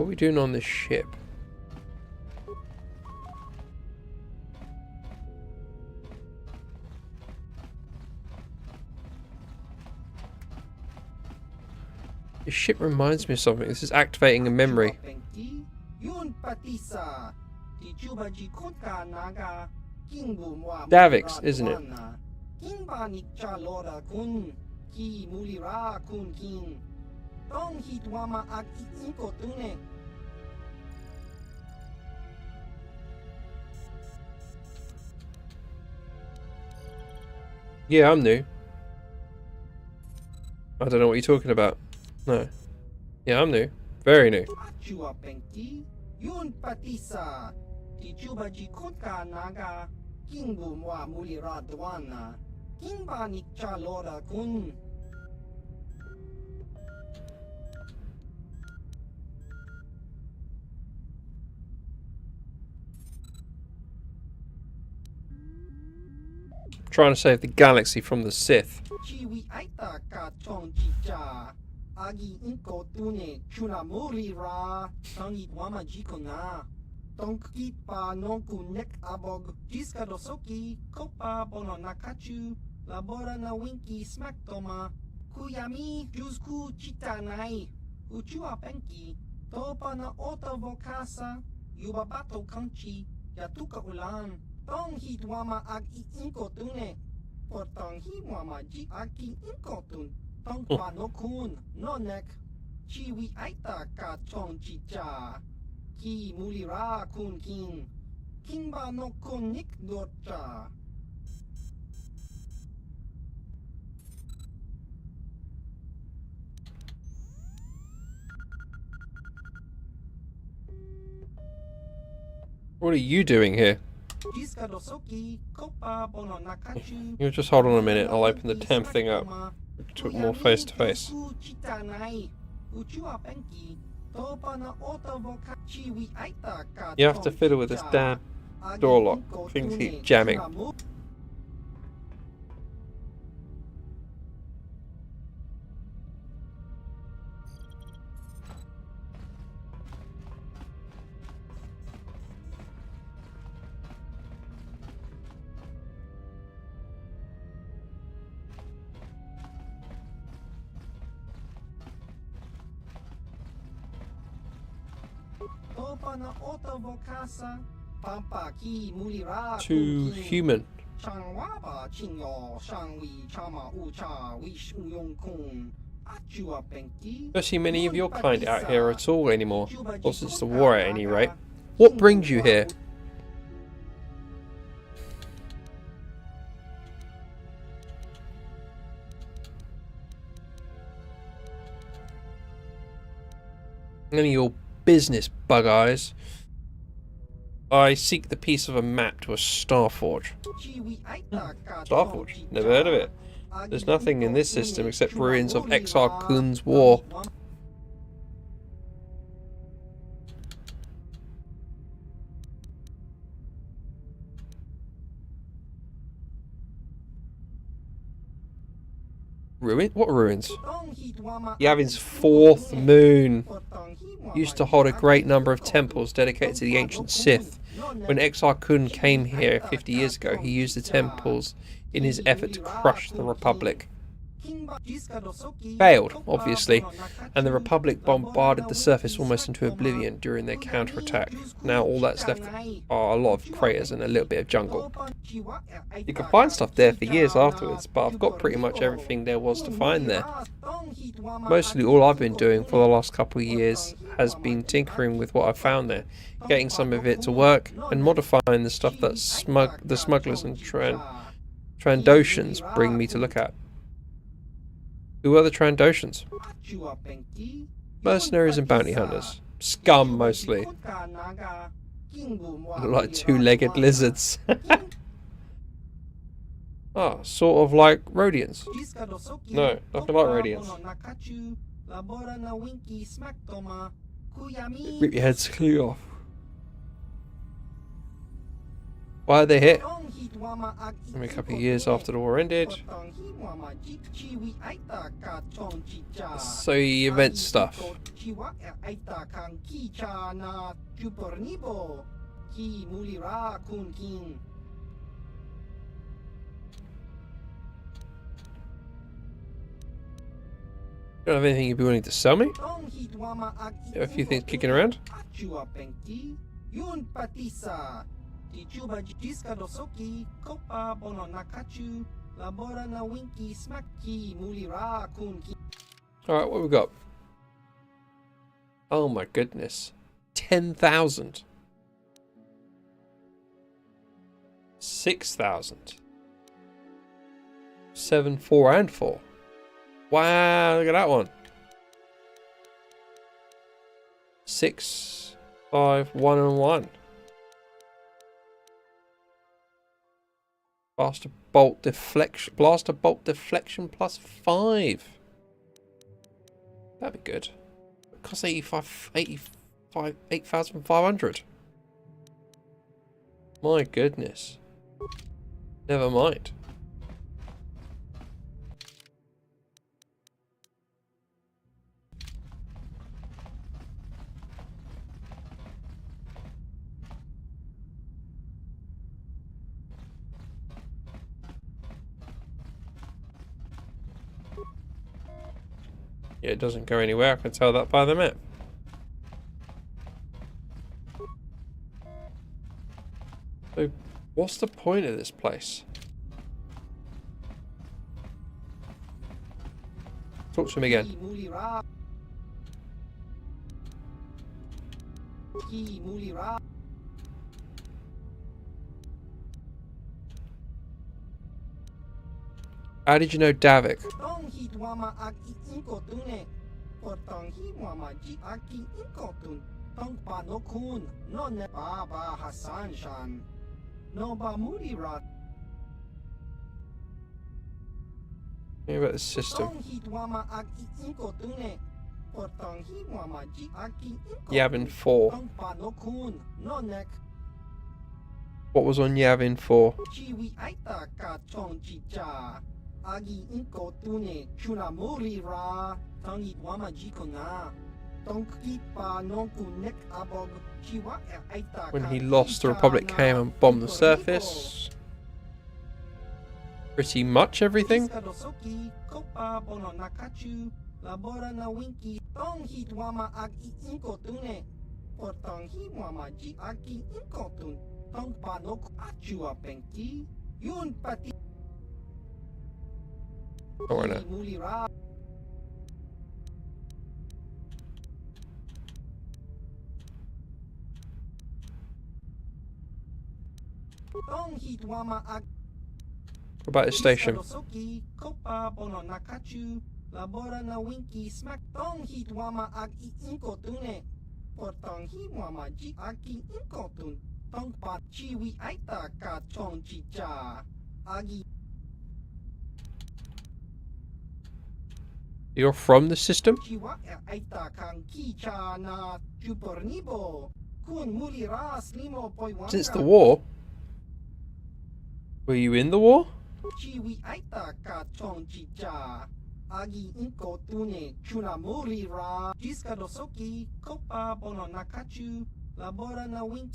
What are we doing on this ship? This ship reminds me of something. This is activating a memory. Davix, isn't it? Yeah, I'm new. I don't know what you're talking about. No. Yeah, I'm new. Very new. Trying to save the galaxy from the Sith. Agi inko tune chuna muri ra tangi wama jikona tonkit pa nonku nek abog jiska dosoki kopa bono nakachu labora na winki smack toma kuyami jusku chitanai uchua penki topa na ota vokasa yubabato kanchi yatuka ulan tong hit wama agi inko tune potong hi wama ji aki inko tune Tong pa no kun, no nek, chiwi aita ka chong chicha, ki mulira kun king, kimba no kun nik dorcha. What are you doing here? You just hold on a minute, I'll open the damn thing up. Took more face to face. You have to fiddle with this damn door lock. Things keep jamming. Too human. Don't see many of your kind out here at all anymore, or since the war at any rate. What brings you here? None of your business, bug eyes. I seek the piece of a map to a Starforge. Starforge? Never heard of it. There's nothing in this system except ruins of Exar Kun's war. Ruin? What ruins? Yavin's fourth moon used to hold a great number of temples dedicated to the ancient Sith. When Exar Kun came here 50 years ago, he used the temples in his effort to crush the Republic. Failed, obviously, and the Republic bombarded the surface almost into oblivion during their counterattack. Now all that's left are a lot of craters and a little bit of jungle. You can find stuff there for years afterwards, but I've got pretty much everything there was to find there. Mostly all I've been doing for the last couple of years has been tinkering with what I found there, getting some of it to work, and modifying the stuff that the smugglers and Trandoshans bring me to look at. Who are the Trandoshans? Mercenaries and bounty hunters. Scum, mostly. Look like two-legged lizards. Ah, sort of like Rhodians. No, nothing like Rhodians. Rip your heads clear off. Why are they here? a couple of years after the war ended. So the event stuff. Don't have anything you'd be willing to sell me? A few things kicking around. Alright, what we got? Oh my goodness. 10,000. 6,000. 7, 4, and 4. Wow, look at that one. 6, 5, 1, and 1. Blaster bolt deflection plus 5. That'd be good. It costs 8,500. My goodness. Never mind. Yeah, it doesn't go anywhere. I can tell that by the map. So, what's the point of this place? Talk to him again. How did you know Davik? Think about the system. Yavin 4. What was on Yavin 4? When he lost, the Republic came and bombed the surface. Pretty much everything. Oh, why not? What about the station? You're from the system? Since the war? Were you in the war? See,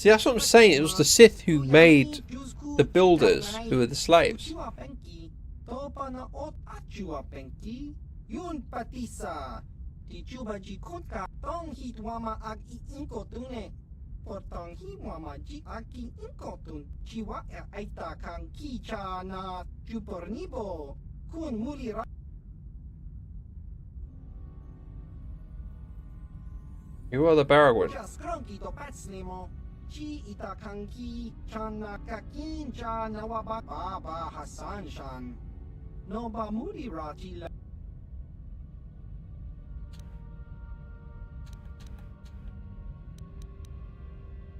that's what I'm saying. It was the Sith who made the builders, who were the slaves. You are the Baragwood.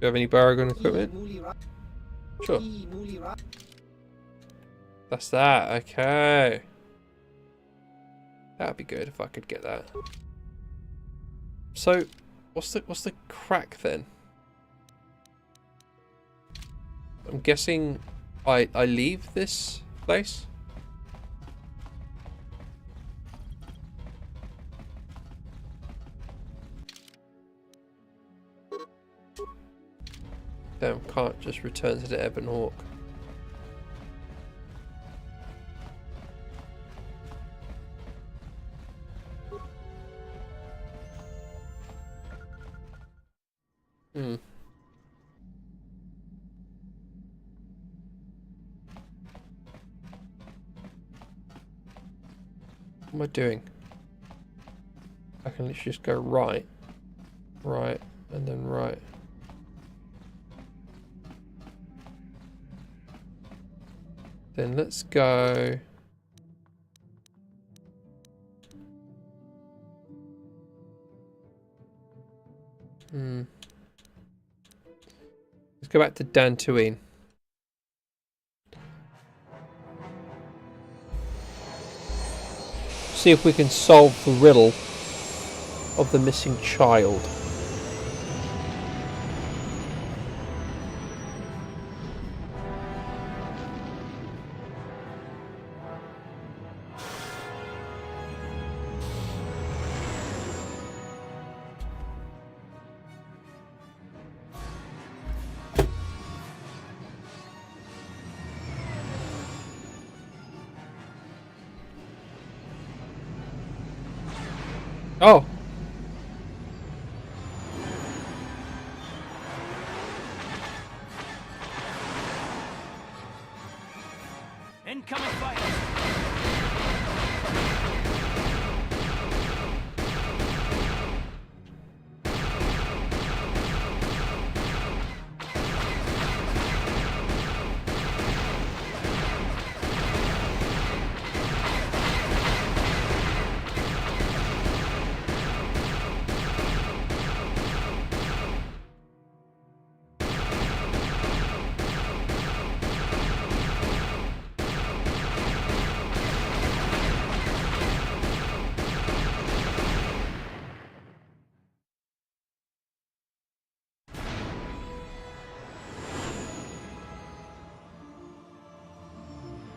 Do you have any Baragon equipment? Sure. That's that, okay. That'd be good if I could get that. So, what's the crack then? I'm guessing I leave this place? Damn, can't just return to the Ebon Hawk. What am I doing? I can literally just go right, right, and then right. Then let's go. Let's go back to Dantooine. See if we can solve the riddle of the missing child. Oh. Incoming fire!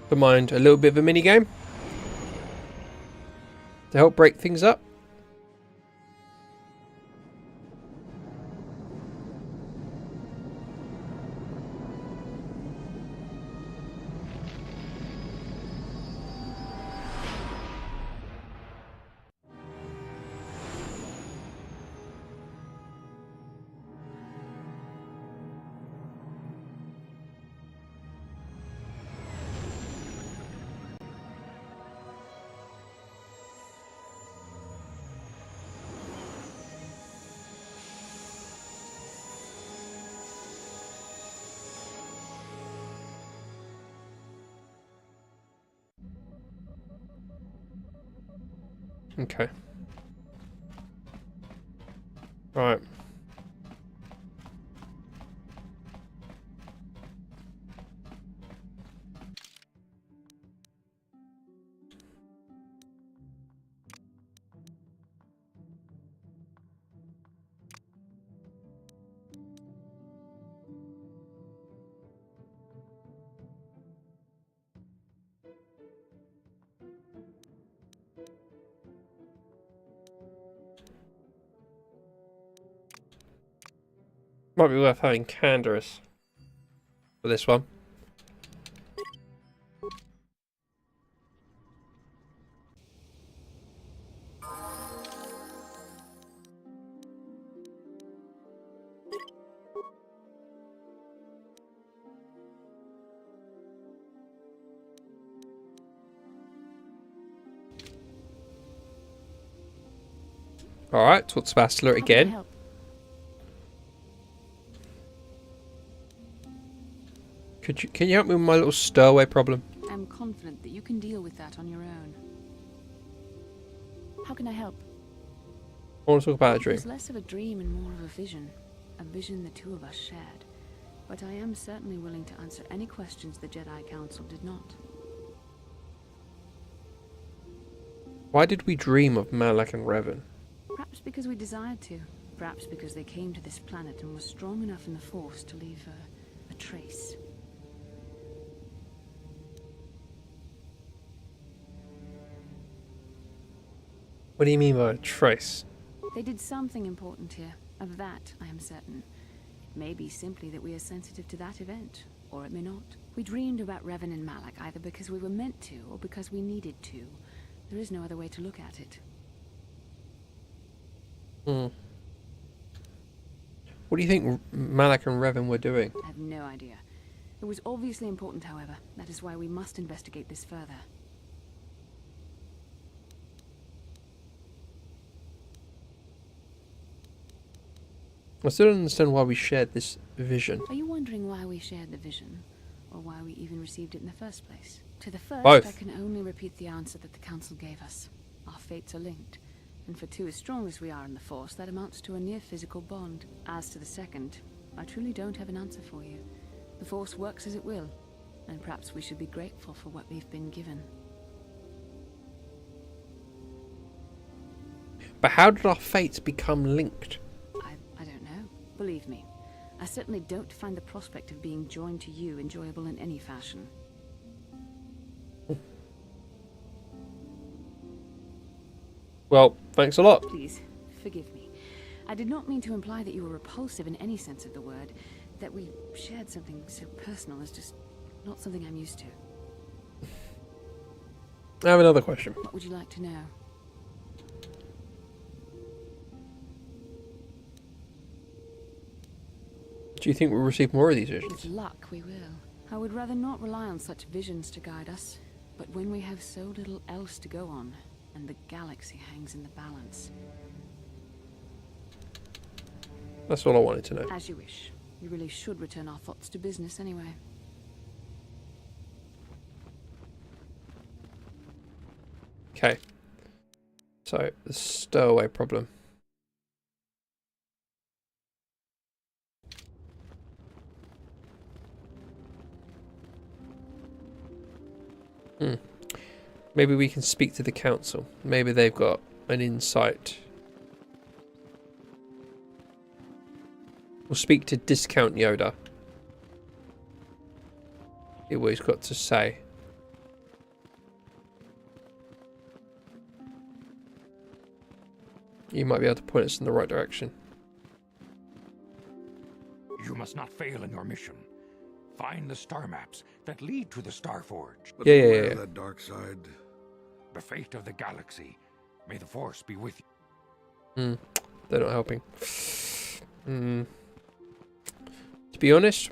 Don't mind a little bit of a mini game to help break things up. Okay. Right. Might be worth having Canderous for this one. Alright, talk to Bastila again. Can you help me with my little stowaway problem? I'm confident that you can deal with that on your own. How can I help? I want to talk about a It dream. was less of a dream and more of a vision the two of us shared. But I am certainly willing to answer any questions the Jedi Council did not. Why did we dream of Malak and Revan? Perhaps because we desired to. Perhaps because they came to this planet and were strong enough in the Force to leave a trace. What do you mean by a trace? They did something important here. Of that, I am certain. It may be simply that we are sensitive to that event, or it may not. We dreamed about Revan and Malak either because we were meant to, or because we needed to. There is no other way to look at it. What do you think Malak and Revan were doing? I have no idea. It was obviously important, however. That is why we must investigate this further. I still don't understand why we shared this vision. Are you wondering why we shared the vision? Or why we even received it in the first place? To the first, Both. I can only repeat the answer that the Council gave us. Our fates are linked. And for two as strong as we are in the Force, that amounts to a near-physical bond. As to the second, I truly don't have an answer for you. The Force works as it will, and perhaps we should be grateful for what we've been given. But how did our fates become linked? I don't know. Believe me, I certainly don't find the prospect of being joined to you enjoyable in any fashion. Well, thanks a lot. Please, forgive me. I did not mean to imply that you were repulsive in any sense of the word. That we shared something so personal is just not something I'm used to. I have another question. What would you like to know? Do you think we'll receive more of these visions? With luck, we will. I would rather not rely on such visions to guide us. But when we have so little else to go on, and the galaxy hangs in the balance... That's all I wanted to know. As you wish. We really should return our thoughts to business anyway. Okay. So, the stowaway problem. Maybe we can speak to the council. Maybe they've got an insight. We'll speak to Discount Yoda. See what he's got to say. You might be able to point us in the right direction. You must not fail in your mission. Find the star maps that lead to the Star Forge. But beware that dark side. The fate of the galaxy. May the Force be with you. They're not helping. To be honest,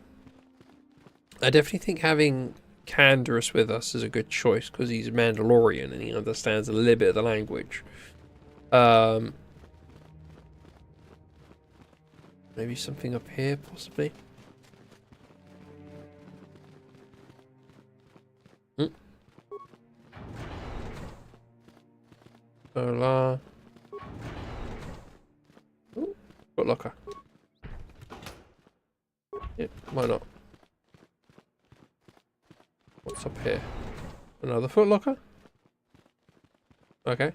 I definitely think having Canderous with us is a good choice because he's a Mandalorian and he understands a little bit of the language. Maybe something up here, possibly. Hola. Ooh, foot locker. Yeah, why not? What's up here? Another foot locker? Okay.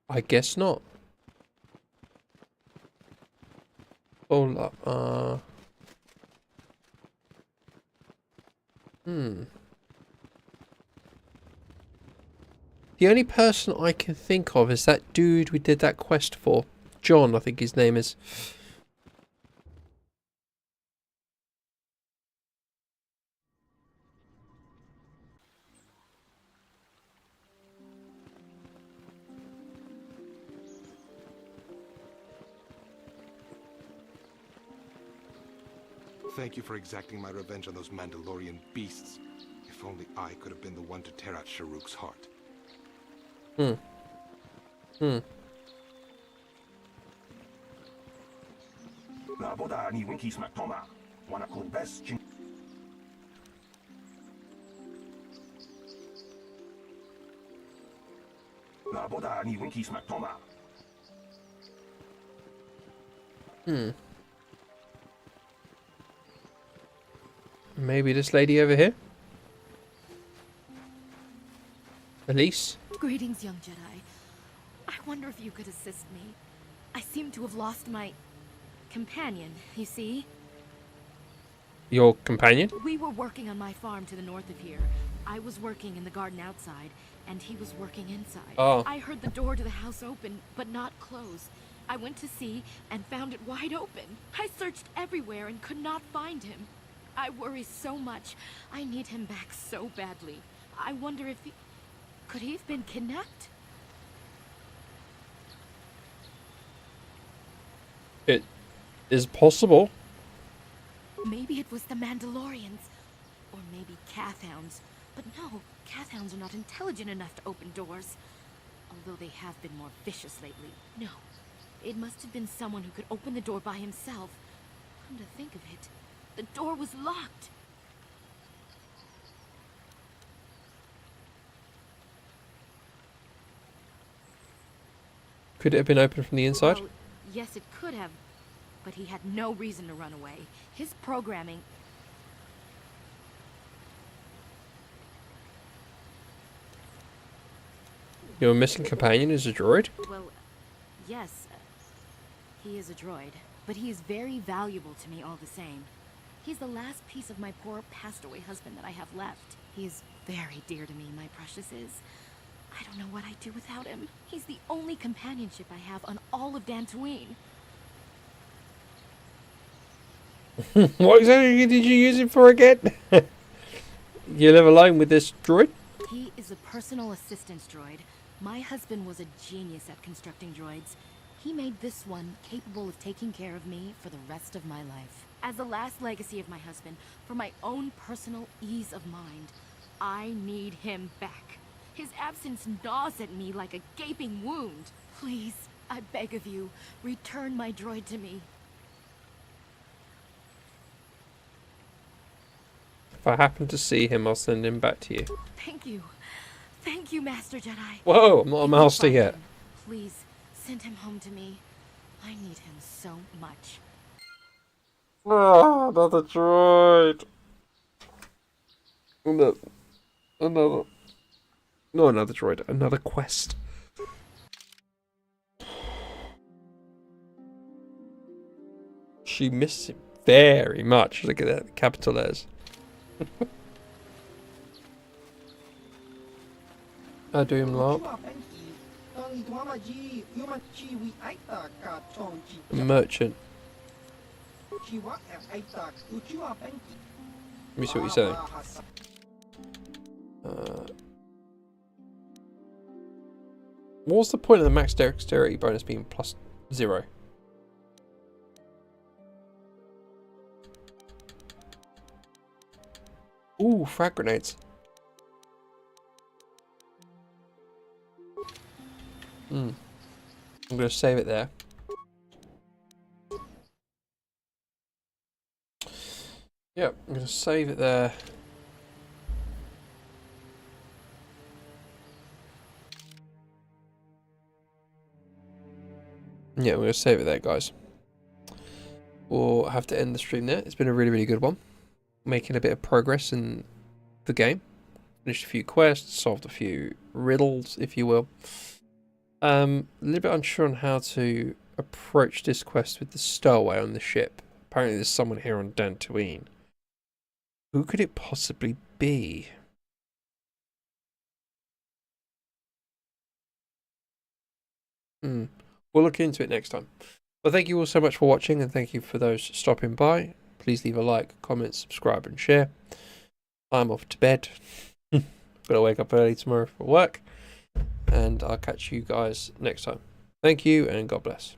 I guess not. Hold up. The only person I can think of is that dude we did that quest for. John, I think his name is. Thank you for exacting my revenge on those Mandalorian beasts. If only I could have been the one to tear out Sharuk's heart. Maybe this lady over here? Elise? Greetings, young Jedi. I wonder if you could assist me. I seem to have lost my companion, you see? Your companion? We were working on my farm to the north of here. I was working in the garden outside, and he was working inside. Oh. I heard the door to the house open, but not close. I went to see and found it wide open. I searched everywhere and could not find him. I worry so much. I need him back so badly. I wonder if he... Could he have been kidnapped? It is possible. Maybe it was the Mandalorians. Or maybe Cathhounds. But no, Cathhounds are not intelligent enough to open doors. Although they have been more vicious lately. No, it must have been someone who could open the door by himself. Come to think of it, the door was locked. Could it have been opened from the inside? Well, yes, it could have. But he had no reason to run away. His programming... Your missing companion is a droid? Well, yes, he is a droid, but he is very valuable to me all the same. He's the last piece of my poor passed-away husband that I have left. He is very dear to me, my precious is. I don't know what I'd do without him. He's the only companionship I have on all of Dantooine. What exactly did you use him for again? You live alone with this droid? He is a personal assistance droid. My husband was a genius at constructing droids. He made this one capable of taking care of me for the rest of my life. As the last legacy of my husband, for my own personal ease of mind, I need him back. His absence gnaws at me like a gaping wound. Please, I beg of you, return my droid to me. If I happen to see him, I'll send him back to you. Thank you. Thank you, Master Jedi. Whoa, I'm not a master yet. Please, send him home to me. I need him so much. Ah, another droid. Another. No, another droid. Another quest. She missed him very much. Look at that, capital letters. I do him lot. Merchant. Let me see what you're saying. What's the point of the max dexterity bonus being +0? Ooh, frag grenades. I'm gonna save it there. Yep, I'm gonna save it there. Yeah, I'm gonna save it there, guys. We'll have to end the stream there. It's been a really, really good one. Making a bit of progress in the game. Finished a few quests, solved a few riddles, if you will. A little bit unsure on how to approach this quest with the stowaway on the ship. Apparently there's someone here on Dantooine. Who could it possibly be? We'll look into it next time. Well, thank you all so much for watching, and thank you for those stopping by. Please leave a like, comment, subscribe, and share. I'm off to bed. Gotta wake up early tomorrow for work. And I'll catch you guys next time. Thank you, and God bless.